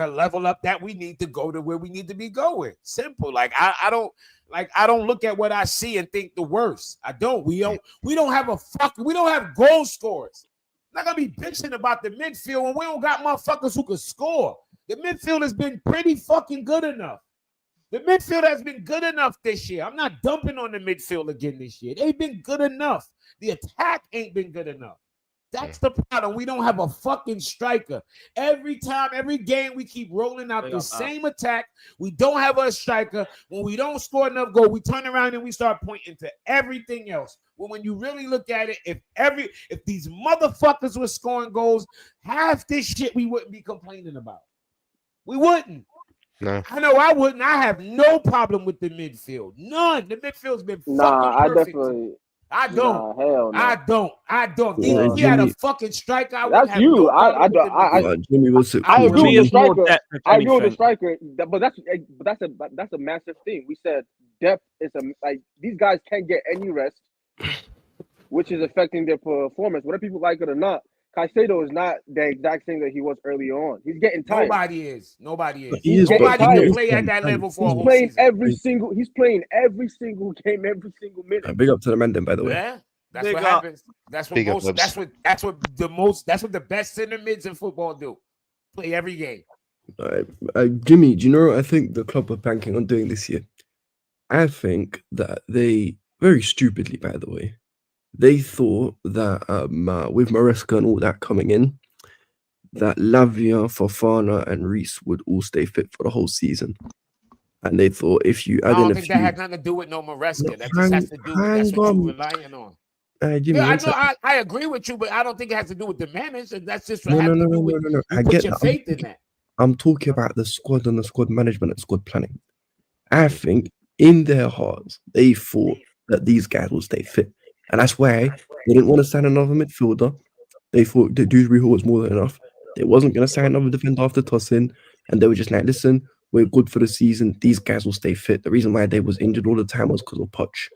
Speaker 7: a level up that we need to go to where we need to be going. Simple. Like I don't look at what I see and think the worst. I don't. We don't have goal scorers. I'm not gonna be bitching about the midfield when we don't got motherfuckers who can score. The midfield has been pretty fucking good enough. The midfield has been good enough this year. I'm not dumping on the midfield again this year. They've been good enough. The attack ain't been good enough. That's the problem. We don't have a fucking striker. Every time, every game, we keep rolling out the same attack. We don't have a striker. When we don't score enough goal, we turn around and we start pointing to everything else. Well, when you really look at it, if these motherfuckers were scoring goals, half this shit we wouldn't be complaining about. We wouldn't.
Speaker 2: No.
Speaker 7: I know I wouldn't. I have no problem with the midfield. None. The midfield's been fucking
Speaker 3: I
Speaker 7: perfect.
Speaker 3: definitely.
Speaker 7: I don't.
Speaker 3: Hell no.
Speaker 7: I don't.
Speaker 9: Yeah,
Speaker 7: If we had a
Speaker 9: Jimmy.
Speaker 7: fucking striker, I
Speaker 3: That's
Speaker 7: wouldn't have
Speaker 3: you.
Speaker 7: no
Speaker 3: I
Speaker 7: problem with the midfield.
Speaker 9: Jimmy, what's it
Speaker 3: I
Speaker 9: called?
Speaker 3: agree
Speaker 1: For me,
Speaker 3: with
Speaker 1: it's
Speaker 3: the
Speaker 1: more
Speaker 3: striker.
Speaker 1: depth, if
Speaker 3: I agree with the
Speaker 1: anything.
Speaker 3: striker, but that's a massive thing. We said depth is these guys can't get any rest, which is affecting their performance. Whether people like it or not, Caicedo is not the exact thing that he was early on. He's getting tired.
Speaker 7: Nobody is.
Speaker 9: He is,
Speaker 3: but
Speaker 7: Nobody
Speaker 3: he's
Speaker 7: can
Speaker 3: not
Speaker 7: play at that level for a
Speaker 3: He's
Speaker 7: whole
Speaker 3: playing
Speaker 7: season.
Speaker 3: He's playing every single game, every single minute.
Speaker 9: Big up to the man, then, by the way.
Speaker 7: Yeah, that's
Speaker 1: Big
Speaker 7: what
Speaker 1: up.
Speaker 7: happens. That's what
Speaker 2: Big up,
Speaker 7: most.
Speaker 2: Lebs.
Speaker 7: That's what the best center mids in football do. Play every game.
Speaker 9: Jimmy, do you know what I think the club are banking on doing this year? I think that they, very stupidly, by the way, they thought that with Maresca and all that coming in, that Lavia, Fofana, and Reece would all stay fit for the whole season. And they thought if you
Speaker 7: I
Speaker 9: add in
Speaker 7: don't
Speaker 9: a
Speaker 7: think
Speaker 9: few,
Speaker 7: that had nothing to do with no Maresca.
Speaker 9: No,
Speaker 7: That just has to do with that's
Speaker 9: hang
Speaker 7: what
Speaker 9: on.
Speaker 7: you're relying on.
Speaker 9: Jimmy,
Speaker 7: Yeah, I
Speaker 9: one
Speaker 7: know.
Speaker 9: second.
Speaker 7: I agree with you, but I don't think it has to do with the manager. That's just what
Speaker 9: No,
Speaker 7: has
Speaker 9: no,
Speaker 7: to
Speaker 9: no,
Speaker 7: do
Speaker 9: no,
Speaker 7: with
Speaker 9: no, no.
Speaker 7: you
Speaker 9: I
Speaker 7: put
Speaker 9: get
Speaker 7: your
Speaker 9: that.
Speaker 7: faith in that.
Speaker 9: I'm talking about the squad and the squad management and squad planning. I think in their hearts they thought that these guys will stay fit, and that's why they didn't want to sign another midfielder. They thought that Dewsbury Hall was more than enough. They wasn't going to sign another defender after tossing, and they were just like, "Listen, we're good for the season. These guys will stay fit." The reason why they was injured all the time was because of Poch.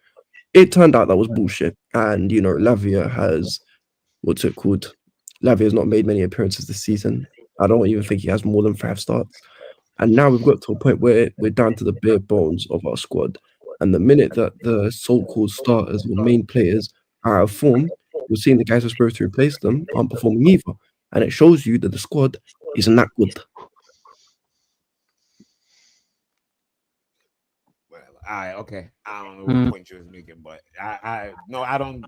Speaker 9: It turned out that was bullshit, and Lavia has what's it called? Lavia has not made many appearances this season. I don't even think he has more than 5 starts. And now we've got to a point where we're down to the bare bones of our squad. And the minute that the so-called starters or main players are out of form, you're seeing the guys who are supposed to replace them aren't performing either. And it shows you that the squad isn't that good.
Speaker 7: Well, okay. I don't know what point you was making, but I don't.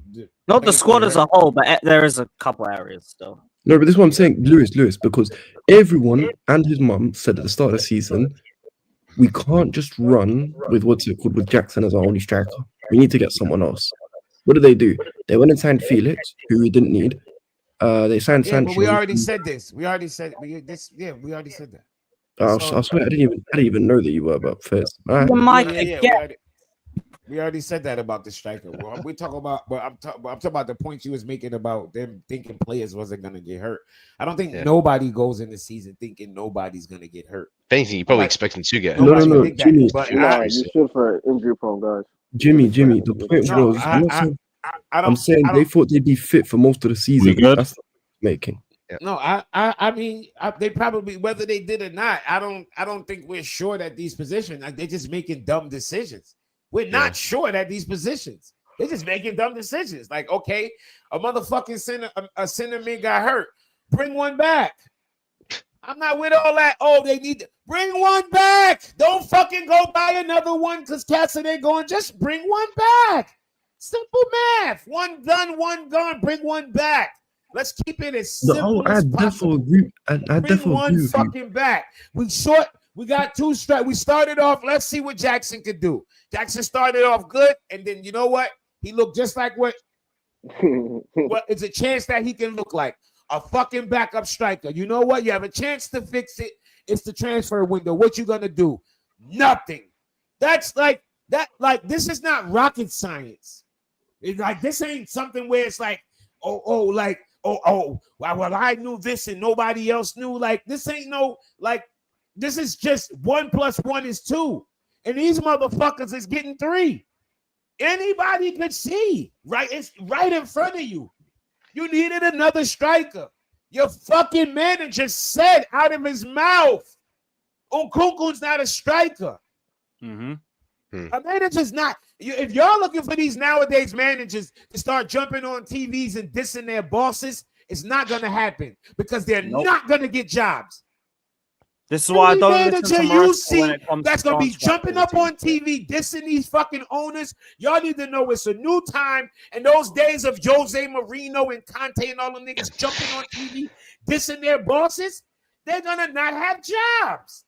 Speaker 1: Not the squad as a whole, but there is a couple areas still.
Speaker 9: No, but this is what I'm saying, Lewis, because everyone and his mum said at the start of the season, we can't just run with with Jackson as our only striker. We need to get someone else. What did they do? They went and signed Felix, who we didn't need. They signed
Speaker 7: Yeah,
Speaker 9: Sancho.
Speaker 7: but we already said this. We already said this. Yeah, we already said that.
Speaker 9: I swear I didn't even know that you were about first. All right.
Speaker 7: We already said that about the striker. Well, we talk about, but I'm talking about the point you was making about them thinking players wasn't gonna get hurt. I don't think nobody goes in the season thinking nobody's gonna get hurt.
Speaker 2: If anything, you probably expect them to get
Speaker 9: No,
Speaker 2: hurt.
Speaker 9: Jimmy.
Speaker 3: You should for injury prone guys.
Speaker 9: Jimmy. The point was, I'm saying they thought they'd be fit for most of the season. That's making.
Speaker 7: Yeah. No, I mean, they probably, whether they did or not, I don't think we're sure at these positions. Like, they're just making dumb decisions. We're not sure at these positions. They're just making dumb decisions. Like, okay, a motherfucking center man got hurt. Bring one back. I'm not with all that. Oh, they need to bring one back. Don't fucking go buy another one because cats are going. Just bring one back. Simple math. One done, one gone. Bring one back. Let's keep it as simple as possible. Bring one fucking back. We got 2 strikes. We started off. Let's see what Jackson could do. Jackson started off good, and then you know what? He looked just like what it's a chance that he can look like. A fucking backup striker. You know what? You have a chance to fix it. It's the transfer window. What you gonna do? Nothing. That's like that. Like, this is not rocket science. It's like, this ain't something where it's like, well, I knew this and nobody else knew. Like, this ain't no, like, this is just 1 + 1 is 2. And these motherfuckers is getting 3. Anybody could see, right? It's right in front of you. You needed another striker. Your fucking manager said out of his mouth, Nkunku's not a striker.
Speaker 1: Mm-hmm.
Speaker 7: A manager's not. If y'all looking for these nowadays managers to start jumping on TVs and dissing their bosses, it's not going to happen because they're not going to get jobs.
Speaker 1: This is why I don't listen to
Speaker 7: you
Speaker 1: Maresca
Speaker 7: see
Speaker 1: when it comes
Speaker 7: that's
Speaker 1: to
Speaker 7: going to be
Speaker 1: transfer
Speaker 7: jumping up on TV, dissing these fucking owners. Y'all need to know it's a new time. And those days of Jose Mourinho and Conte and all them niggas jumping on TV, dissing their bosses, they're going to not have jobs.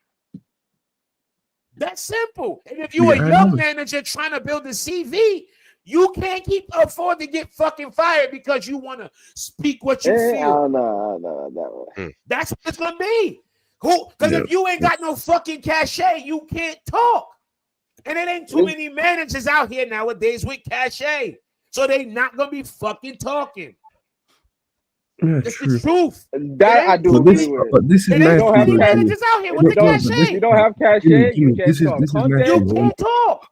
Speaker 7: That's simple. And if you're a young manager trying to build a CV, you can't afford to get fucking fired because you want to speak what you feel.
Speaker 3: No.
Speaker 7: That's what it's going to be. Because if you ain't got no fucking cachet, you can't talk. And it ain't too many managers out here nowadays with cachet. So they not going to be fucking talking.
Speaker 9: Yeah,
Speaker 7: it's the truth.
Speaker 3: That I do agree with.
Speaker 9: But this is
Speaker 7: nice. Don't have managers out here with the cachet.
Speaker 3: You don't have cachet, you can't talk.
Speaker 7: You can't talk.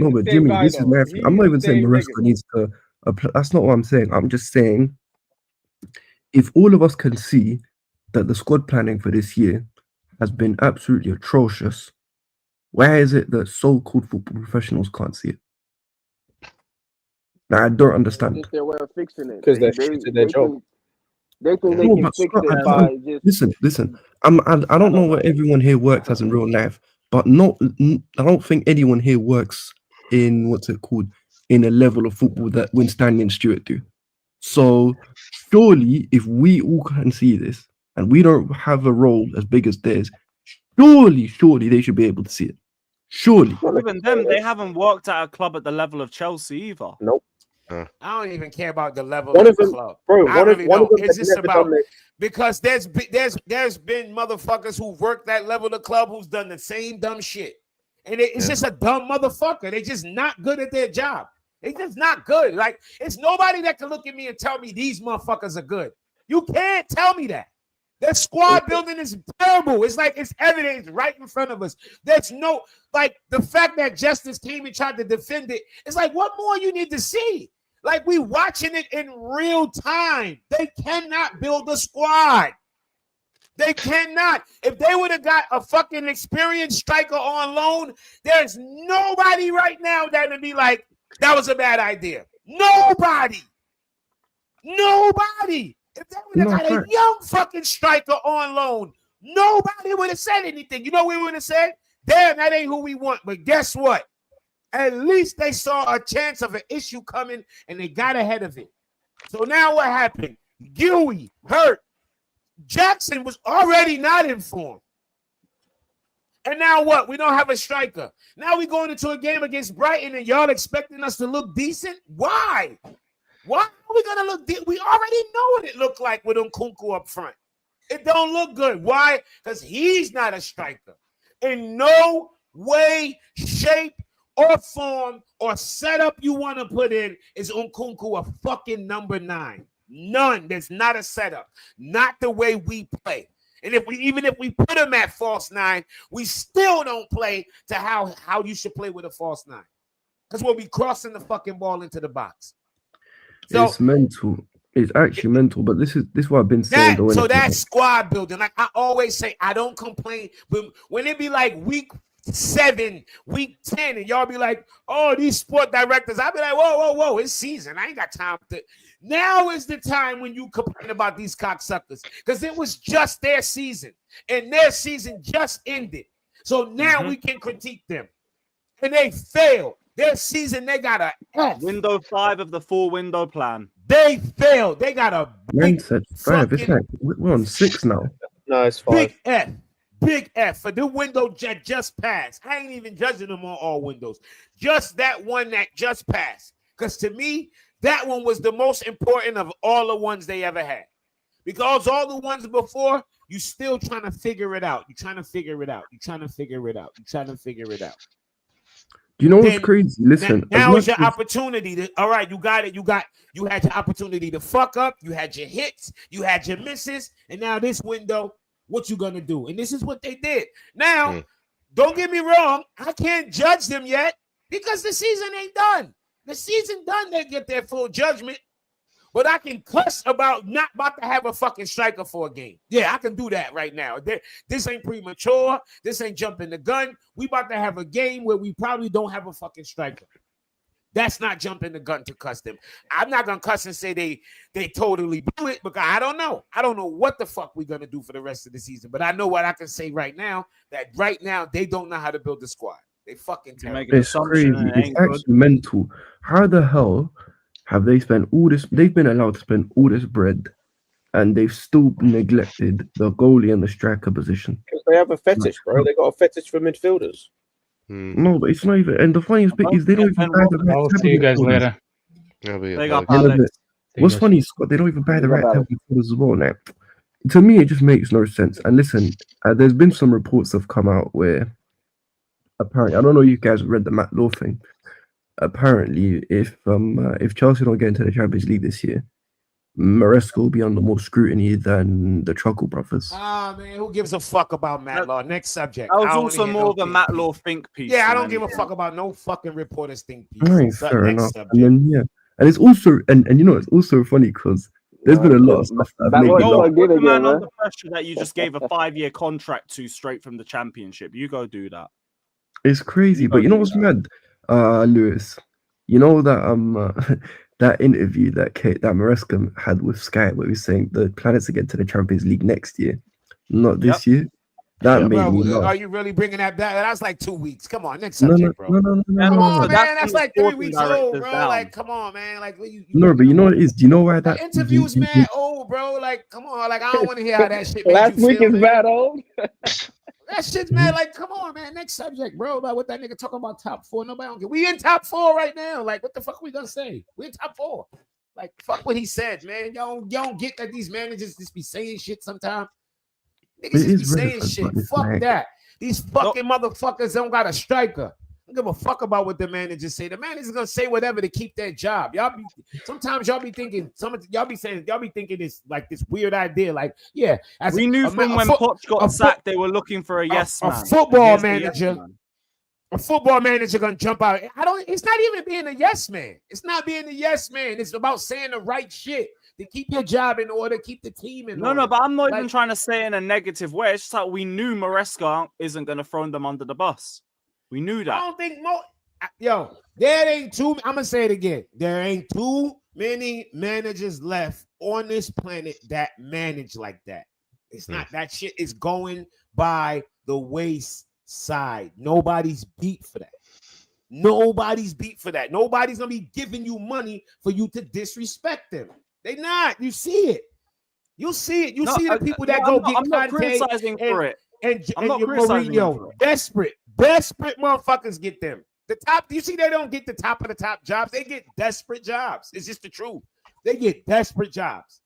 Speaker 9: No, but Jimmy, this is my thing. I'm not even saying Maresca needs to apply. That's not what I'm saying. I'm just saying, if all of us can see that the squad planning for this year has been absolutely atrocious, why is it that so-called football professionals can't see it? Now, I don't understand.
Speaker 3: It's their way of fixing it.
Speaker 8: Because they're shit at their job.
Speaker 3: They think they can fix it by just...
Speaker 9: Listen. I don't know where everyone here works as in real life, but I don't think anyone here works in in a level of football that Winstanley and Stewart do. So surely, if we all can see this, and we don't have a role as big as theirs, surely they should be able to see it. Surely.
Speaker 1: Even them, they haven't worked at a club at the level of Chelsea either.
Speaker 8: Nope.
Speaker 7: I don't even care about the level
Speaker 8: One
Speaker 7: of
Speaker 8: of
Speaker 7: the
Speaker 8: them,
Speaker 7: club.
Speaker 8: bro.
Speaker 7: I
Speaker 8: One
Speaker 7: really
Speaker 8: of them
Speaker 7: don't. It's
Speaker 8: has
Speaker 7: just
Speaker 8: never
Speaker 7: about
Speaker 8: done it.
Speaker 7: because there's been motherfuckers who worked that level of club who's done the same dumb shit, and it's just a dumb motherfucker. They just not good at their job. They just not good. Like it's nobody that can look at me and tell me these motherfuckers are good. You can't tell me that. That squad building is terrible. It's like it's evidence right in front of us. There's no like the fact that Justice came and tried to defend it. It's like what more you need to see? Like we watching it in real time. They cannot build a squad. They cannot. If they would have got a fucking experienced striker on loan, there's nobody right now that would be like, that was a bad idea. Nobody. If they would have got a young fucking striker on loan, nobody would have said anything. You know what we would have said? Damn, that ain't who we want. But guess what? At least they saw a chance of an issue coming and they got ahead of it. So now what happened? Guiu hurt. Jackson was already not informed. And now what? We don't have a striker. Now we're going into a game against Brighton and y'all expecting us to look decent? Why? Why are we gonna look? We already know what it looked like with Nkunku up front. It don't look good. Why? Because he's not a striker. In no way, shape, or form or setup you want to put in is Nkunku a fucking number 9. None. There's not a setup. Not the way we play. And if we put him at false 9, we still don't play to how you should play with a false 9. Because we'll be crossing the fucking ball into the box. So,
Speaker 9: it's mental. It's actually mental. But this is what I've been saying.
Speaker 7: So that's squad building. Like I always say, I don't complain. But when it be like week 7, week 10, and y'all be like, oh, these sport directors, I'll be like, whoa, it's season. I ain't got time to. Now is the time when you complain about these cocksuckers because it was just their season and their season just ended. So now we can critique them. And they failed. Their season, they got a F.
Speaker 1: Window 5 of the 4-window plan.
Speaker 7: They failed. They got a
Speaker 9: Man said 5. It's like we're on 6 now.
Speaker 8: No, it's 5.
Speaker 7: Big F. Big F for the window that just passed. I ain't even judging them on all windows. Just that one that just passed. Because to me, that one was the most important of all the ones they ever had. Because all the ones before, you still trying to figure it out. You're trying to figure it out.
Speaker 9: Do you know what's crazy? Listen.
Speaker 7: Now is your opportunity to, all right, you got it. You had your opportunity to fuck up. You had your hits. You had your misses. And now this window, what you gonna do? And this is what they did. Now, don't get me wrong. I can't judge them yet because the season ain't done. The season done, they get their full judgment. But I can cuss about not about to have a fucking striker for a game. Yeah, I can do that right now. This ain't premature. This ain't jumping the gun. We about to have a game where we probably don't have a fucking striker. That's not jumping the gun to cuss them. I'm not gonna cuss and say they totally blew it because I don't know. I don't know what the fuck we're gonna do for the rest of the season. But I know what I can say right now, that right now they don't know how to build a squad. They fucking terrible.
Speaker 9: It's crazy. It's actually mental. How the hell have they spent all this? They've been allowed to spend all this bread, and they've still neglected the goalie and the striker position.
Speaker 8: Because they have a fetish, bro. They got a fetish for midfielders.
Speaker 9: No, but it's not even. And the funniest bit is they don't even buy the right.
Speaker 6: I'll see you guys later.
Speaker 1: They got Alex.
Speaker 9: What's funny is they don't even buy the right type of midfielders as well. Now, to me, it just makes no sense. And listen, there's been some reports that have come out where apparently, I don't know if you guys have read the Matt Law thing. Apparently, if Chelsea don't get into the Champions League this year, Maresca will be under more scrutiny than the Truckle brothers.
Speaker 7: Ah, man, who gives a fuck about Matt Law? Next subject.
Speaker 1: That was also more of a Matt Law think piece.
Speaker 7: Yeah, I don't give a fuck about no fucking reporters think piece.
Speaker 9: Right, fair enough. And then, and it's also and you know it's also funny because there's been a lot of stuff that have made me laugh.
Speaker 1: Put the man under pressure that you just gave a 5-year contract to straight from the Championship. You go do that.
Speaker 9: It's crazy, but you know what's mad, Lewis? You know that that interview that Maresca had with Sky, where he was saying the plan is to get to the Champions League next year, not this year. That made
Speaker 7: Bro,
Speaker 9: me laugh.
Speaker 7: are you really bringing that back? That's like 2 weeks. Come on, next
Speaker 9: No,
Speaker 7: subject, bro.
Speaker 9: no.
Speaker 7: Come on,
Speaker 1: So
Speaker 7: man.
Speaker 1: that's
Speaker 7: That's
Speaker 1: when
Speaker 7: like
Speaker 1: the
Speaker 7: 3
Speaker 1: sporting
Speaker 7: weeks old,
Speaker 1: director's
Speaker 7: bro.
Speaker 1: down.
Speaker 7: Like, come on, man. Like, you
Speaker 9: No, but you know what it is? Do you know why that
Speaker 7: interviews, mad old, bro? Like, come on. Like, I don't want to hear how that shit made
Speaker 3: Last
Speaker 7: you
Speaker 3: week
Speaker 7: feel,
Speaker 3: is
Speaker 7: man.
Speaker 3: bad old.
Speaker 7: That shit's mad. Like, come on, man. Next subject, bro. About what that nigga talking about top 4. Nobody don't get. We in top 4 right now. Like, what the fuck we gonna say? We in top 4. Like, fuck what he said, man. Y'all don't get that these managers just be saying shit sometimes. Niggas just be saying shit. Fuck that. These fucking motherfuckers don't got a striker. I don't give a fuck about what the managers say. The manager's gonna say whatever to keep their job. Sometimes y'all be thinking, y'all be thinking this like this weird idea. Like, yeah, as
Speaker 1: We knew from when Poch got sacked, they were looking for a yes man.
Speaker 7: A football manager. A football manager gonna jump out. It's not even being a yes man. It's not being a yes man. It's about saying the right shit to keep your job in order, keep the team in order.
Speaker 1: No, but I'm not even trying to say it in a negative way. It's just like we knew Maresca isn't gonna throw them under the bus. We knew that.
Speaker 7: I don't think there ain't too. I'm gonna say it again. There ain't too many managers left on this planet that manage like that. It's not that shit is going by the wayside. Nobody's beat for that. Nobody's beat for that. Nobody's gonna be giving you money for you to disrespect them. They not. You see it. You see it. You see the people that go get
Speaker 1: I'm not
Speaker 7: Conte
Speaker 1: criticizing for it.
Speaker 7: and
Speaker 1: I'm not
Speaker 7: your
Speaker 1: criticizing
Speaker 7: Mourinho. Desperate motherfuckers get them. The top. You see, they don't get the top of the top jobs. They get desperate jobs. It's just the truth. They get desperate jobs.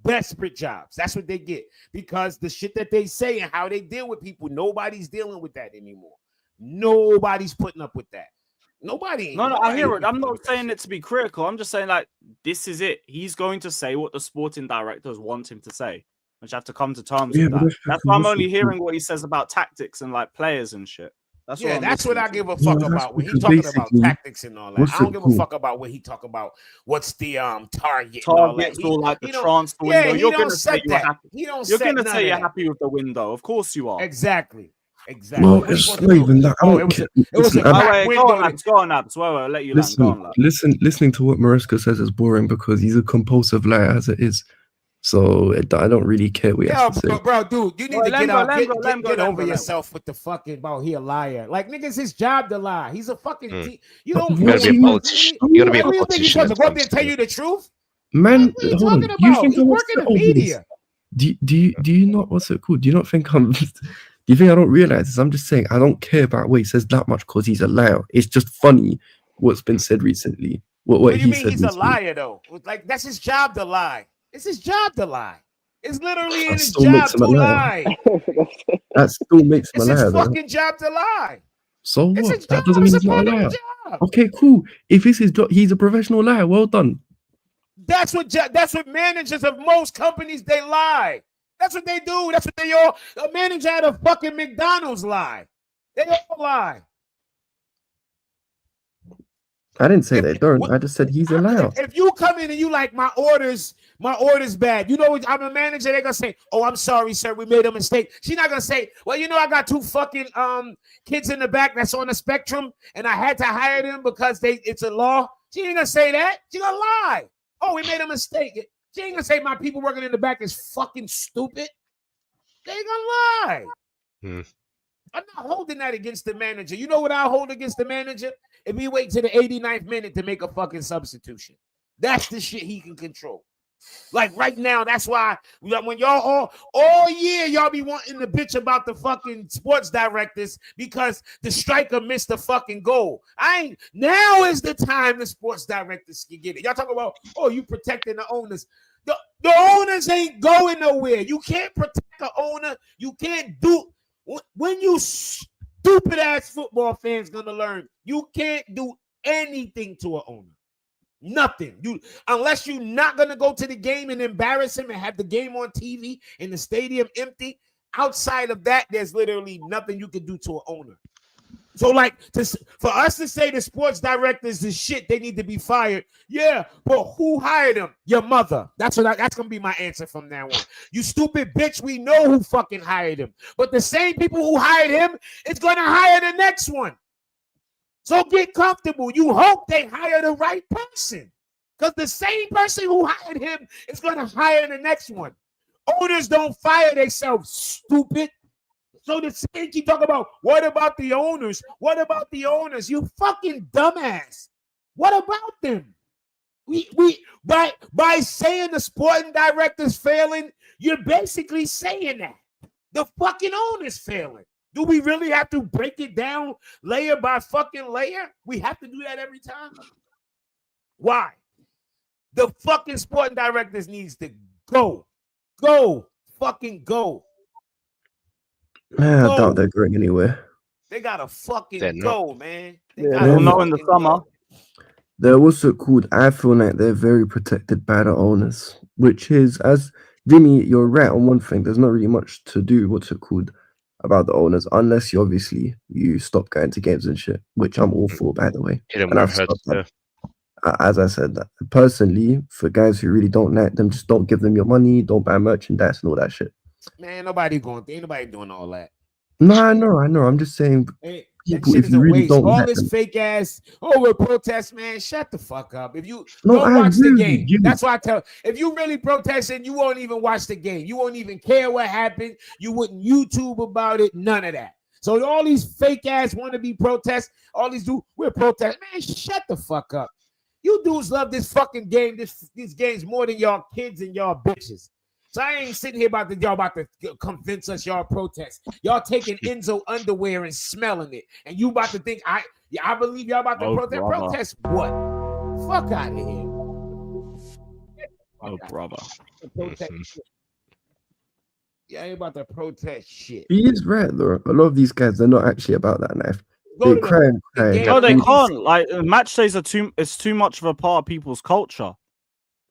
Speaker 7: Desperate jobs. That's what they get because the shit that they say and how they deal with people, nobody's dealing with that anymore. Nobody's putting up with that. Nobody.
Speaker 1: No, I hear it. I'm not saying it to be critical. I'm just saying like this is it. He's going to say what the sporting directors want him to say. I just have to come to terms with that. That's why I'm only hearing what he says about tactics and like players and shit. That's what
Speaker 7: I give a fuck about when he talking about tactics and all that. I don't give a fuck about what he talk about. What's the target?
Speaker 1: Targets or like the transfer window. You're gonna say you're happy. You're gonna say you're happy with the window. Of course you are.
Speaker 7: Exactly.
Speaker 9: Well, it's not even that. I don't care.
Speaker 1: Go on, Abs. Well, I'll let you land. Go on,
Speaker 9: listening to what Maresca says is boring because he's a compulsive liar as it is. So I don't really care what he has to say.
Speaker 7: Bro, dude, you need to get over yourself with the fucking about he a liar. Like niggas, his job to lie. He's a fucking. You don't.
Speaker 2: You gotta be a politician. You gotta be a politician.
Speaker 7: He's go up there and tell you the truth.
Speaker 9: Man,
Speaker 7: what are you talking about? He's working in the media.
Speaker 9: Do you not? What's it called? Do you not think I'm? Do you think I don't realize this? I'm just saying I don't care about what he says that much because he's a liar. It's just funny what's been said recently. What
Speaker 7: do you mean he's
Speaker 9: recently.
Speaker 7: A liar though? Like that's his job to lie. It's his job to lie. It's literally in his job to lie.
Speaker 9: That still makes him a liar.
Speaker 7: It's his fucking job to lie.
Speaker 9: So what? That doesn't mean he's not a liar. Okay, cool. If it's his job, he's a professional liar. Well done.
Speaker 7: That's what managers of most companies they lie. That's what they do. That's what they all. A manager at a fucking McDonald's lie. They all lie.
Speaker 9: I didn't say they don't. I just said he's a liar.
Speaker 7: If you come in and you like my orders bad, you know what? I'm a manager. They're gonna say, "Oh, I'm sorry, sir. We made a mistake." She's not gonna say, "Well, you know, I got 2 fucking kids in the back that's on the spectrum, and I had to hire them because it's a law." She ain't gonna say that. She gonna lie. Oh, we made a mistake. She ain't gonna say my people working in the back is fucking stupid. They ain't gonna lie. I'm not holding that against the manager. You know what I hold against the manager? If we wait to the 89th minute to make a fucking substitution. That's the shit he can control. Like right now, that's why when y'all all year, y'all be wanting to bitch about the fucking sports directors because the striker missed a fucking goal. Now is the time the sports directors can get it. Y'all talk about, oh, you protecting the owners. The owners ain't going nowhere. You can't protect the owner. You can't do when you stupid ass football fans gonna learn. You can't do anything to an owner. Nothing. Unless you're not gonna go to the game and embarrass him and have the game on TV and the stadium empty. Outside of that, there's literally nothing you can do to an owner. So, like, for us to say the sports directors is shit, they need to be fired. Yeah, but who hired them? Your mother. That's gonna be my answer from now on. You stupid bitch. We know who fucking hired him. But the same people who hired him is gonna hire the next one. So get comfortable. You hope they hire the right person. Because the same person who hired him is going to hire the next one. Owners don't fire themselves, stupid. So the same keep talking about what about the owners? What about the owners? You fucking dumbass. What about them? We by saying the sporting director's failing, you're basically saying that the fucking owner's failing. Do we really have to break it down layer by fucking layer? We have to do that every time. Why? The fucking sporting directors needs to go, fucking go.
Speaker 9: Man, I doubt they're going anywhere.
Speaker 7: They gotta fucking
Speaker 2: They're
Speaker 7: go, man. They
Speaker 8: Yeah,
Speaker 7: gotta
Speaker 1: We'll know in the
Speaker 7: fucking
Speaker 1: summer.
Speaker 7: go.
Speaker 9: They're also called. I feel like they're very protected by the owners, which is, as Jimmy, you're right on one thing. There's not really much to do. What's it called about the owners, unless you obviously you stop going to games and shit, which I'm all for, by the way.
Speaker 2: Hit him
Speaker 9: And
Speaker 2: where
Speaker 9: I've
Speaker 2: it hurts.
Speaker 9: stopped that. As I said, that personally, for guys who really don't like them, just don't give them your money, don't buy merchandise and all that shit.
Speaker 7: Man, ain't nobody doing all that.
Speaker 9: No, I know. I'm just saying,
Speaker 7: Hey, that
Speaker 9: people,
Speaker 7: shit
Speaker 9: if
Speaker 7: is
Speaker 9: you
Speaker 7: a
Speaker 9: really
Speaker 7: waste.
Speaker 9: don't
Speaker 7: All
Speaker 9: like
Speaker 7: this
Speaker 9: them,
Speaker 7: fake ass, we're protest, man. Shut the fuck up. If you
Speaker 9: No,
Speaker 7: don't
Speaker 9: I
Speaker 7: watch the
Speaker 9: agree with
Speaker 7: game,
Speaker 9: you, Jimmy.
Speaker 7: that's why I tell. If you really protesting, you won't even watch the game. You won't even care what happened. You wouldn't YouTube about it. None of that. So all these fake ass wannabe protests, all these we're protest. Man, shut the fuck up. You dudes love this fucking game, these games more than y'all kids and y'all bitches. So I ain't sitting here about to convince us y'all protest. Y'all taking Enzo underwear and smelling it, and you about to think I believe y'all about to
Speaker 1: Oh,
Speaker 7: protest.
Speaker 1: brother.
Speaker 7: Protest what? Fuck out of here.
Speaker 1: Oh, brother.
Speaker 7: Protest shit. Yeah, I ain't about to protest shit.
Speaker 9: he is right though. A lot of these guys, they're not actually about that knife.
Speaker 7: Go
Speaker 9: They
Speaker 7: to the
Speaker 9: cry and
Speaker 7: fucking
Speaker 9: cry.
Speaker 7: game.
Speaker 1: No, they
Speaker 7: These-
Speaker 1: can't. Like match days are it's too much of a part of people's culture.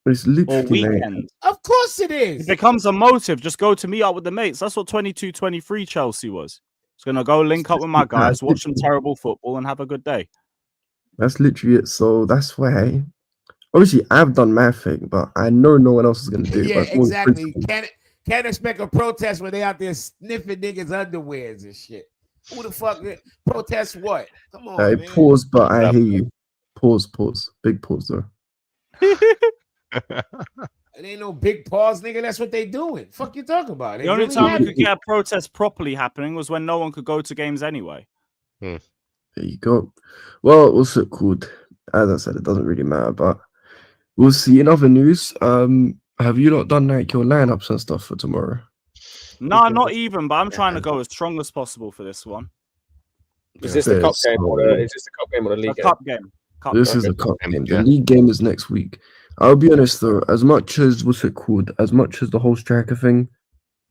Speaker 9: It's
Speaker 1: Or
Speaker 9: literally like,
Speaker 1: weekend.
Speaker 7: Of course it
Speaker 1: It
Speaker 7: is.
Speaker 1: becomes a motive. Just go to meet up with the mates. That's what 22-23 Chelsea was. It's gonna go link up with my guys, watch some terrible football, and have a good day.
Speaker 9: that's literally it. So that's why, obviously, I've done my thing, but I know no one else is gonna do it.
Speaker 7: Yeah,
Speaker 9: but it's more
Speaker 7: exactly.
Speaker 9: principle.
Speaker 7: Can't expect a protest when they out there sniffing niggas' underwears and shit. Who the fuck protest what? Come on, man.
Speaker 9: Pause, but I hear you. Pause. Big pause though.
Speaker 7: It ain't no big pause, nigga. That's what they doing. Fuck you talking about? They
Speaker 1: The only
Speaker 7: really
Speaker 1: time we
Speaker 7: happy.
Speaker 1: could get a protest properly happening was when no one could go to games anyway.
Speaker 9: There you go. Well, what's it called? As I said, it doesn't really matter, but we'll see. In other news, have you not done like your lineups and stuff for tomorrow?
Speaker 1: No, not even, but I'm trying to go as strong as possible for this one.
Speaker 8: Is this the cup
Speaker 9: Fair,
Speaker 8: game or
Speaker 9: so-
Speaker 8: is this the cup game or the
Speaker 1: A
Speaker 8: league game?
Speaker 1: cup game. Cup
Speaker 9: This
Speaker 1: game.
Speaker 9: is a cup game. The
Speaker 2: Yeah.
Speaker 9: league game is next week. I'll be honest though, as much as as much as the whole striker thing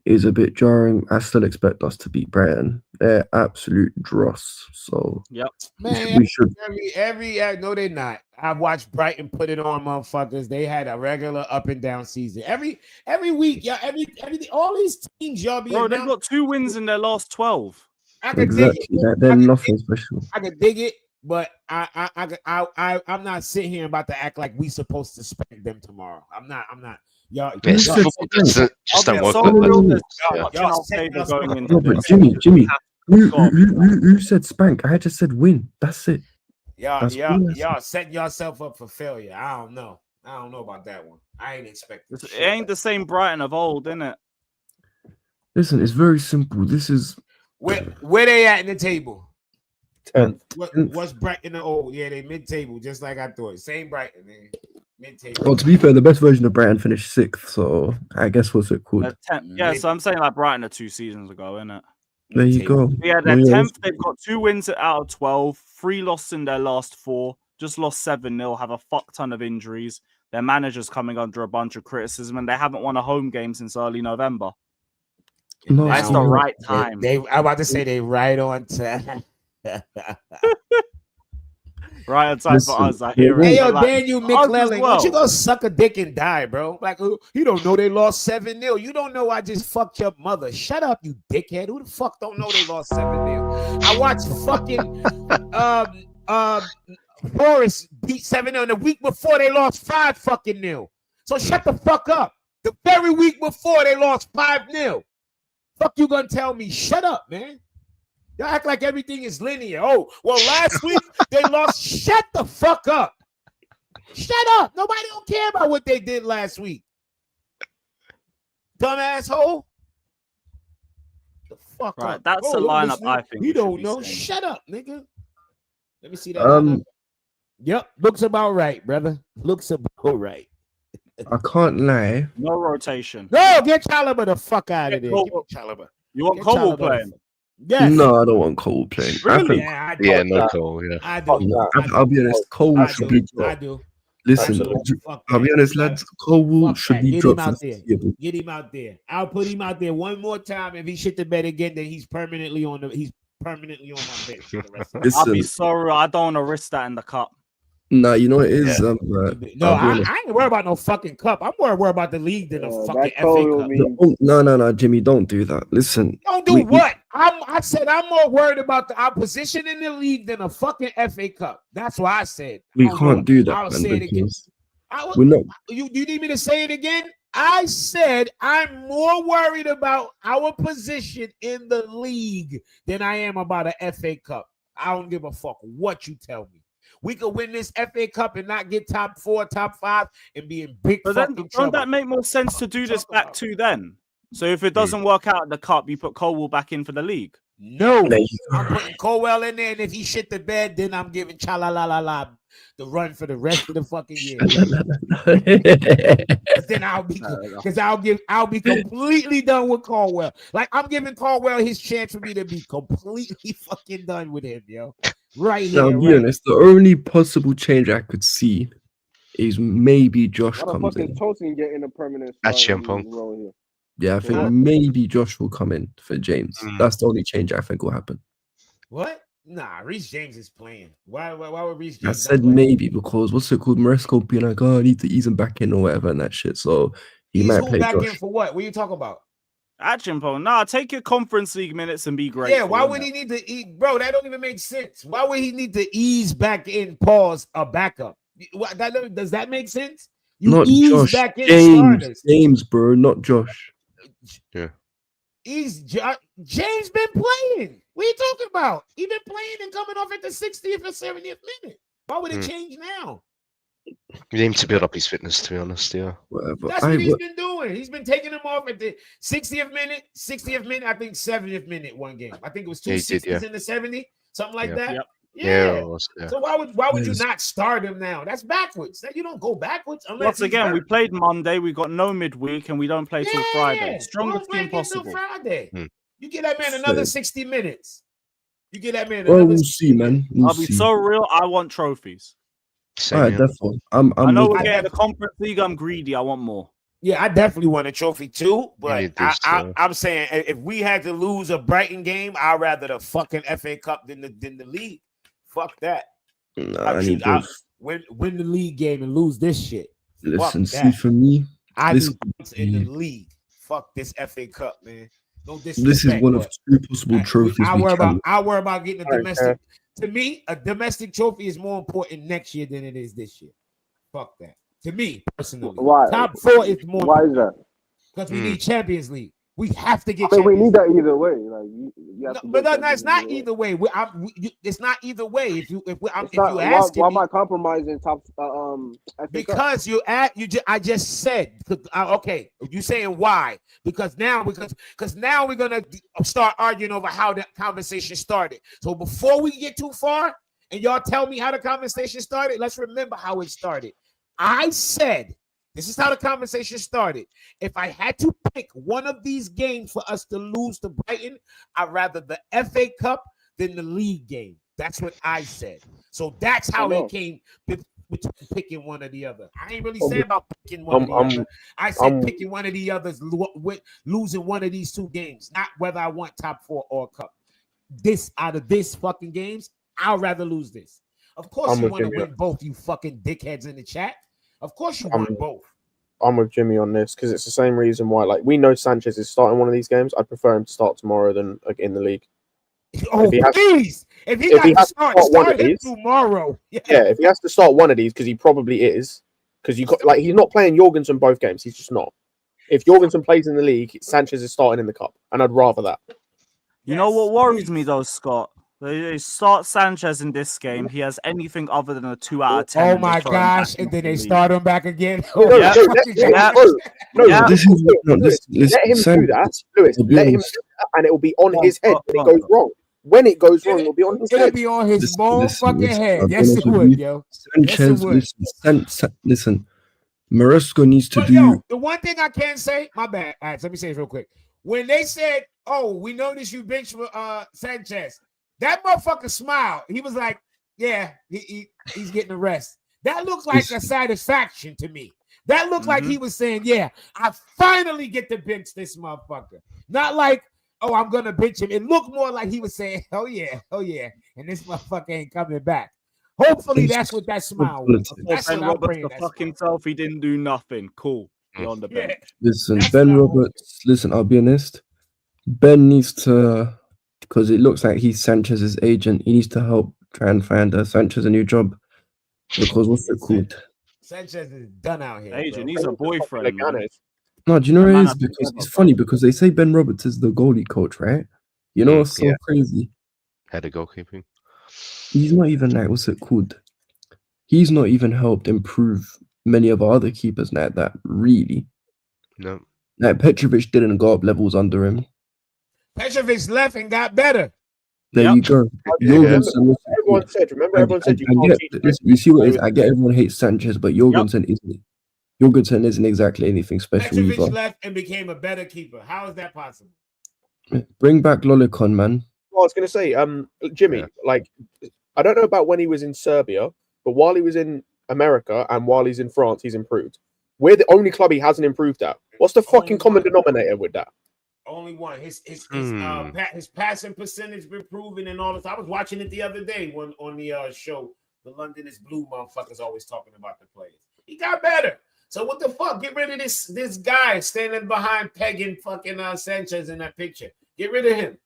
Speaker 9: is a bit jarring, I still expect us to beat Brighton. They're absolute dross. So
Speaker 1: Yep.
Speaker 7: Man,
Speaker 9: we should.
Speaker 7: no, they're not. I've watched Brighton put it on motherfuckers. They had a regular up and down season. Every week, y'all, all these teams, y'all be
Speaker 1: Bro, they've
Speaker 7: announced.
Speaker 1: got 2 wins in their last 12.
Speaker 7: I could dig
Speaker 9: Exactly.
Speaker 7: it.
Speaker 9: They're
Speaker 7: I could
Speaker 9: nothing
Speaker 7: dig
Speaker 9: special.
Speaker 7: I could dig it, but I'm not sitting here about to act like we supposed to spank them tomorrow. I'm not. Y'all,
Speaker 2: It's
Speaker 9: said
Speaker 7: y'all,
Speaker 2: football doesn't just
Speaker 1: Okay,
Speaker 2: don't work
Speaker 1: so
Speaker 2: like
Speaker 1: real,
Speaker 2: that.
Speaker 1: there's
Speaker 2: Yeah.
Speaker 1: much in
Speaker 7: y'all
Speaker 1: our
Speaker 7: set
Speaker 1: favour
Speaker 7: yourself
Speaker 1: going
Speaker 7: up.
Speaker 1: into
Speaker 9: No, but
Speaker 1: this.
Speaker 9: Jimmy,
Speaker 1: Go on.
Speaker 9: who said spank? I just said win. That's it. That's all I said.
Speaker 7: y'all setting yourself up for failure. I don't know about that one. I ain't expecting.
Speaker 1: It ain't the same Brighton of old, innit?
Speaker 9: Listen, it's very simple. This is
Speaker 7: Where they at in the table?
Speaker 8: 10th.
Speaker 7: What's Brighton? Oh, yeah, they mid-table, just like I thought. Same Brighton, man. Mid-table.
Speaker 9: well, to be fair, the best version of Brighton finished 6th, so I guess what's it called?
Speaker 1: Yeah, so I'm saying like Brighton 2 seasons ago, innit?
Speaker 9: There you go.
Speaker 1: Yeah, they're
Speaker 9: Well,
Speaker 1: 10th. They've got 2 wins out of 12, 3 losses in their last 4, just lost 7-0, have a fuck ton of injuries. Their manager's coming under a bunch of criticism, and they haven't won a home game since early November.
Speaker 9: No,
Speaker 1: That's
Speaker 9: still
Speaker 1: the
Speaker 9: not.
Speaker 1: right time.
Speaker 7: I'm about to say they right on time.
Speaker 1: Right on time for
Speaker 9: Listen,
Speaker 1: us. I hear
Speaker 7: Hey,
Speaker 1: it.
Speaker 7: yo,
Speaker 1: Like,
Speaker 7: Daniel
Speaker 1: us as
Speaker 7: McClellan, why don't you
Speaker 1: well.
Speaker 7: go suck a dick and die, bro? Like, you don't know they lost 7-0. You don't know I just fucked your mother. Shut up, you dickhead. Who the fuck don't know they lost 7-0? I watched fucking Forest beat 7-0. And the week before they lost 5-0. So shut the fuck up. The very week before they lost 5-0. Fuck you gonna tell me? Shut up, man. Y'all act like everything is linear. Oh, well, last week they lost. Shut the fuck up. Shut up. Nobody don't care about what they did last week. Dumb asshole. The fuck
Speaker 1: Right,
Speaker 7: up.
Speaker 1: that's
Speaker 7: Oh,
Speaker 1: a
Speaker 7: you're
Speaker 1: lineup
Speaker 7: listening.
Speaker 1: I think
Speaker 7: You
Speaker 1: we should
Speaker 7: don't
Speaker 1: be
Speaker 7: know.
Speaker 1: saying.
Speaker 7: Shut up, nigga. Let me see that. lineup. Yep, looks about right, brother. Looks about right.
Speaker 9: I can't lie.
Speaker 1: No rotation.
Speaker 7: No, get Chalobah the fuck out of
Speaker 1: Get
Speaker 7: there. Give me
Speaker 1: Cole-
Speaker 7: Chalobah.
Speaker 1: You want
Speaker 7: Get
Speaker 1: Cole
Speaker 7: Chalobah the
Speaker 1: playing?
Speaker 7: fuck- Yes.
Speaker 9: No, I don't want Cole playing. I
Speaker 1: Really?
Speaker 9: think,
Speaker 7: Yeah, I do.
Speaker 2: Yeah, no
Speaker 8: that.
Speaker 2: call. Yeah.
Speaker 7: I
Speaker 8: Fuck
Speaker 7: do.
Speaker 8: that.
Speaker 9: I'll be honest. Cole
Speaker 7: I
Speaker 9: should
Speaker 7: do.
Speaker 9: be.
Speaker 7: I do.
Speaker 9: Listen,
Speaker 8: Absolutely.
Speaker 7: Fuck
Speaker 9: I'll be
Speaker 7: that.
Speaker 9: honest, lads. Cole
Speaker 7: Fuck
Speaker 9: should
Speaker 7: that.
Speaker 9: be
Speaker 7: Get him
Speaker 9: dropped for
Speaker 7: out
Speaker 9: the
Speaker 7: there.
Speaker 9: foreseeable.
Speaker 7: Get him out there. I'll put him out there one more time. If he shit the bed again, then he's permanently on my bench for the rest of the
Speaker 1: I'll be
Speaker 9: Listen,
Speaker 1: sorry. I don't want to risk that in the cup.
Speaker 9: nah, you know what it is.
Speaker 7: No,
Speaker 9: I'll be
Speaker 7: I
Speaker 9: honest.
Speaker 7: ain't worried about no fucking cup. I'm more worried about the league than a fucking
Speaker 3: that
Speaker 7: FA
Speaker 3: Cole will
Speaker 7: Cup.
Speaker 3: be-
Speaker 9: No, Jimmy, don't do that. Listen,
Speaker 7: Don't do what? I said I'm more worried about the opposition in the league than a fucking FA Cup. That's what I said.
Speaker 9: we
Speaker 7: I don't
Speaker 9: can't
Speaker 7: know.
Speaker 9: do that,
Speaker 7: I'll
Speaker 9: man,
Speaker 7: say it again.
Speaker 9: because
Speaker 7: I,
Speaker 9: we're not.
Speaker 7: you need me to say it again? I said I'm more worried about our position in the league than I am about an FA Cup. I don't give a fuck what you tell me. We could win this FA Cup and not get top 4, top 5, and be in big
Speaker 1: But then,
Speaker 7: fucking
Speaker 1: don't
Speaker 7: trouble.
Speaker 1: that make more sense to do this
Speaker 7: Talk
Speaker 1: back
Speaker 7: about
Speaker 1: to then? So if it doesn't work out at the cup, you put Colwell back in for the league.
Speaker 7: No,
Speaker 9: There you
Speaker 7: I'm putting Colwell in there, and if he shit the bed, then I'm giving Cha-la-la-la-la the run for the rest of the fucking year. Because then I'll be completely done with Caldwell. Like I'm giving Caldwell his chance for me to be completely fucking done with him, yo. Right
Speaker 9: Now,
Speaker 7: here.
Speaker 9: I'll be
Speaker 7: Right.
Speaker 9: honest. The only possible change I could see is maybe Josh
Speaker 3: Why the
Speaker 9: comes
Speaker 3: fuck is
Speaker 9: in.
Speaker 3: Tosin getting a permanent
Speaker 2: That's
Speaker 3: starting
Speaker 2: Champong.
Speaker 3: role here?
Speaker 9: Yeah, I think maybe Josh will come in for James. That's the only change I think will happen.
Speaker 7: What? Nah, Reece James is playing. Why would Reece James?
Speaker 9: I
Speaker 7: not
Speaker 9: said
Speaker 7: play?
Speaker 9: maybe because what's it called? Maresco being like, oh, I need to ease him back in or whatever and that shit. So he
Speaker 7: He's
Speaker 9: might
Speaker 7: who
Speaker 9: play
Speaker 7: back in
Speaker 9: Josh.
Speaker 7: for what? What are you talking about?
Speaker 1: Achimpo, nah, take your Conference League minutes and be great.
Speaker 7: Yeah, why would he need to eat, bro? That don't even make sense. Why would he need to ease back in? Pause a backup. Does that make sense? You
Speaker 9: Not
Speaker 7: ease
Speaker 9: Josh.
Speaker 7: back in
Speaker 9: James,
Speaker 7: starters.
Speaker 9: James, bro, not Josh.
Speaker 7: James been playing. What are you talking about? He been playing and coming off at the 60th or 70th minute. Why would it change now?
Speaker 2: We need him to build up his fitness, to be honest. Yeah.
Speaker 9: Whatever.
Speaker 7: That's what he's been doing. He's been taking him off at the 60th minute, I think 70th minute one game. I think it was two
Speaker 2: Yeah, he
Speaker 7: 60s
Speaker 2: did, yeah.
Speaker 7: in the 70, something like
Speaker 2: Yeah.
Speaker 7: that.
Speaker 1: Yep.
Speaker 7: Yeah.
Speaker 2: it was, yeah.
Speaker 7: So why would you
Speaker 9: Yes.
Speaker 7: not start him now? That's backwards. You don't go backwards unless
Speaker 1: Once
Speaker 7: he's
Speaker 1: again, we
Speaker 7: hurt.
Speaker 1: played Monday. We got no midweek, and we don't play till Friday. Strongest
Speaker 7: Why
Speaker 1: team
Speaker 7: play until
Speaker 1: possible.
Speaker 7: Friday.
Speaker 2: Hmm.
Speaker 7: You get that man another
Speaker 9: Fair.
Speaker 7: 60 minutes. You get that man
Speaker 9: Well,
Speaker 7: another.
Speaker 9: we'll see, man. We'll
Speaker 1: I'll be
Speaker 9: see.
Speaker 1: so real. I want trophies.
Speaker 2: Same
Speaker 9: All right,
Speaker 2: here.
Speaker 9: therefore, I'm
Speaker 1: I know
Speaker 9: with
Speaker 1: we're
Speaker 9: you.
Speaker 1: getting the Conference League. I'm greedy. I want more.
Speaker 7: Yeah, I definitely want a trophy too. But
Speaker 2: need this,
Speaker 7: I'm saying if we had to lose a Brighton game, I'd rather the fucking FA Cup than the league. Fuck that.
Speaker 9: Nah,
Speaker 7: I
Speaker 9: I need
Speaker 7: choose-
Speaker 9: both.
Speaker 7: win the league game and lose this shit.
Speaker 9: Listen,
Speaker 7: Fuck
Speaker 9: see,
Speaker 7: that.
Speaker 9: for me,
Speaker 7: I
Speaker 9: this
Speaker 7: need points in the league. Fuck this FA Cup, man. No disrespect.
Speaker 9: this is one of
Speaker 7: but
Speaker 9: two possible trophies
Speaker 7: I
Speaker 9: we
Speaker 7: worry
Speaker 9: can.
Speaker 7: about getting a
Speaker 8: Alright,
Speaker 7: domestic. To me, a domestic trophy is more important next year than it is this year. Fuck that. To me personally,
Speaker 3: Why?
Speaker 7: top 4 is more
Speaker 3: Why is that?
Speaker 7: because we need Champions League. We have to get.
Speaker 3: I mean, we
Speaker 7: Champions
Speaker 3: need that either way. Like, you have
Speaker 7: No,
Speaker 3: to
Speaker 7: but
Speaker 3: get
Speaker 7: that's
Speaker 3: Champions
Speaker 7: not
Speaker 3: League
Speaker 7: either way. It's not either way. If you
Speaker 3: It's not,
Speaker 7: ask
Speaker 3: why
Speaker 7: me,
Speaker 3: am I compromising top FA Cup?
Speaker 7: because I just said okay. You saying why? Because now we're gonna start arguing over how the conversation started. So before we get too far, and y'all tell me how the conversation started, let's remember how it started. I said. This is how the conversation started. If I had to pick one of these games for us to lose to Brighton, I'd rather the FA Cup than the league game. That's what I said. So that's how it came between picking one or the other. I ain't really saying about picking one or the other. I said picking one of the others, losing one of these two games, not whether I want top 4 or cup. Out of this fucking games, I'd rather lose this. Of course, you want to win both, you fucking dickheads in the chat. Of course you want both.
Speaker 8: I'm with Jimmy on this because it's the same reason why. Like, we know Sanchez is starting one of these games. I'd prefer him to start tomorrow than in the league.
Speaker 7: Oh, please! If he got to start him tomorrow.
Speaker 8: Yeah, if he has to start one of these, because he probably is, because he's not playing Jorgensen both games. He's just not. If Jorgensen plays in the league, Sanchez is starting in the cup, and I'd rather that.
Speaker 1: You know what worries me though, Scott? They start Sanchez in this game. He has anything other than a 2 out of 10.
Speaker 7: Oh
Speaker 1: and they
Speaker 7: my
Speaker 1: throw him back
Speaker 7: gosh! And
Speaker 1: into
Speaker 7: then
Speaker 1: the
Speaker 7: they
Speaker 1: league.
Speaker 7: start him back again.
Speaker 8: No,
Speaker 7: Oh,
Speaker 1: Yeah.
Speaker 7: yeah.
Speaker 1: Yeah.
Speaker 9: This is no,
Speaker 8: Lewis,
Speaker 9: listen,
Speaker 8: let him do
Speaker 9: Sam,
Speaker 8: that, Lewis.
Speaker 9: to be
Speaker 8: Let him do
Speaker 9: honest,
Speaker 8: that, and it will be on
Speaker 1: Go on,
Speaker 8: his head
Speaker 1: go
Speaker 8: when it
Speaker 1: on,
Speaker 8: goes
Speaker 1: go on.
Speaker 8: wrong. When it goes wrong, it'll be on his
Speaker 7: It'll
Speaker 8: head.
Speaker 7: be on his
Speaker 9: listen,
Speaker 7: motherfucking head.
Speaker 9: I'll be
Speaker 7: Yes,
Speaker 9: honest
Speaker 7: it
Speaker 9: with
Speaker 7: would,
Speaker 9: you.
Speaker 7: yo.
Speaker 9: Sanchez,
Speaker 7: would.
Speaker 9: listen, Maresco needs to
Speaker 7: But
Speaker 9: do.
Speaker 7: yo, the one thing I can say, my bad. All right, let me say this real quick. When they said, "Oh, we noticed you bench for Sanchez," that motherfucker smiled. He was like, "Yeah, he's getting a rest." That looks like a satisfaction to me. That looked like he was saying, "Yeah, I finally get to bench this motherfucker." Not like, "Oh, I'm gonna bench him." It looked more like he was saying, "Oh yeah, and this motherfucker ain't coming back." Hopefully, that's what that smile was. That's
Speaker 1: Ben
Speaker 7: what I'm
Speaker 1: Roberts
Speaker 7: praying.
Speaker 1: to
Speaker 7: That's
Speaker 1: fuck himself. He didn't do nothing. Cool. You're on the
Speaker 7: Yeah.
Speaker 1: bench.
Speaker 9: Listen,
Speaker 7: That's
Speaker 9: Ben
Speaker 7: what I
Speaker 9: Roberts. Listen, I'll be honest. Ben needs to, because it looks like he's Sanchez's agent. He needs to help try and find Sanchez a new job. Because what's it called?
Speaker 7: Sanchez is done out here.
Speaker 1: Agent,
Speaker 7: Bro.
Speaker 1: he's a boyfriend, man.
Speaker 9: No, do you know what
Speaker 1: Man,
Speaker 9: it is?
Speaker 1: I'm
Speaker 9: Because
Speaker 1: together,
Speaker 9: it's
Speaker 1: bro.
Speaker 9: funny because they say Ben Roberts is the goalie coach, right? You know what's so
Speaker 2: yeah.
Speaker 9: crazy?
Speaker 2: Head of goalkeeping.
Speaker 9: He's not even like, what's it called? He's not even helped improve many of our other keepers like that, really.
Speaker 2: No.
Speaker 9: Like Petrovic didn't go up levels under him.
Speaker 7: Petrovic left and got better.
Speaker 9: There
Speaker 1: Yep.
Speaker 9: you go.
Speaker 8: Remember, everyone said you can't cheat.
Speaker 9: You see what it is? I get everyone hates Sanchez, but Jorgensen isn't exactly anything special
Speaker 7: Petrovic
Speaker 9: either.
Speaker 7: left and became a better keeper. How is that possible?
Speaker 9: Bring back Lolicon, man.
Speaker 8: Well, I was going to say, Jimmy,
Speaker 2: Yeah.
Speaker 8: like, I don't know about when he was in Serbia, but while he was in America and while he's in France, he's improved. We're the only club he hasn't improved at. What's the fucking common denominator with that?
Speaker 7: Only one. His passing percentage been proven and all this. I was watching it the other day on the show. The London is Blue motherfuckers always talking about the players. He got better. So what the fuck? Get rid of this guy standing behind pegging fucking Sanchez in that picture. Get rid of him.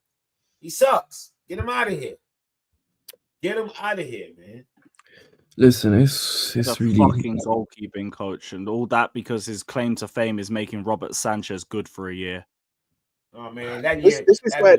Speaker 7: He sucks. Get him out of here. Get him out of here, man.
Speaker 9: Listen, it's
Speaker 1: The
Speaker 9: really
Speaker 1: fucking goalkeeping coach and all that because his claim to fame is making Robert Sanchez good for a year.
Speaker 7: Oh man, that
Speaker 8: This,
Speaker 7: year.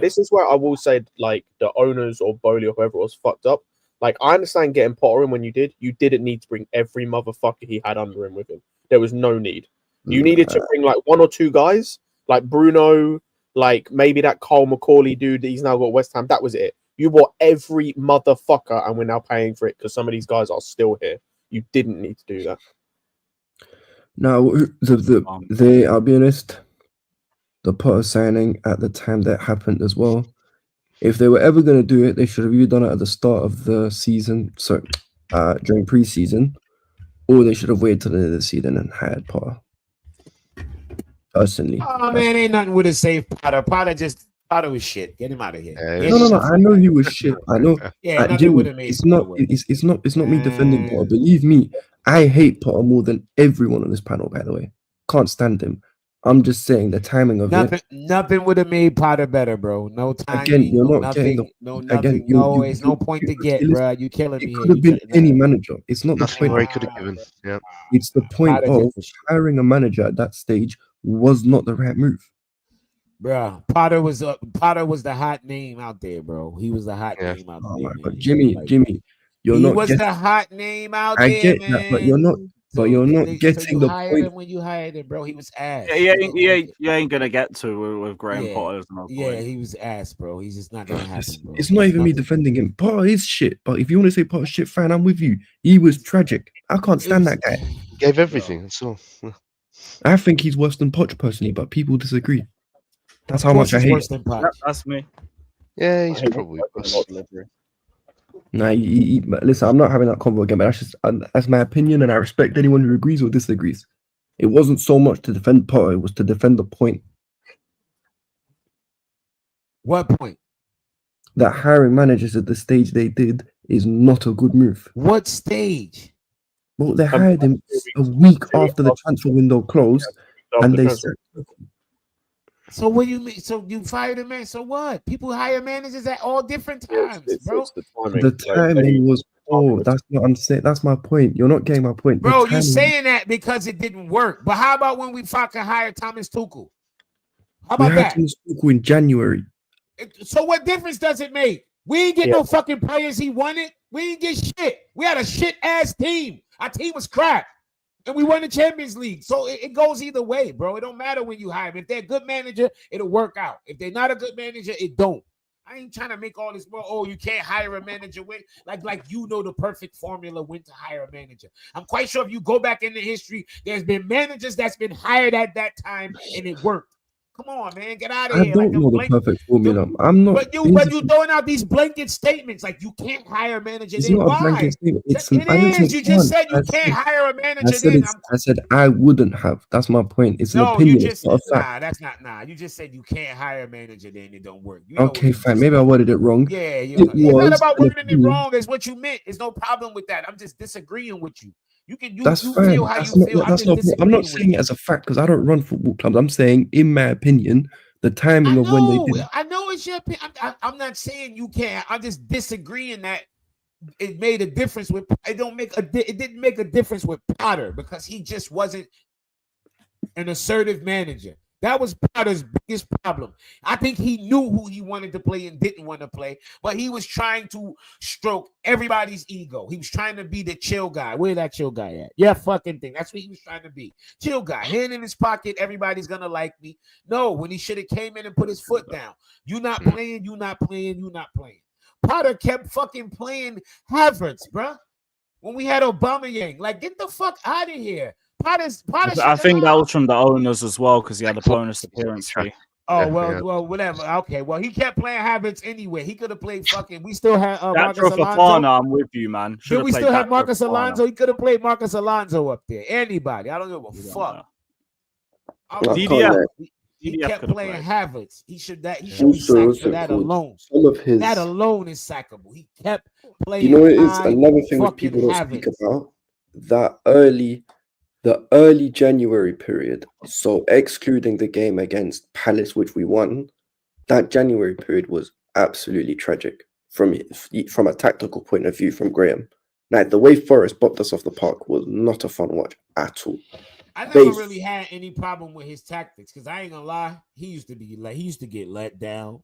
Speaker 8: this is where I will say, like, the owners or Bowley or whoever was fucked up. Like, I understand getting Potter in when you did. You didn't need to bring every motherfucker he had under him with him. There was no need. You needed to bring like one or two guys, like Bruno, like maybe that Cole McCauley dude that he's now got West Ham. That was it. You bought every motherfucker, and we're now paying for it because some of these guys are still here. You didn't need to do that.
Speaker 9: Now, I'll be honest, the Potter signing at the time that happened as well. If they were ever going to do it, they should have either done it at the start of the season, during preseason, or they should have waited till the end of the season and hired Potter. Personally.
Speaker 7: Oh man, ain't nothing with a safe Potter. Potter was shit. Get him out of here.
Speaker 9: No. I know he was shit. I know.
Speaker 7: Yeah, nothing
Speaker 9: Jimmy,
Speaker 7: with him.
Speaker 9: it's not me defending Potter. Believe me, I hate Potter more than everyone on this panel. By the way, can't stand him. I'm just saying the timing of it.
Speaker 7: Nothing would have made Potter better, bro. No time.
Speaker 9: Again, you're not
Speaker 7: nothing,
Speaker 9: getting
Speaker 7: it's no point to get, bro. You killing me.
Speaker 9: It could have been any manager. It's not
Speaker 2: Nothing
Speaker 9: the point.
Speaker 2: where he could have given. Yeah.
Speaker 9: It's the point of hiring a manager at that stage was not the right move.
Speaker 7: Bro, Potter was the hot name out there, bro. He was the hot name out there.
Speaker 9: But Jimmy, you're not.
Speaker 7: He was the hot name out
Speaker 9: I
Speaker 7: there.
Speaker 9: get
Speaker 7: man.
Speaker 9: that, but you're not. But you're not getting the point.
Speaker 7: When you hired him, bro, he was ass.
Speaker 1: Yeah, you ain't gonna get to with Graham Potter.
Speaker 7: Yeah, he was ass, bro. He's just not gonna happen, bro.
Speaker 9: It's not even me defending him. Potter is shit, but if you want to say Potter's shit, fine, I'm with you. He was tragic. I can't stand that guy.
Speaker 2: Gave everything. That's all.
Speaker 9: I think he's worse than Poch personally, but people disagree. That's how much I hate.
Speaker 1: Yep, that's me.
Speaker 2: Yeah, he's probably worse.
Speaker 9: Nah, but listen, I'm not having that convo again, but that's my opinion, and I respect anyone who agrees or disagrees. It wasn't so much to defend Potter; it was to defend the point.
Speaker 7: What point?
Speaker 9: That hiring managers at the stage they did is not a good move.
Speaker 7: What stage?
Speaker 9: Well, they hired him a week after the transfer window closed, and they said.
Speaker 7: So what do you mean? So you fired a man? So what? People hire managers at all different times, bro.
Speaker 9: The timing was poor. That's what I'm saying. That's my point. You're not getting my point,
Speaker 7: bro. You're saying that because it didn't work. But how about when we fucking hired Thomas Tuchel? How about that?
Speaker 9: Thomas Tuchel in January.
Speaker 7: So what difference does it make? We ain't get no fucking players he wanted. We ain't get shit. We had a shit ass team. Our team was crap. And we won the Champions League. So it goes either way, bro. It don't matter when you hire them. If they're a good manager, it'll work out. If they're not a good manager, it don't. I ain't trying to make all this, well, you can't hire a manager when, like you know the perfect formula when to hire a manager. I'm quite sure if you go back into history, there's been managers that's been hired at that time and it worked. Come on, man, get out of here.
Speaker 9: I don't know the perfect formula. I'm not.
Speaker 7: But you throwing out these blanket statements like you can't hire a manager.
Speaker 9: It's
Speaker 7: then
Speaker 9: not
Speaker 7: why?
Speaker 9: a blanket statement.
Speaker 7: It is. You just said you can't hire a manager.
Speaker 9: I said I wouldn't have. That's my point. It's an opinion. It's not a fact.
Speaker 7: That's not. You just said you can't hire a manager. Then it don't work.
Speaker 9: Okay, fine. Maybe I worded it wrong.
Speaker 7: Yeah, it's not about wording it wrong. It's what you meant. There's no problem with that. I'm just disagreeing with you.
Speaker 9: That's fine.
Speaker 7: Feel how you feel.
Speaker 9: I'm not saying it as a fact because I don't run football clubs. I'm saying, in my opinion, the timing of when they did it.
Speaker 7: I know it's your opinion. I'm not saying you can't. I'm just disagreeing that it made a difference with. It didn't make a difference with Potter because he just wasn't an assertive manager. That was Potter's biggest problem. I think he knew who he wanted to play and didn't want to play, but he was trying to stroke everybody's ego. He was trying to be the chill guy. Where that chill guy at? Yeah, fucking thing. That's what he was trying to be. Chill guy. Hand in his pocket. Everybody's gonna like me. No, when he should have came in and put his foot down. You not playing. You not playing. You not playing. Potter kept fucking playing Havertz, bruh. When we had Aubameyang, like get the fuck out of here. Potter
Speaker 1: I think that was from the owners as well because he had a bonus appearance fee.
Speaker 7: Oh well, whatever. Okay, well he kept playing Havertz anyway. He could have played fucking. We still had Marcus Alonso.
Speaker 1: I'm with you, man.
Speaker 7: Did we still have Marcus Alonso? He could have played Marcus Alonso up there. Anybody? I don't give a fuck. He kept playing Havertz. He should be sacked for that alone. That alone is sackable. He kept playing.
Speaker 9: You know, it is another thing that people don't speak about. The early January period, so excluding the game against Palace, which we won, that January period was absolutely tragic from a tactical point of view from Graham. Like the way Forest bopped us off the park was not a fun watch at all.
Speaker 7: I never really had any problem with his tactics because I ain't gonna lie, he used to get let down.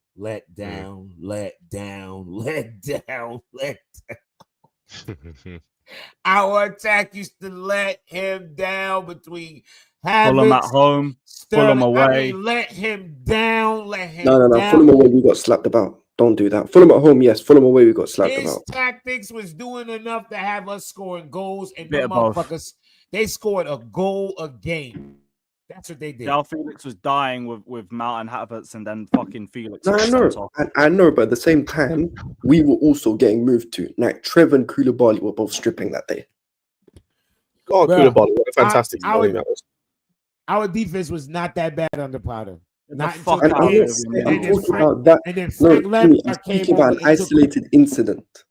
Speaker 7: Our attack used to let him down between
Speaker 1: Fulham at home, Fulham away.
Speaker 7: Let him down.
Speaker 9: No. Fulham away, we got slapped about. Don't do that. Fulham at home, yes. Fulham away, we got slapped about.
Speaker 7: His tactics was doing enough to have us scoring goals, and the motherfuckers, they scored a goal a game. That's what they did.
Speaker 1: João Felix was dying with Mount and Havertz, and then fucking Felix.
Speaker 9: No, I know, but at the same time, we were also getting moved to. Like Trevor and Koulibaly were both stripping that day.
Speaker 8: Oh, Koulibaly, what a fantastic game that was.
Speaker 7: Our defense was not that bad under Potter. Not
Speaker 9: I'm talking about that. I'm speaking about an isolated incident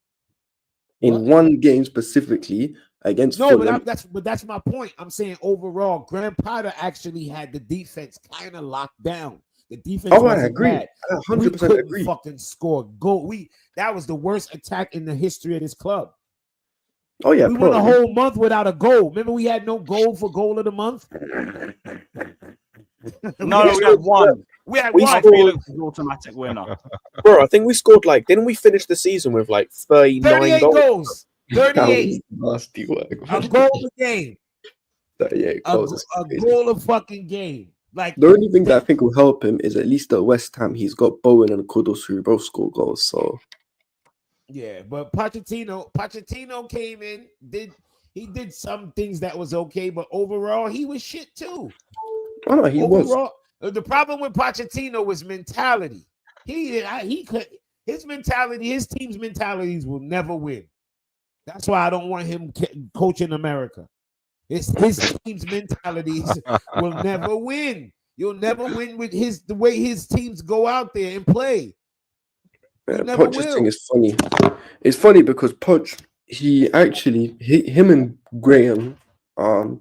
Speaker 9: in one game specifically. Against Fulham.
Speaker 7: But that's my point. I'm saying overall, Graham Potter actually had the defense kind of locked down. The defense.
Speaker 9: Oh, I agree. I 100% agree.
Speaker 7: Fucking score goal. That was the worst attack in the history of this club.
Speaker 9: Oh yeah,
Speaker 7: we went a whole month without a goal. Remember, we had no goal for goal of the month.
Speaker 1: No, we had one. We had one. Felix was automatic winner.
Speaker 8: Bro, I think we scored then we finished the season with 39
Speaker 7: goals. 38.
Speaker 9: Nasty work.
Speaker 7: A goal a game.
Speaker 9: 38 goals.
Speaker 7: A goal a fucking game. Like
Speaker 9: the only thing that I think will help him is at least at West Ham, he's got Bowen and Kudus who both score goals. So
Speaker 7: yeah, but Pochettino came in, did some things that was okay, but overall he was shit too.
Speaker 9: Oh no, he was.
Speaker 7: The problem with Pochettino was mentality. His mentality, his team's mentalities will never win. That's why I don't want him coaching America. His team's mentalities will never win. You'll never win with the way his teams go out there and play.
Speaker 9: Poch's thing is funny. It's funny because Poch, him and Graham are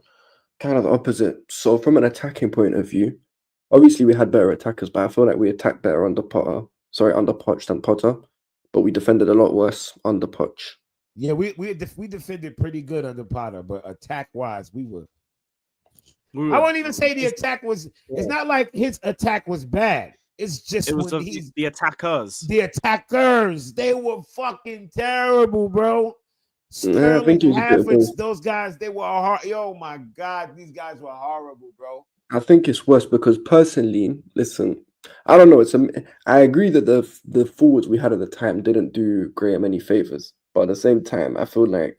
Speaker 9: kind of the opposite. So from an attacking point of view, obviously we had better attackers, but I feel like we attacked better under Poch than Potter. But we defended a lot worse under Poch.
Speaker 7: Yeah, we defended pretty good under Potter, but attack-wise, we were. I won't even say the attack was. It's not like his attack was bad. It's just
Speaker 1: It was
Speaker 7: when
Speaker 1: the attackers.
Speaker 7: the attackers. They were fucking terrible, bro.
Speaker 9: Yeah, I think
Speaker 7: Sterling,
Speaker 9: it was a bit of
Speaker 7: Havertz,
Speaker 9: both.
Speaker 7: those guys, they were hard. Yo, my God, these guys were horrible, bro.
Speaker 9: I think it's worse because personally, listen, I don't know. I agree that the forwards we had at the time didn't do Graham any favors, but at the same time, I feel like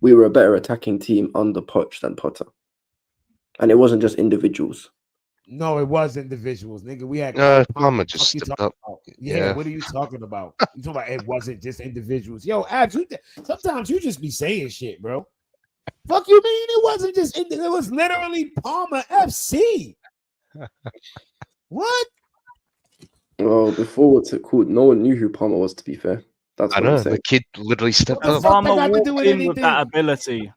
Speaker 9: we were a better attacking team under Poch than Potter, and it wasn't just individuals.
Speaker 7: No, it was individuals, nigga. We had
Speaker 2: Palmer just stepped up.
Speaker 7: Yeah, what are you talking about? You talking about it wasn't just individuals. Yo, Abs, sometimes you just be saying shit, bro. Fuck you mean it wasn't just it was literally Palmer FC. What?
Speaker 9: Well, the forwards are called. No one knew who Palmer was. To be fair, that's
Speaker 2: I
Speaker 9: what I'm
Speaker 2: know
Speaker 9: saying.
Speaker 2: the kid literally stepped
Speaker 1: And
Speaker 2: up.
Speaker 1: Palmer
Speaker 7: got to
Speaker 1: walked
Speaker 7: do with
Speaker 1: in with that
Speaker 7: anything.
Speaker 1: ability.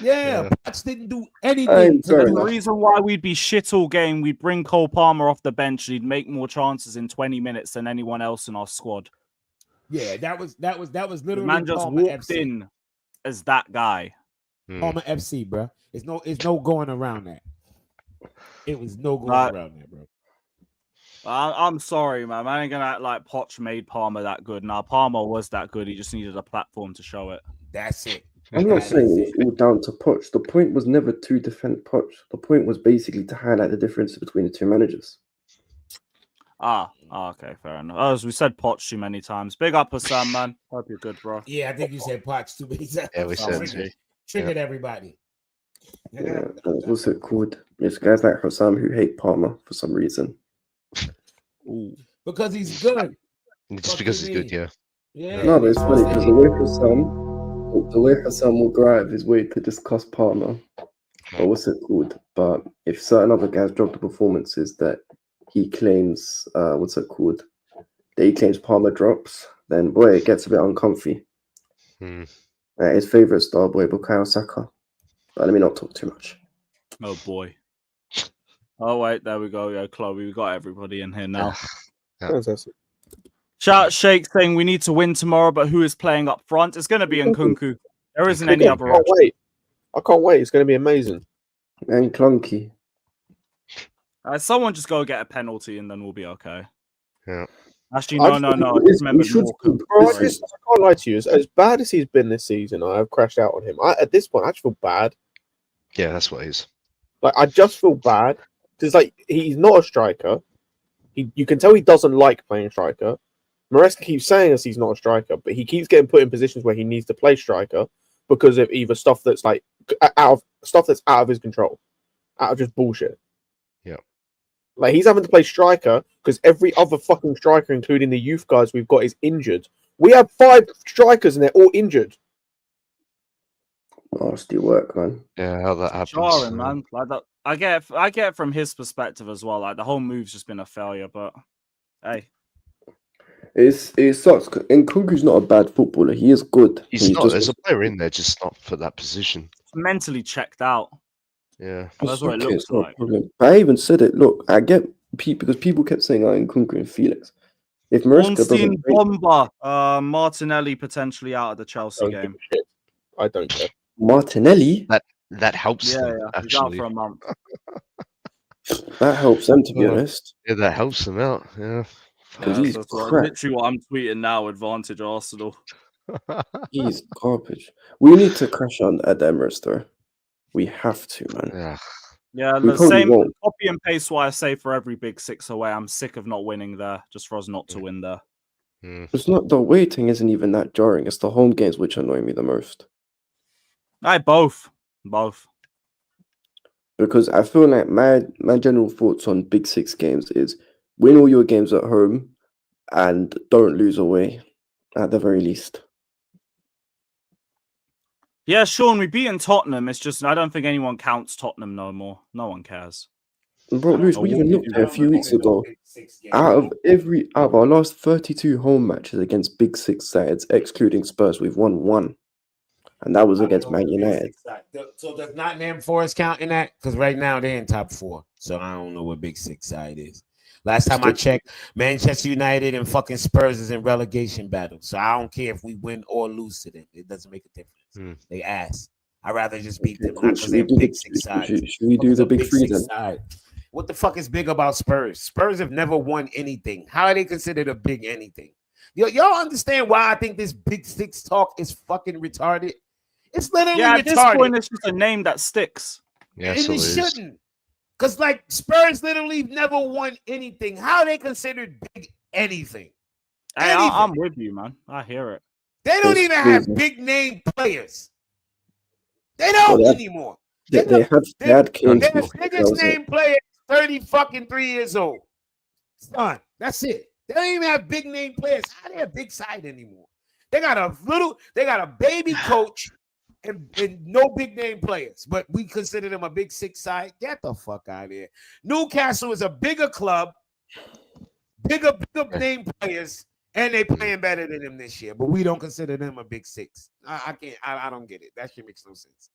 Speaker 7: Yeah, Potts didn't do anything.
Speaker 9: I'm
Speaker 7: to
Speaker 9: sorry,
Speaker 7: do
Speaker 1: The
Speaker 9: man.
Speaker 7: it.
Speaker 1: reason why we'd be shit all game, we'd bring Cole Palmer off the bench and he'd make more chances in 20 minutes than anyone else in our squad.
Speaker 7: Yeah, that was
Speaker 1: The
Speaker 7: literally
Speaker 1: man just
Speaker 7: Palmer
Speaker 1: walked
Speaker 7: FC.
Speaker 1: in as that guy.
Speaker 7: Palmer FC, bro. It's no going around that. It was no going
Speaker 1: Right.
Speaker 7: around that, bro.
Speaker 1: I'm sorry, man. I ain't gonna act like Poch made Palmer that good. Now Palmer was that good. He just needed a platform to show it.
Speaker 7: That's it.
Speaker 9: I'm not saying it's all down to Poch. The point was never to defend Poch. The point was basically to highlight the difference between the two managers.
Speaker 1: Okay, fair enough. As we said Poch too many times. Big up Hassan, man. Hope you're good, bro.
Speaker 7: Yeah, I think you said Potts too many times.
Speaker 2: Yeah, we said
Speaker 1: too.
Speaker 7: Triggered everybody.
Speaker 9: Yeah, what's it called? It's guys like Hassam who hate Palmer for some reason.
Speaker 1: Ooh.
Speaker 7: Because he's good.
Speaker 2: Just
Speaker 7: Fuck
Speaker 2: because
Speaker 7: you
Speaker 2: he's good,
Speaker 7: mean?
Speaker 2: yeah.
Speaker 7: Yeah.
Speaker 9: No, but it's funny because the way Hassam will go out of his way to discuss Palmer, but what's it called? But if certain other guys drop the performances that he claims, that he claims Palmer drops, then boy, it gets a bit uncomfy. His favorite star boy, Bukayo Saka. But let me not talk too much.
Speaker 1: Oh boy. Oh wait, there we go. Yeah, Chloe, we got everybody in here now.
Speaker 8: Fantastic.
Speaker 1: Shout Shake saying we need to win tomorrow, but who is playing up front? It's going to be Nkunku. There isn't any other option.
Speaker 8: Wait. I can't wait. It's going to be amazing.
Speaker 9: And clunky.
Speaker 1: Someone just go get a penalty and then we'll be okay.
Speaker 2: Yeah.
Speaker 1: Actually, no. I just remembered Morecambe.
Speaker 8: Bro, I can't lie to you. As bad as he's been this season, I have crashed out on him. At this point, I just feel bad.
Speaker 2: Yeah, that's what it is.
Speaker 8: Like, I just feel bad because, like, he's not a striker. You can tell he doesn't like playing striker. Maresca keeps saying us he's not a striker, but he keeps getting put in positions where he needs to play striker because of either stuff that's like out of his control, out of just bullshit.
Speaker 2: Yeah,
Speaker 8: like he's having to play striker because every other fucking striker, including the youth guys we've got, is injured. We have 5 strikers and they're all injured.
Speaker 9: Nasty work, man.
Speaker 2: Yeah, how that happens.
Speaker 1: Jarring, man. Like that, I get it from his perspective as well. Like the whole move's just been a failure, but hey.
Speaker 9: It sucks. And Nkunku's not a bad footballer. He is good.
Speaker 2: He's not. There's a player in there, just not for that position.
Speaker 1: Mentally checked out.
Speaker 2: Yeah,
Speaker 1: that's what it looks like.
Speaker 9: I even said it. Look, I get people because people kept saying, Nkunku and Felix. If Maresca doesn't,
Speaker 1: Bomba, Martinelli potentially out of the Chelsea game.
Speaker 8: I don't care.
Speaker 9: Martinelli.
Speaker 2: That helps.
Speaker 1: Yeah,
Speaker 2: them,
Speaker 1: yeah. He's out
Speaker 2: actually.
Speaker 1: for a month.
Speaker 9: That helps them, to be honest.
Speaker 2: Yeah, that helps them out. Yeah.
Speaker 9: He's
Speaker 1: that's
Speaker 9: crap.
Speaker 1: literally what I'm tweeting now. Advantage Arsenal.
Speaker 9: He's garbage. We need to crash on at the Emirates, though. We have to, man.
Speaker 1: Yeah,
Speaker 9: We
Speaker 1: the
Speaker 9: probably
Speaker 1: same
Speaker 9: won't.
Speaker 1: copy and paste what I say for every Big Six away. I'm sick of not winning there, just for us not to win there.
Speaker 9: It's not the waiting isn't even that jarring. It's the home games which annoy me the most.
Speaker 1: Both.
Speaker 9: Because I feel like my general thoughts on Big Six games is win all your games at home and don't lose away at the very least.
Speaker 1: Yeah, Sean, we beaten Tottenham. It's just I don't think anyone counts Tottenham no more. No one cares.
Speaker 9: Bro, Luis, we even looked at a few weeks ago. Out of our last 32 home matches against Big Six sides, excluding Spurs, we've won 1. And that was against Man United.
Speaker 7: So does Nottingham Forest count in that? Because right now they're in top 4. So I don't know what Big Six side is. Last time I checked, Manchester United and fucking Spurs is in relegation battle. So I don't care if we win or lose to them. It doesn't make a difference. They ass. I'd rather just beat them. Not because they're Big Six side.
Speaker 9: Should we do the Big 3 then?
Speaker 7: Side. what the fuck is big about Spurs? Spurs have never won anything. How are they considered a big anything? Y'all understand why I think this Big Six talk is fucking retarded? It's literally
Speaker 1: Yeah,
Speaker 7: retarded.
Speaker 1: at this point, it's just a name that sticks.
Speaker 2: Yeah,
Speaker 7: And
Speaker 2: so
Speaker 7: it
Speaker 2: it is.
Speaker 7: shouldn't. Because, like, Spurs literally never won anything. How are they considered big anything?
Speaker 1: Hey,
Speaker 7: Anything.
Speaker 1: I'm with you, man. I hear it.
Speaker 7: They don't
Speaker 9: It's
Speaker 7: even have
Speaker 9: crazy.
Speaker 7: big name players. They don't
Speaker 9: Well,
Speaker 7: anymore.
Speaker 9: They had Kane.
Speaker 7: Their
Speaker 2: That
Speaker 7: biggest
Speaker 9: was it.
Speaker 7: name player is 30 fucking 3 years old. Son, that's it. They don't even have big name players. How they a big side anymore? They got a baby coach and no big name players, but we consider them a big six side. Get the fuck out of here. Newcastle is a bigger club, bigger name players, and they playing better than them this year, but we don't consider them a big six. I can't. I don't get it. That shit makes no sense.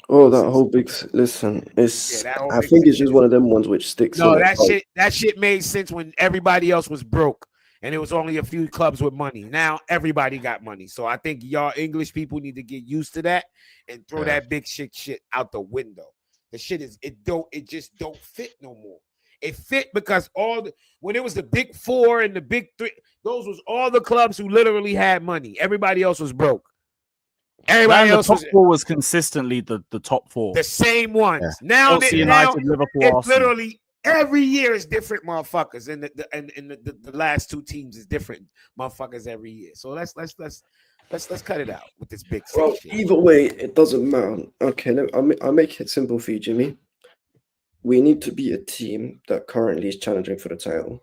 Speaker 9: Oh, that whole big listen. It's.
Speaker 7: Yeah, that whole
Speaker 9: I
Speaker 7: big
Speaker 9: think it's
Speaker 7: thing
Speaker 9: just
Speaker 7: is-
Speaker 9: one of them ones which sticks.
Speaker 7: No,
Speaker 9: in
Speaker 7: that
Speaker 9: it.
Speaker 7: shit. That shit made sense when everybody else was broke, and it was only a few clubs with money. Now everybody got money, so I think y'all English people need to get used to that and throw that big shit out the window. The shit is it just don't fit no more. It fit because when it was the big four and the big three, those was all the clubs who literally had money. Everybody else was broke. Everybody
Speaker 1: The
Speaker 7: else
Speaker 1: top
Speaker 7: was
Speaker 1: four was consistently the top four.
Speaker 7: the same ones. Now,
Speaker 1: Chelsea,
Speaker 7: now
Speaker 1: United, Liverpool,
Speaker 7: it's
Speaker 1: Arsenal.
Speaker 7: literally every year is different motherfuckers, and the last two teams is different motherfuckers every year. So let's cut it out with this big
Speaker 9: Well,
Speaker 7: shit.
Speaker 9: either way, it doesn't matter. Okay, I'll make it simple for you, Jimmy. We need to be a team that currently is challenging for the title,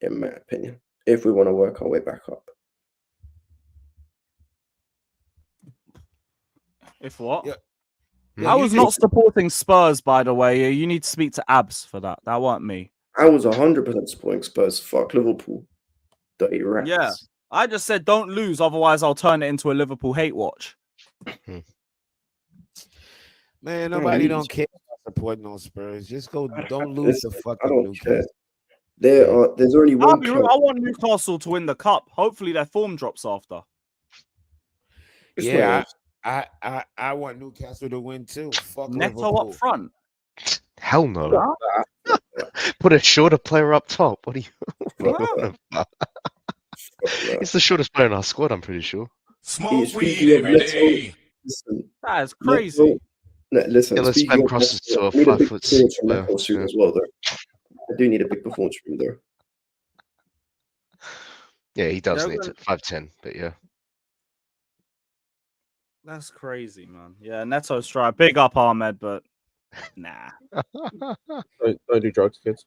Speaker 9: in my opinion, if we want to work our way back up.
Speaker 1: If what?
Speaker 7: Yeah.
Speaker 1: I was not supporting Spurs, by the way. You need to speak to Abs for that. That weren't me.
Speaker 9: I was 100% supporting Spurs. Fuck Liverpool. Dirty rats.
Speaker 1: Yeah. I just said don't lose, otherwise I'll turn it into a Liverpool hate watch.
Speaker 7: Man, nobody don't care about supporting those Spurs. Just go, don't lose the
Speaker 9: I
Speaker 7: fucking
Speaker 9: don't
Speaker 7: Newcastle.
Speaker 9: care. There's only
Speaker 1: I
Speaker 9: one club.
Speaker 1: want Newcastle to win the cup. Hopefully their form drops after.
Speaker 9: It's
Speaker 7: Yeah,
Speaker 9: not
Speaker 7: I want Newcastle to win too. Fuck
Speaker 1: Neto
Speaker 7: Liverpool.
Speaker 1: up front.
Speaker 2: Hell no. Put a shorter player up top. What are you? What are you on about? He's the shortest player in our squad, I'm pretty sure.
Speaker 9: Speaking of Neto, listen,
Speaker 1: That is crazy.
Speaker 9: listen,
Speaker 2: Yeah, let's
Speaker 9: speaking
Speaker 2: spam
Speaker 9: of
Speaker 2: crosses
Speaker 9: Neto,
Speaker 2: to
Speaker 9: I
Speaker 2: a
Speaker 9: need a big
Speaker 2: 5'6"
Speaker 9: performance from
Speaker 2: player.
Speaker 9: Neto soon
Speaker 2: Yeah.
Speaker 9: as well, though. I do need a big performance from him, though.
Speaker 2: Yeah, he does
Speaker 1: They're
Speaker 2: need
Speaker 1: gonna-
Speaker 2: to 5'10", but yeah.
Speaker 1: That's crazy, man. Yeah, Neto's try. Big up Ahmed, but nah.
Speaker 8: Don't do drugs, kids.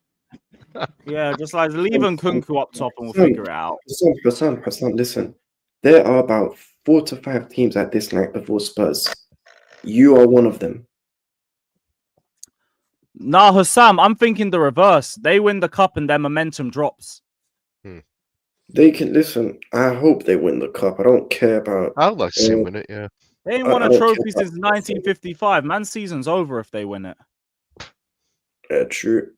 Speaker 1: Yeah, just like leaving Kunku up top and we'll
Speaker 9: Sam,
Speaker 1: figure it out.
Speaker 9: Hassan, listen. There are about 4 to 5 teams at this night before Spurs. You are one of them.
Speaker 1: Nah, Hussam, I'm thinking the reverse. They win the cup and their momentum drops.
Speaker 9: They can listen. I hope they win the cup. I don't care about.
Speaker 2: I would like to see him win it, yeah.
Speaker 1: They ain't
Speaker 9: I
Speaker 1: won a
Speaker 9: don't care
Speaker 1: trophy
Speaker 9: about-
Speaker 1: since 1955. Man's season's over if they win it.
Speaker 9: Yeah, true.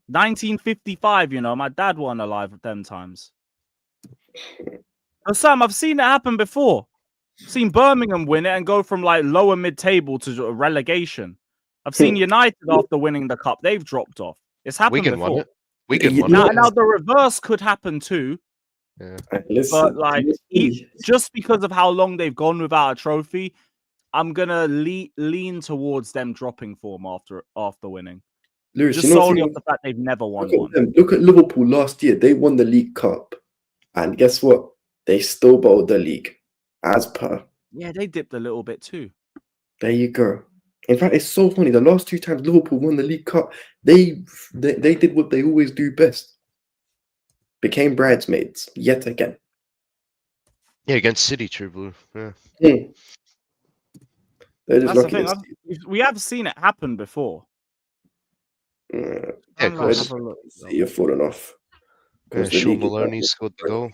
Speaker 1: 1955, you know, my dad wasn't alive at them times. Hussam, I've seen it happen before. Seen Birmingham win it and go from like lower mid-table to relegation. I've seen United after winning the cup, they've dropped off. It's happened
Speaker 2: Wigan
Speaker 1: before.
Speaker 2: won it. Wigan
Speaker 9: You
Speaker 2: won
Speaker 9: know-
Speaker 2: it.
Speaker 1: Now the reverse could happen too,
Speaker 2: Yeah.
Speaker 9: Listen,
Speaker 1: but like just because of how long they've gone without a trophy, I'm gonna lean towards them dropping form after winning.
Speaker 9: Lewis,
Speaker 1: Just
Speaker 9: you know
Speaker 1: solely
Speaker 9: something?
Speaker 1: off the fact they've never won
Speaker 9: Look at
Speaker 1: one.
Speaker 9: them. Look at Liverpool last year. They won the League Cup, and guess what? They still bowled the league, as per.
Speaker 1: Yeah, they dipped a little bit too.
Speaker 9: There you go. In fact, it's so funny. The last 2 times Liverpool won the League Cup, they did what they always do best. Became bridesmaids yet again.
Speaker 2: Yeah, against City, True Blue. Yeah.
Speaker 9: They're just
Speaker 1: That's the
Speaker 9: lucky.
Speaker 1: thing. We have seen it happen before.
Speaker 2: Yeah, of
Speaker 1: Have
Speaker 2: course.
Speaker 1: a look.
Speaker 9: You're falling off.
Speaker 2: Yeah,
Speaker 9: 'Cause the
Speaker 2: Sean
Speaker 9: league is
Speaker 2: Maloney
Speaker 9: like-
Speaker 2: scored the goal.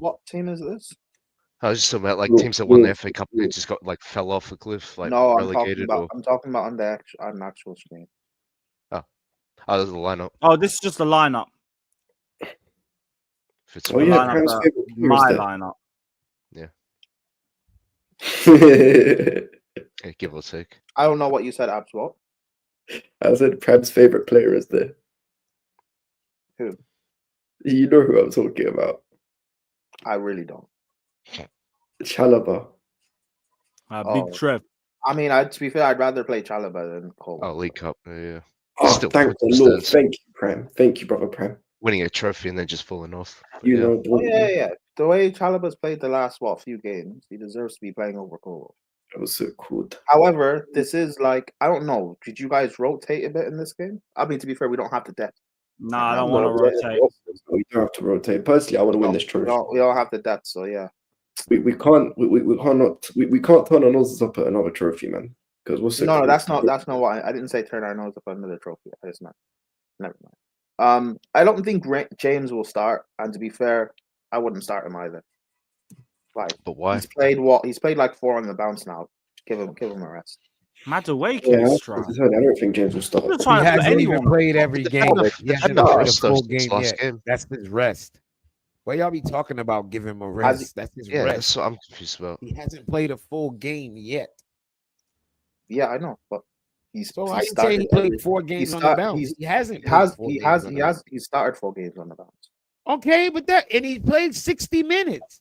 Speaker 10: What team is this?
Speaker 2: I was just talking about like
Speaker 9: Look,
Speaker 2: teams that won the
Speaker 9: look,
Speaker 2: FA Cup and they just got like fell off a cliff, like
Speaker 10: No, I'm talking
Speaker 2: relegated
Speaker 10: about.
Speaker 2: or
Speaker 10: I'm talking about on the actual screen.
Speaker 2: oh, there's the lineup.
Speaker 1: Oh, this is just a lineup.
Speaker 2: If it's
Speaker 9: Oh
Speaker 1: The
Speaker 9: yeah,
Speaker 1: lineup
Speaker 9: Cam's
Speaker 1: that-
Speaker 9: favorite player
Speaker 1: my
Speaker 9: is
Speaker 1: lineup.
Speaker 9: there.
Speaker 2: yeah, give or take.
Speaker 10: I don't know what you said, Abs. What?
Speaker 9: I said Prem's favorite player is there.
Speaker 10: Who?
Speaker 9: You know who I'm talking about.
Speaker 10: I really don't.
Speaker 9: Chalobah.
Speaker 1: Big
Speaker 10: Oh.
Speaker 1: Trev.
Speaker 10: I mean, to be fair, I'd rather play Chalobah than Cole.
Speaker 2: Oh, League Cup. Yeah.
Speaker 9: Oh,
Speaker 2: Still,
Speaker 9: thank the
Speaker 2: just
Speaker 9: Lord.
Speaker 2: as
Speaker 9: Thank you, Prem. Thank you, brother Prem.
Speaker 2: winning a trophy and then just falling off. But
Speaker 9: You
Speaker 2: yeah.
Speaker 9: know.
Speaker 10: Oh, yeah. The way Chalobah's played the last few games, he deserves to be playing over Cole.
Speaker 9: That was so cool.
Speaker 10: However, this is like, I don't know. Did you guys rotate a bit in this game? I mean, to be fair, we don't have the depth.
Speaker 1: Nah, I don't want to rotate.
Speaker 9: We don't have to rotate. Personally, I want to win this trophy.
Speaker 10: We don't have the depth, so yeah.
Speaker 9: We can't turn our noses up at another trophy, man. Because what's
Speaker 10: No, that's not what I didn't say. Turn our nose up at another trophy. I just not. Never mind. I don't think James will start, and to be fair, I wouldn't start him either. Like,
Speaker 2: but why?
Speaker 10: He's played what? He's played like 4 on the bounce now. Give him a rest.
Speaker 1: Madueke
Speaker 9: Yeah,
Speaker 1: is
Speaker 9: I
Speaker 1: strong.
Speaker 9: don't think James will start.
Speaker 1: I'm not
Speaker 7: He
Speaker 1: trying to put
Speaker 7: hasn't even
Speaker 1: anyone.
Speaker 7: played every game. He hasn't
Speaker 2: enough
Speaker 7: played a
Speaker 2: rest
Speaker 7: full
Speaker 2: since
Speaker 7: game
Speaker 2: last
Speaker 7: yet.
Speaker 2: game.
Speaker 7: That's his rest. Why y'all be talking about giving him a
Speaker 10: Has
Speaker 7: rest? That's his
Speaker 2: Yeah,
Speaker 7: rest.
Speaker 2: that's what I'm confused about.
Speaker 7: He hasn't played a full game yet.
Speaker 10: Yeah, I know, but
Speaker 7: So
Speaker 10: he
Speaker 7: I say
Speaker 10: started
Speaker 7: he played
Speaker 10: every-
Speaker 7: 4 games on
Speaker 10: start-
Speaker 7: the bounce.
Speaker 10: he's-
Speaker 7: He hasn't.
Speaker 10: He started 4 games on the bounce.
Speaker 7: Okay, but he played 60 minutes.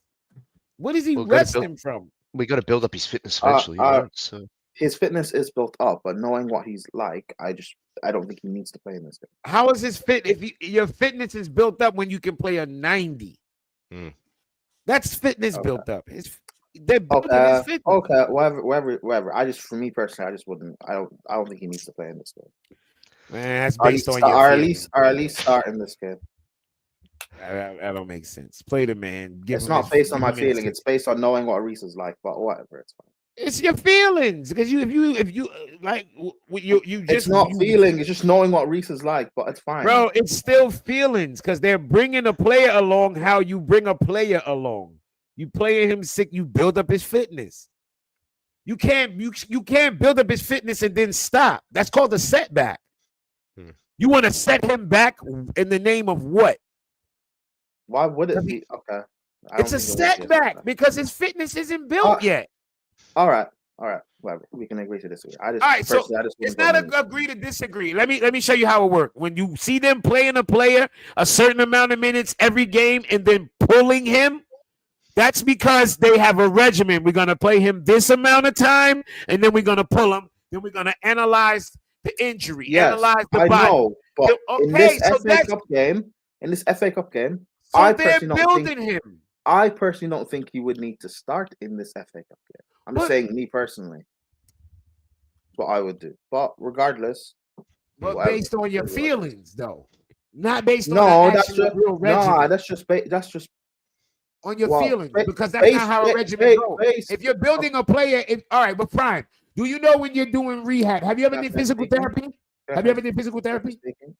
Speaker 7: What is he
Speaker 2: Well, gotta
Speaker 7: resting
Speaker 2: build-
Speaker 7: from?
Speaker 2: We got to build up his fitness eventually. So
Speaker 10: His fitness is built up, but knowing what he's like, I don't think he needs to play in this game.
Speaker 7: How is his fit? If your fitness is built up when you can play a 90, that's fitness built up. They're building his fitness.
Speaker 10: Okay, whatever. For me personally, I just wouldn't. I don't think he needs to play in this game.
Speaker 7: Man, that's based on your
Speaker 10: or at least start in this game.
Speaker 7: That don't make sense. Play the man.
Speaker 10: It's not based on my feeling. It's based on knowing what Reese is like. But whatever, it's fine.
Speaker 7: It's your feelings because if you like you just
Speaker 10: It's not feeling. It's just knowing what Reese is like. But it's fine,
Speaker 7: bro. It's still feelings because they're bringing a player along. How you bring a player along? You playing him sick. You build up his fitness. You can't build up his fitness and then stop. That's called a setback. You want to set him back in the name of what?
Speaker 10: Why would it be? Okay.
Speaker 7: It's a setback because his fitness isn't built yet.
Speaker 10: All right. Whatever. We can agree to disagree.
Speaker 7: All right, so it's not agree to disagree. Let me show you how it works. When you see them playing a player a certain amount of minutes every game and then pulling him, that's because they have a regimen. We're gonna play him this amount of time, and then we're gonna pull him. Then we're gonna analyze the injury, analyze the body.
Speaker 10: I know, but in this
Speaker 7: so
Speaker 10: FA Cup game,
Speaker 7: so
Speaker 10: I
Speaker 7: they're
Speaker 10: personally don't
Speaker 7: building
Speaker 10: think,
Speaker 7: him.
Speaker 10: I personally don't think he would need to start in this FA Cup game. I'm just saying, me personally, that's what I would do. But regardless,
Speaker 7: but based on your feelings, though, not based on
Speaker 10: that's just
Speaker 7: real regimen.
Speaker 10: that's just
Speaker 7: on your feelings, because that's not how a regimen goes. If you're building a player, all right, but Prime, do you know when you're doing rehab? Have you ever did physical therapy? Have you ever did physical therapy?
Speaker 10: Speaking.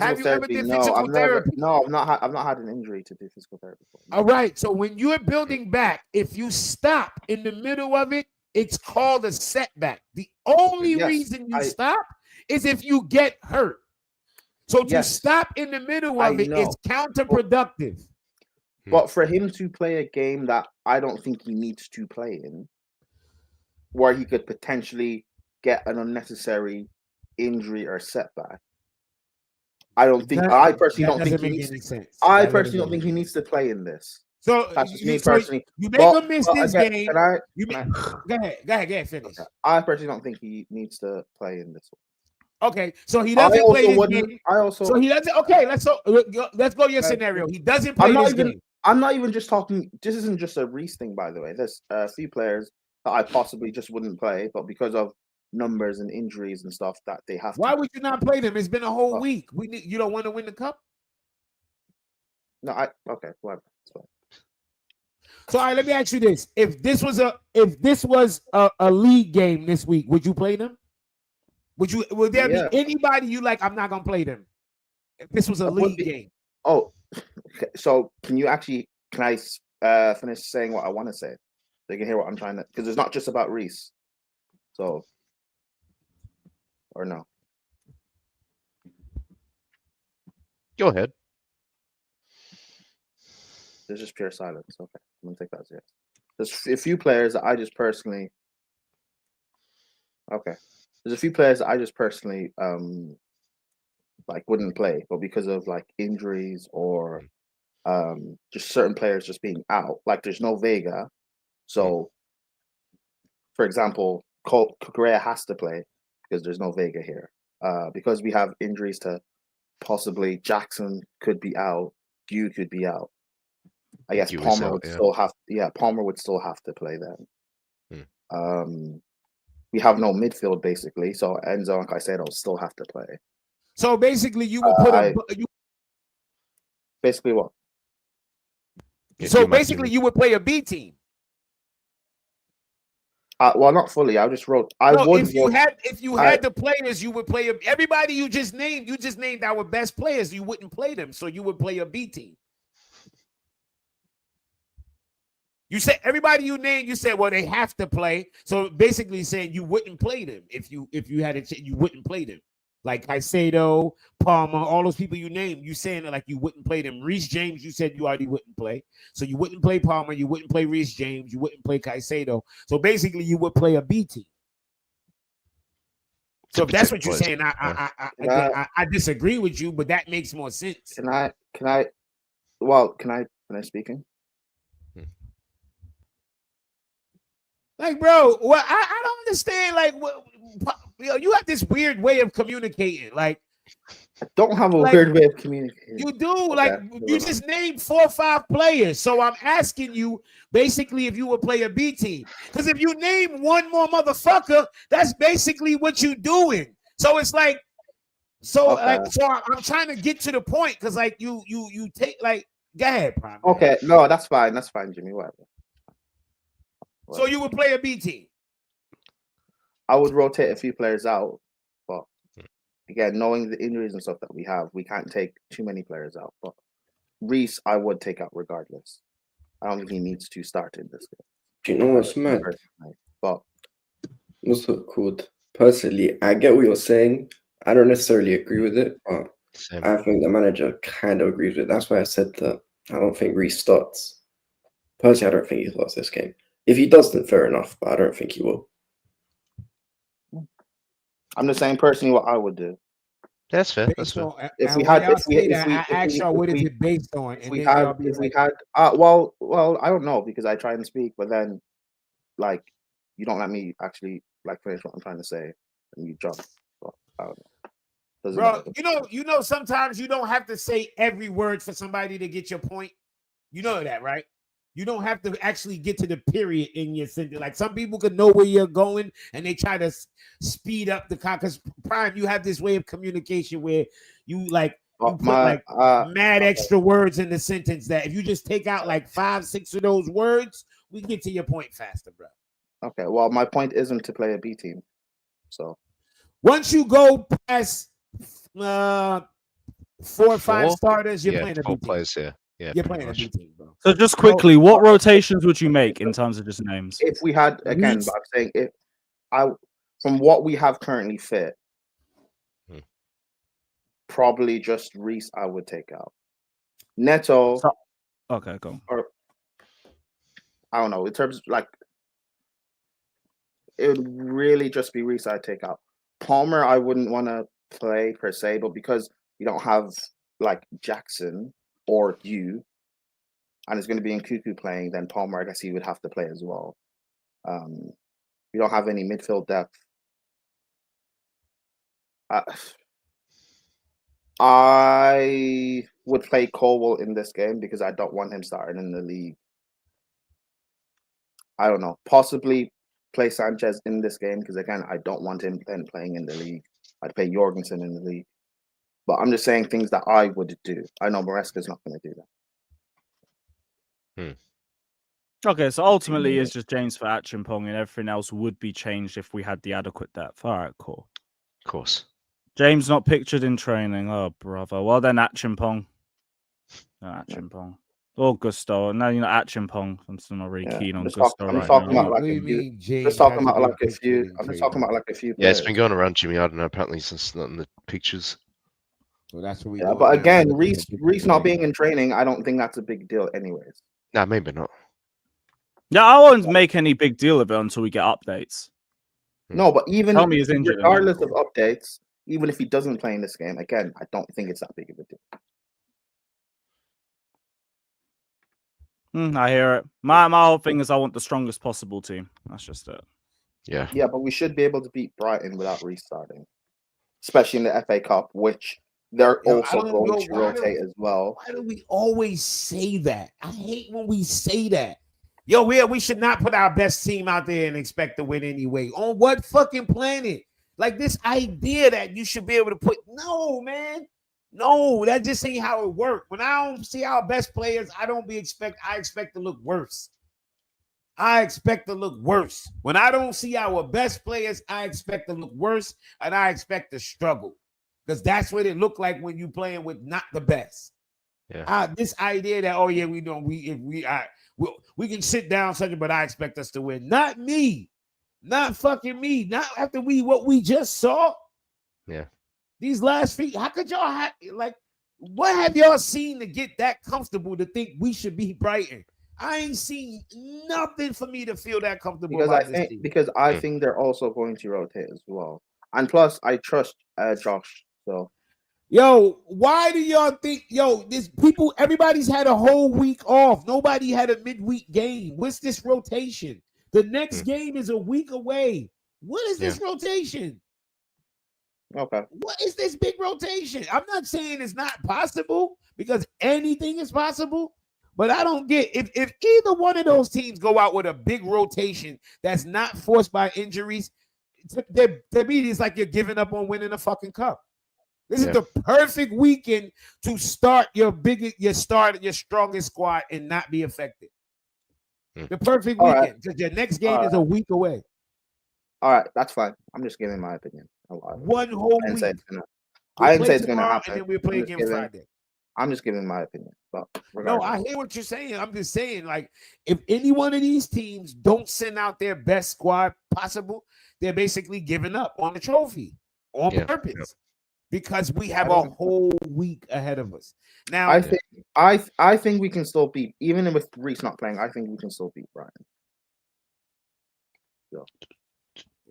Speaker 7: Have you ever did physical therapy?
Speaker 10: No, I've not had an injury to do physical therapy.
Speaker 7: All right, so when you're building back, if you stop in the middle of it, it's called a setback. The only reason you stop is if you get hurt. So to stop in the middle of it is counterproductive.
Speaker 10: But for him to play a game that I don't think he needs to play in, where he could potentially get an unnecessary injury or setback, I personally don't think he needs to play in this.
Speaker 7: So
Speaker 10: that's just me personally.
Speaker 7: You make him miss this game. Go ahead, finish.
Speaker 10: Okay. I personally don't think he needs to play in this one.
Speaker 7: Okay, so he doesn't play this game. So he doesn't. Okay, let's go your scenario. He doesn't play this game.
Speaker 10: I'm not even just talking. This isn't just a Reese thing, by the way. There's a few players that I possibly just wouldn't play, but because of numbers and injuries and stuff that they have.
Speaker 7: Why would you not play them? It's been a whole week. You don't want to win the cup?
Speaker 10: No, okay, whatever.
Speaker 7: So all right, let me ask you this: if this was a league game this week, would you play them? Would there be anybody you like? I'm not gonna play them. If this was a league game.
Speaker 10: Oh, okay. So can I finish saying what I want to say? So you can hear what I'm trying to, because it's not just about Reese. So, or no?
Speaker 2: Go ahead.
Speaker 10: There's just pure silence. Okay, I'm gonna take that as yes. There's a few players that I just personally. Okay, there's a few players that I just personally like wouldn't play, but because of like injuries or just certain players just being out, like there's no Vega, so for example, Correa has to play because there's no Vega here. Because we have injuries to possibly Jackson could be out, Guiu could be out. I guess Palmer would still have. Yeah, Palmer would still have to play then. We have no midfield basically, so Enzo and Caicedo still have to play.
Speaker 7: So basically, you would put
Speaker 10: basically what?
Speaker 7: So basically, you would play a B team.
Speaker 10: Well, not fully. I just wrote.
Speaker 7: If you had the players, you would play everybody you just named. You just named our best players. You wouldn't play them, so you would play a B team. You said everybody you named. You said, well, they have to play. So basically, saying you wouldn't play them if you had a you wouldn't play them. Like Caicedo, Palmer, all those people you named, you saying like you wouldn't play them. Reece James, you said you already wouldn't play. So you wouldn't play Palmer, you wouldn't play Reece James, you wouldn't play Caicedo. So basically you would play a B team. So if that's what you're saying, I disagree with you, but that makes more sense.
Speaker 10: Can I speaking?
Speaker 7: Like, bro, well, I don't understand. Like, you have this weird way of communicating. Like,
Speaker 10: I don't have a weird way of communicating.
Speaker 7: You do. Like, you just named 4 or 5 players. So I'm asking you, basically, if you would play a B team. Because if you name one more motherfucker, that's basically what you're doing. So it's like, I'm trying to get to the point. Because, like, you take, like, go ahead, Prime.
Speaker 10: Okay, no, that's fine. That's fine, Jimmy. Whatever.
Speaker 7: So you would play a B team?
Speaker 10: I would rotate a few players out, but again, knowing the injuries and stuff that we have, we can't take too many players out. But Reece, I would take out regardless. I don't think he needs to start in this game.
Speaker 9: Do you know what's mad?
Speaker 10: But
Speaker 9: what's it called? Personally, I get what you're saying. I don't necessarily agree with it, but I think the manager kind of agrees with it. That's why I said that I don't think Reece starts. Personally, I don't think he starts this game. If he does, then fair enough, but I don't think he will.
Speaker 10: I'm just saying personally what I would do.
Speaker 2: That's fair. That's fair.
Speaker 10: If we had,
Speaker 7: I asked y'all what is it based on?
Speaker 10: If we had, well, I don't know because I try and speak, but then, like, you don't let me actually like finish what I'm trying to say, and you jump. But I don't know.
Speaker 7: Bro, you know, sometimes you don't have to say every word for somebody to get your point. You know that, right? You don't have to actually get to the period in your sentence. Like some people could know where you're going and they try to speed up the because Prime, you have this way of communication where you like put mad extra words in the sentence that if you just take out like 5, 6 of those words, we can get to your point faster, bro.
Speaker 10: Okay, well, my point isn't to play a B team. So
Speaker 7: once you go past 4 or 5 starters, you're playing a B team.
Speaker 2: Players, yeah,
Speaker 7: you're playing a B team, bro.
Speaker 1: So just quickly, what rotations would you make in terms of just names?
Speaker 10: If we had again, but I'm saying from what we have currently fit, probably just Reece I would take out. Neto.
Speaker 1: Okay, go.
Speaker 10: Or I don't know. In terms of like, it would really just be Reece I'd take out. Palmer I wouldn't want to play per se, but because we don't have like Jackson or Guiu, and it's going to be in Cuckoo playing, then Palmer, I guess he would have to play as well. We don't have any midfield depth. I would play Colwell in this game because I don't want him starting in the league. I don't know. Possibly play Sanchez in this game because, again, I don't want him then playing in the league. I'd play Jorgensen in the league. But I'm just saying things that I would do. I know Maresca's not going to do that.
Speaker 1: Okay, so ultimately it's just James for Achimpong and everything else would be changed if we had the adequate depth. All right, cool.
Speaker 2: Of course.
Speaker 1: James not pictured in training. Oh, brother. Well, then Achimpong. No, Achimpong. Or Gusto. No, you're not Achimpong. I'm still not really keen on Gusto
Speaker 10: I'm
Speaker 1: right
Speaker 10: talking
Speaker 1: now.
Speaker 10: about like just talking about like a few. I'm just talking about like a few.
Speaker 2: Yeah, it's been going around, Jimmy. I don't know. Apparently, it's not in the pictures.
Speaker 7: So that's what we.
Speaker 10: Yeah, but again, Reece not being in training, I don't think that's a big deal, anyways.
Speaker 2: Nah, maybe not.
Speaker 1: Yeah, I won't make any big deal of it until we get updates.
Speaker 10: No, but even
Speaker 1: Tell me he's injured.
Speaker 10: regardless of updates, even if he doesn't play in this game, again, I don't think it's that big of a deal.
Speaker 1: I hear it. My whole thing is I want the strongest possible team. That's just it.
Speaker 2: Yeah.
Speaker 10: Yeah, but we should be able to beat Brighton without restarting, especially in the FA Cup, which they're also going to rotate as well.
Speaker 7: Why do we always say that? I hate when we say that. Yo, we should not put our best team out there and expect to win anyway. On what fucking planet? Like this idea that you should be able to put no, man. No, that just ain't how it works. When I don't see our best players, I expect to look worse. I expect to look worse. When I don't see our best players, I expect to look worse and I expect to struggle. Because that's what it looked like when you playing with not the best.
Speaker 2: Yeah.
Speaker 7: This idea that we can sit down something, but I expect us to win. Not me. Not fucking me. Not after what we just saw.
Speaker 2: Yeah.
Speaker 7: These last few, how could y'all what have y'all seen to get that comfortable to think we should be Brighton? I ain't seen nothing for me to feel that comfortable
Speaker 10: because I think they're also going to rotate as well. And plus, I trust Josh. So,
Speaker 7: yo, why do y'all think, everybody's had a whole week off. Nobody had a midweek game. What's this rotation? The next game is a week away. What is this rotation?
Speaker 10: Okay.
Speaker 7: What is this big rotation? I'm not saying it's not possible because anything is possible, but I don't get if either one of those teams go out with a big rotation that's not forced by injuries, to me it's like you're giving up on winning a fucking cup. This is the perfect weekend to start your strongest squad and not be affected. The perfect weekend because your next game is a week away.
Speaker 10: All right, that's fine. I'm just giving my opinion.
Speaker 7: One whole week.
Speaker 10: I didn't say it's gonna happen.
Speaker 7: And then we'll play again Friday.
Speaker 10: I'm just giving my opinion. But
Speaker 7: no, I hear what you're saying. I'm just saying, like, if any one of these teams don't send out their best squad possible, they're basically giving up on the trophy on purpose because we have a whole week ahead of us. Now,
Speaker 10: I think we can still beat, even with Reece not playing. I think we can still beat Brighton. So.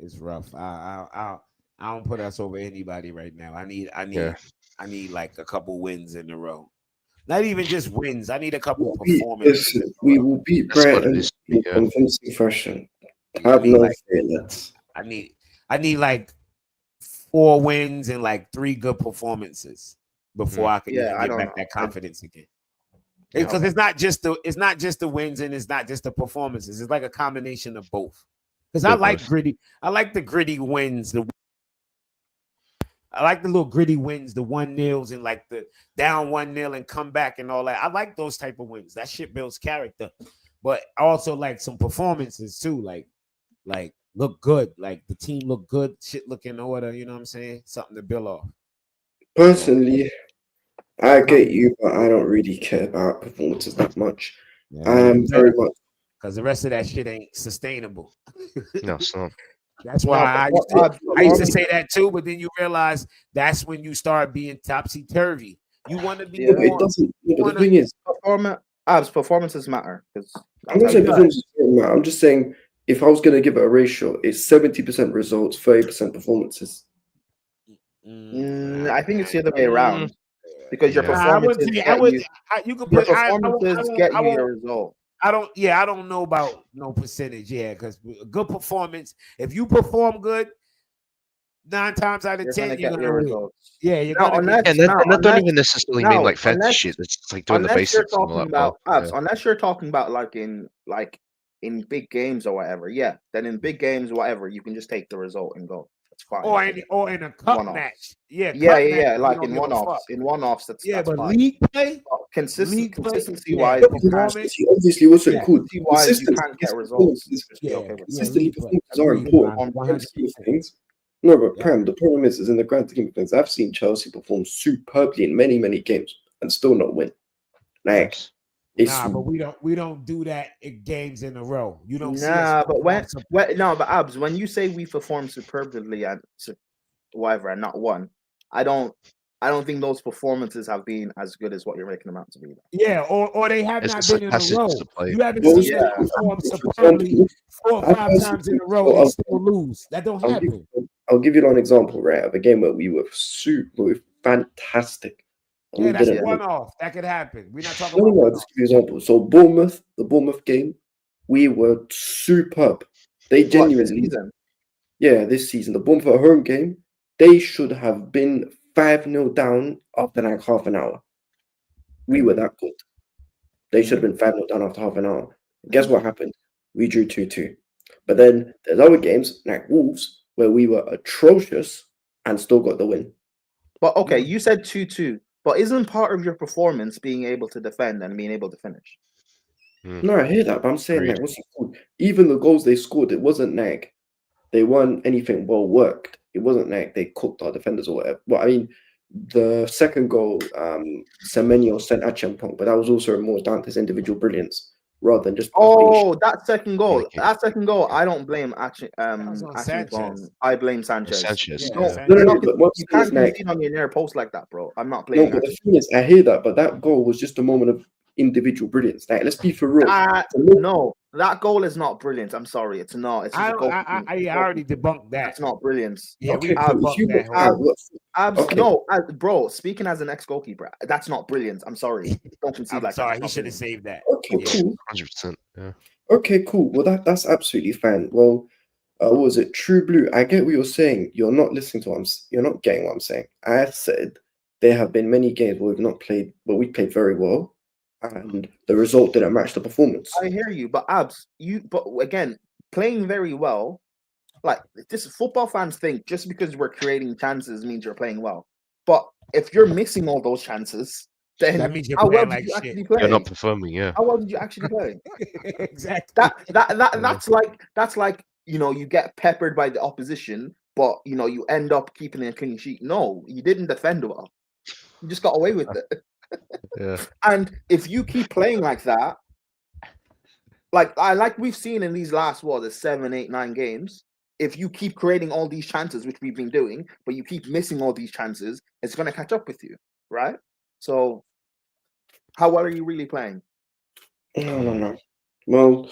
Speaker 7: It's rough. I don't put us over anybody right now. I need like a couple wins in a row. Not even just wins. I need a couple performances.
Speaker 9: We will beat Brighton in convincing fashion. I have no fear.
Speaker 7: I need like 4 wins and like 3 good performances before I can get back that confidence again. Because it's not just the wins and it's not just the performances. It's like a combination of both. Because I like gritty. I like the gritty wins. I like the little gritty wins, the 1-0s and like the down 1-0 and come back and all that. I like those type of wins. That shit builds character. But I also like some performances too. Like look good. Like the team look good. Shit look in order. You know what I'm saying? Something to build off.
Speaker 9: Personally, I get you, but I don't really care about performances that much. Very much.
Speaker 7: Because the rest of that shit ain't sustainable.
Speaker 2: No, it's not.
Speaker 7: That's why I used to say that too, but then you realize that's when you start being topsy-turvy. You want to be
Speaker 9: it doesn't. The thing is,
Speaker 10: performances matter.
Speaker 9: I'm not saying performances don't matter. I'm just saying if I was going to give it a ratio, it's 70% results, 30% performances.
Speaker 10: I think it's the other way around because your performances get you your result.
Speaker 7: I don't know about no percentage, because good performance, if you perform good, 9 times out of 10, you're gonna win.
Speaker 10: Results.
Speaker 7: Yeah, you're
Speaker 2: that don't even necessarily mean like fancy shit. It's like doing the basics.
Speaker 10: Unless you're talking about like in big games or whatever, then in big games, whatever, you can just take the result and go. That's fine.
Speaker 7: Or in a cup match.
Speaker 10: Like in one-offs. In one-offs, that's
Speaker 7: but
Speaker 10: fine.
Speaker 7: League play,
Speaker 10: consistency wise,
Speaker 9: obviously wasn't good.
Speaker 10: You can't get results.
Speaker 9: Consistently, performances are important. No, but Prem, the problem is in the grand scheme of things, I've seen Chelsea perform superbly in many, many games and still not win. Like,
Speaker 7: but we don't do that in games in a row. You don't.
Speaker 10: But Abs, when you say we perform superbly and whatever and not won, I don't I don't think those performances have been as good as what you're making them out to be.
Speaker 7: Yeah, or they have
Speaker 2: It's
Speaker 7: not
Speaker 2: just
Speaker 7: been
Speaker 2: like
Speaker 7: in a
Speaker 2: passage
Speaker 7: row.
Speaker 2: to play.
Speaker 7: You haven't
Speaker 8: Well,
Speaker 7: seen
Speaker 10: yeah.
Speaker 7: them perform superbly 4 or 5 times in a row and still lose. That don't happen.
Speaker 8: I'll give you an example, right, of a game where we were fantastic.
Speaker 7: Yeah,
Speaker 8: We
Speaker 7: that's
Speaker 8: didn't
Speaker 7: one
Speaker 8: win.
Speaker 7: off. That could happen. We're not talking
Speaker 8: No,
Speaker 7: about
Speaker 8: no,
Speaker 7: one
Speaker 8: just
Speaker 7: off.
Speaker 8: give you an example. So the Bournemouth game, we were superb. They
Speaker 10: What, this
Speaker 8: genuinely,
Speaker 10: season?
Speaker 8: yeah, this season, the Bournemouth at home game, they should have been 5-0 down after like half an hour. We were that good. They should have been 5-0 down after half an hour. Guess what happened? We drew 2-2. But then there's other games like Wolves where we were atrocious and still got the win.
Speaker 10: But okay, you said 2-2. But isn't part of your performance being able to defend and being able to finish?
Speaker 8: No, I hear that, but I'm saying
Speaker 2: Agreed.
Speaker 8: like, what's it called? Even the goals they scored, it wasn't like they weren't anything well worked. It wasn't like they cooked our defenders or whatever. But I mean, the second goal, Semenyo sent Achampong, but that was also more down to his individual brilliance rather than just us being
Speaker 10: Oh, that second goal.
Speaker 2: Okay.
Speaker 10: That second goal, I don't blame
Speaker 7: was on Sanchez.
Speaker 10: I blame Sanchez.
Speaker 2: Sanchez.
Speaker 7: Yeah,
Speaker 2: Yeah.
Speaker 7: Sanchez.
Speaker 8: No,
Speaker 10: You're
Speaker 8: no,
Speaker 10: not-
Speaker 8: but what's
Speaker 10: you can't
Speaker 8: like,
Speaker 10: concede on your near post like that, bro. I'm not
Speaker 8: no,
Speaker 10: blaming
Speaker 8: but
Speaker 10: that.
Speaker 8: the thing is, I hear that, but that goal was just a moment of individual brilliance. Like, let's be for real.
Speaker 10: No, that goal is not brilliant. I'm sorry, it's not. It's just a goal.
Speaker 7: I already debunked that.
Speaker 10: That's not brilliance.
Speaker 7: Yeah,
Speaker 8: Okay,
Speaker 7: we
Speaker 8: cool. If
Speaker 7: debunked
Speaker 8: you
Speaker 7: that.
Speaker 8: look at okay.
Speaker 10: No, bro. Speaking as an ex-goalkeeper, that's not brilliant. I'm sorry. Don't concede
Speaker 7: I'm
Speaker 10: like
Speaker 7: sorry,
Speaker 10: that.
Speaker 7: he
Speaker 10: That's
Speaker 7: should
Speaker 10: not
Speaker 7: have saved that.
Speaker 8: Okay,
Speaker 7: Yeah.
Speaker 8: cool.
Speaker 2: 100%. Yeah.
Speaker 8: Okay, cool. Well, that's absolutely fine. Well, what was it? True Blue. I get what you're saying. You're not listening to what you're not getting what I'm saying. I said there have been many games where we've not played, but we played very well, and the result didn't match the performance.
Speaker 10: I hear you, but but again, playing very well, like this football fans think just because we're creating chances means you're playing well. But if you're missing all those chances, then
Speaker 7: That means you're
Speaker 10: how well
Speaker 7: playing
Speaker 10: did
Speaker 7: like
Speaker 10: you
Speaker 7: shit.
Speaker 10: actually play?
Speaker 2: You're not performing, yeah.
Speaker 10: How well did you actually play?
Speaker 7: Exactly.
Speaker 10: That's like you get peppered by the opposition, but you end up keeping a clean sheet. No, you didn't defend well. You just got away with it.
Speaker 2: Yeah.
Speaker 10: And if you keep playing like that, like we've seen in these last 7, 8, 9 games, if you keep creating all these chances, which we've been doing, but you keep missing all these chances, it's gonna catch up with you, right? So, how well are you really playing?
Speaker 8: No. Well,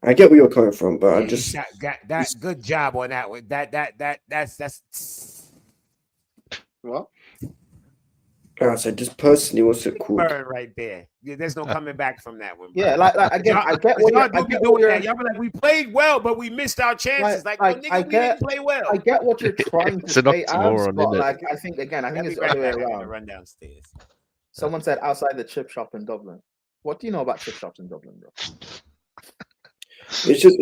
Speaker 8: I get where you're coming from, but I
Speaker 7: You
Speaker 8: just
Speaker 7: got that. Good job on that one. That's
Speaker 10: What?
Speaker 8: I said just personally, what's it called?
Speaker 7: burn right there. Yeah, there's no coming back from that one. Bro.
Speaker 10: Yeah, like again, I get what
Speaker 7: y'all
Speaker 10: you're
Speaker 7: do be doing that. Y'all be like, we played well, but we missed our chances. Like,
Speaker 10: like,
Speaker 7: nigga,
Speaker 10: I
Speaker 7: we
Speaker 10: get-
Speaker 7: didn't play well.
Speaker 10: I get what you're trying
Speaker 2: It's
Speaker 10: to
Speaker 2: an
Speaker 10: say,
Speaker 2: oxymoron,
Speaker 10: but
Speaker 2: isn't it?
Speaker 10: like I think
Speaker 7: Let me
Speaker 10: it's the
Speaker 7: right
Speaker 10: other way
Speaker 7: back. I'm gonna
Speaker 10: around.
Speaker 7: run downstairs.
Speaker 10: Someone said outside the chip shop in Dublin. What do you know about chip shops in Dublin, bro?
Speaker 8: It's just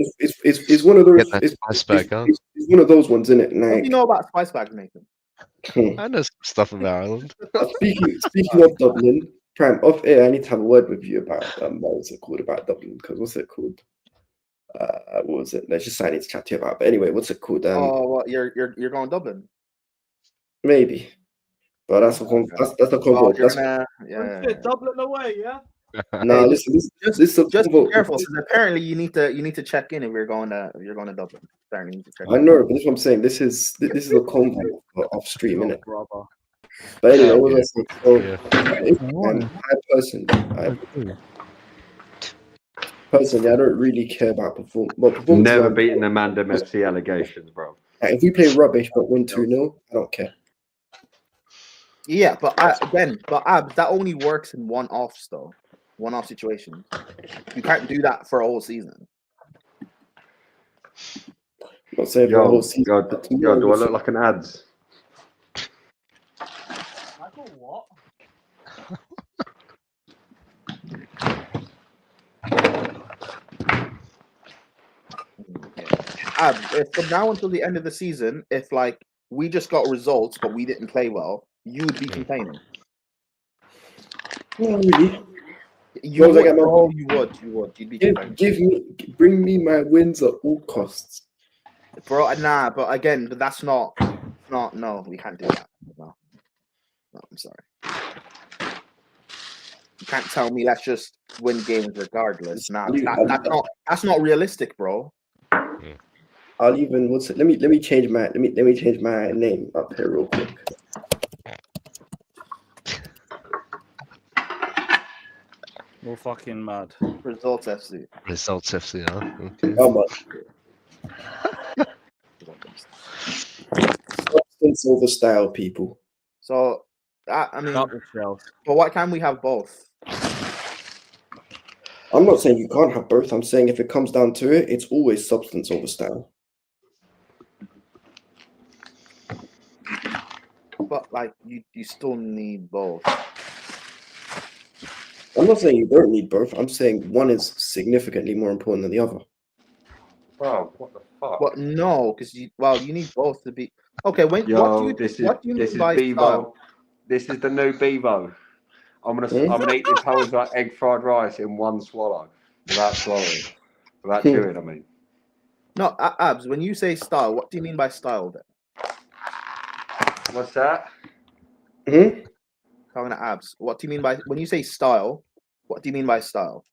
Speaker 8: it's one of those.
Speaker 2: Get that spice back, huh?
Speaker 8: It's one of those ones, isn't it?
Speaker 10: What do
Speaker 8: Like
Speaker 10: you know about spice bags, Nathan?
Speaker 2: I know some stuff about Ireland.
Speaker 8: speaking of Dublin, Prime off air. I need to have a word with you about what was it called about Dublin? Because what's it called? What was it? Let's just I need to chat to you about. But anyway, what's it called?
Speaker 10: Well, you're going Dublin.
Speaker 8: Maybe, but that's a that's a combo. That's
Speaker 1: Dublin away, yeah.
Speaker 8: no. Listen, this is a
Speaker 10: Just
Speaker 8: combo.
Speaker 10: be careful, because apparently you need to check in if you're going to Dublin. Apparently you need to check
Speaker 8: I
Speaker 10: in.
Speaker 8: know, but this is what I'm saying. This is a combo off stream, innit? But anyway, what was I saying? Personally, I don't really care about performance.
Speaker 11: Never beaten the Mandem FC allegations, bro.
Speaker 8: If we play rubbish but win 2-0, I don't care.
Speaker 10: Yeah, but that only works in one-offs though. One-off situations. You can't do that for a whole season.
Speaker 8: I'm not saying for a whole season.
Speaker 11: Yo, do I look like an ads?
Speaker 1: What?
Speaker 10: From now until the end of the season, if like we just got results but we didn't play well, you would be complaining.
Speaker 8: Not really.
Speaker 10: You would. You'd be complaining.
Speaker 8: Bring me my wins at all costs.
Speaker 10: Bro, but again, that's not, no, we can't do that. No, I'm sorry. You can't tell me let's just win games regardless. Nah, that's not realistic, bro.
Speaker 8: I'll even let me change my name up here real quick.
Speaker 1: You're fucking mad.
Speaker 10: Results FC.
Speaker 2: Results FC, huh? Okay.
Speaker 9: How much? Substance over style, people.
Speaker 10: So, I mean,
Speaker 1: Got the shells.
Speaker 10: but why can't we have both?
Speaker 9: I'm not saying you can't have both. I'm saying if it comes down to it, it's always substance over style.
Speaker 10: But like, you still need both.
Speaker 9: I'm not saying you don't need both. I'm saying one is significantly more important than the other.
Speaker 11: Bro, what the fuck?
Speaker 10: Well, no, because you need both to be okay. What do you
Speaker 11: This
Speaker 10: mean
Speaker 11: is
Speaker 10: by
Speaker 11: Bevo.
Speaker 10: style?
Speaker 11: This is the new Bevo. I'm gonna eat this whole like egg fried rice in one swallow, without swallowing, without chewing. I mean,
Speaker 10: No, Abs. When you say style, what do you mean by style then?
Speaker 11: what's that?
Speaker 10: Talking to Abs. What do you mean by when you say style? What do you mean by style?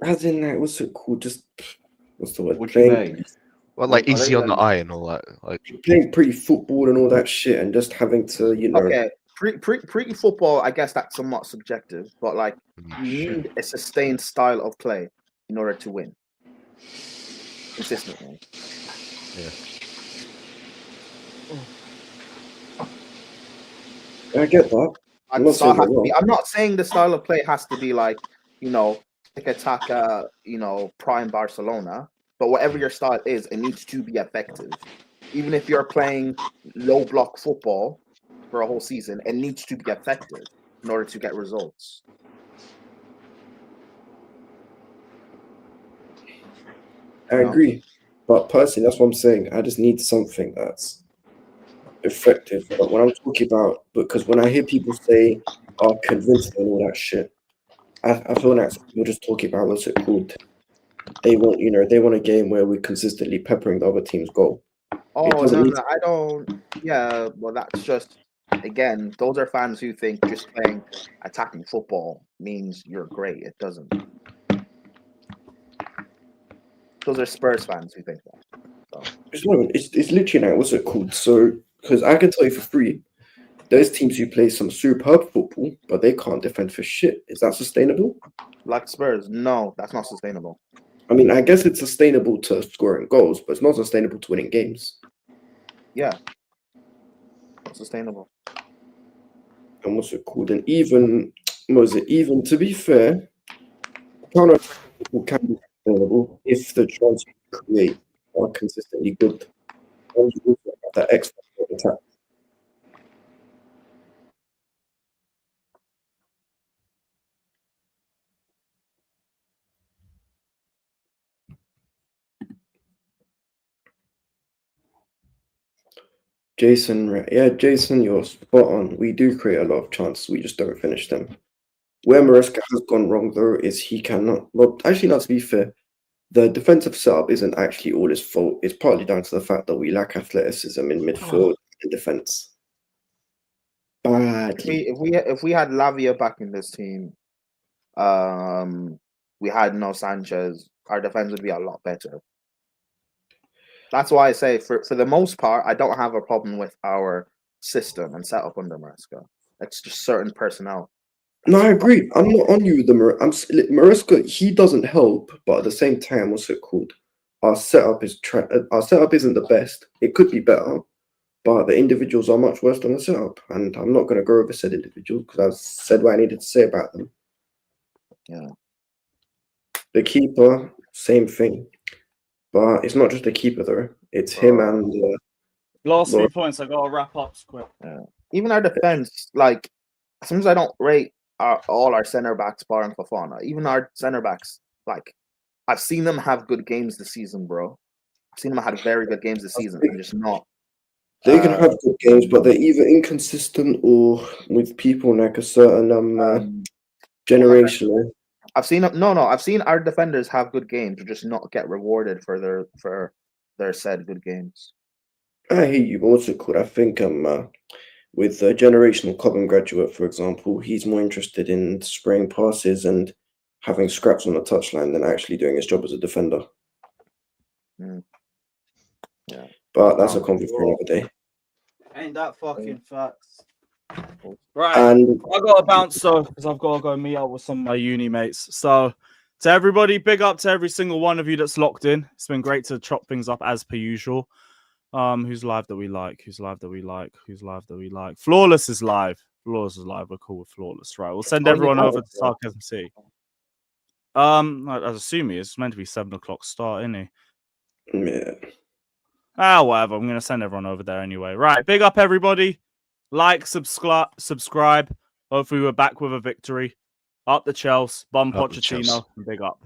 Speaker 9: As in, like, what's it called? Just what's the word?
Speaker 11: What do you mean?
Speaker 2: Well, like
Speaker 11: Well, I
Speaker 2: easy
Speaker 11: think
Speaker 2: on the
Speaker 11: that-
Speaker 2: eye and all that. Like
Speaker 9: Playing pretty football and all that shit, and just having to, you know.
Speaker 10: Okay, pre football. I guess that's somewhat subjective, but like you need a sustained style of play in order to win consistently.
Speaker 2: Yeah.
Speaker 9: I get that. I'm not saying you're wrong.
Speaker 10: I'm not saying the style of play has to be like, attack, prime Barcelona, but whatever your style is, it needs to be effective. Even if you're playing low block football for a whole season, it needs to be effective in order to get results.
Speaker 9: I agree. But personally, that's what I'm saying. I just need something that's effective. But when I'm talking about, because when I hear people say, "Oh, convinced" and all that shit, I feel like we're just talking about what's it called. They want a game where we're consistently peppering the other team's goal.
Speaker 10: Oh no, I don't. Yeah, well, that's just again, those are fans who think just playing attacking football means you're great. It doesn't. Those are Spurs fans who think that. So.
Speaker 9: It's literally like, what's it called? So, because I can tell you for free, there's teams who play some superb football, but they can't defend for shit. Is that sustainable?
Speaker 10: Like Spurs? No, that's not sustainable.
Speaker 9: I mean, I guess it's sustainable to scoring goals, but it's not sustainable to winning games.
Speaker 10: Yeah. Not sustainable.
Speaker 9: And what's it called? And even to be fair, counter-attacking football can be sustainable if the chances you create are consistently good. And you also have that X factor of attack. Jason, you're spot on. We do create a lot of chances, we just don't finish them. Where Maresca has gone wrong, though, is he cannot. Well, actually, not to be fair, the defensive setup isn't actually all his fault. It's partly down to the fact that we lack athleticism in midfield and defense. Badly.
Speaker 10: If we had Lavia back in this team, we had no Sanchez, our defense would be a lot better. That's why I say, for the most part, I don't have a problem with our system and setup under Maresca. It's just certain personnel.
Speaker 9: No, I agree. I'm not on you with the Maresca. He doesn't help, but at the same time, what's it called? Our setup isn't the best. It could be better, but the individuals are much worse than the setup. And I'm not going to go over said individuals because I've said what I needed to say about them.
Speaker 10: Yeah.
Speaker 9: The keeper, same thing. But it's not just the keeper, though. It's him and...
Speaker 1: Last 3 points, I got to wrap up quick.
Speaker 10: Yeah. Even our defense, like, sometimes I don't rate all our center backs barring Fofana. Even our center backs, like, I've seen them have good games this season, bro. I've seen them have very good games this season and just not.
Speaker 9: They can have good games, but they're either inconsistent or with people like a certain generation.
Speaker 10: I've seen I've seen our defenders have good games, but just not get rewarded for their said good games.
Speaker 9: I hear you, but what's it called? I think with a generational Cobham graduate, for example, he's more interested in spraying passes and having scraps on the touchline than actually doing his job as a defender.
Speaker 10: Yeah.
Speaker 9: But that's a conflict for another day.
Speaker 1: Ain't that fucking facts? Right.
Speaker 9: And
Speaker 1: I got to bounce so because I've got to go meet up with some of my uni mates. So to everybody, big up to every single one of you that's locked in. It's been great to chop things up as per usual. Who's live that we like? Who's live that we like? Who's live that we like? Flawless is live. Flawless is live. We're cool with Flawless. Right. We'll send everyone over to Sarcasm City. I assume it's meant to be 7 o'clock start, isn't it?
Speaker 9: yeah.
Speaker 1: Whatever. I'm gonna send everyone over there anyway. Right. Big up everybody. Like, subscribe. Hopefully we're back with a victory. Up the Chelsea. Bum
Speaker 2: Up the
Speaker 1: Pochettino.
Speaker 2: Chelsea.
Speaker 1: And big up.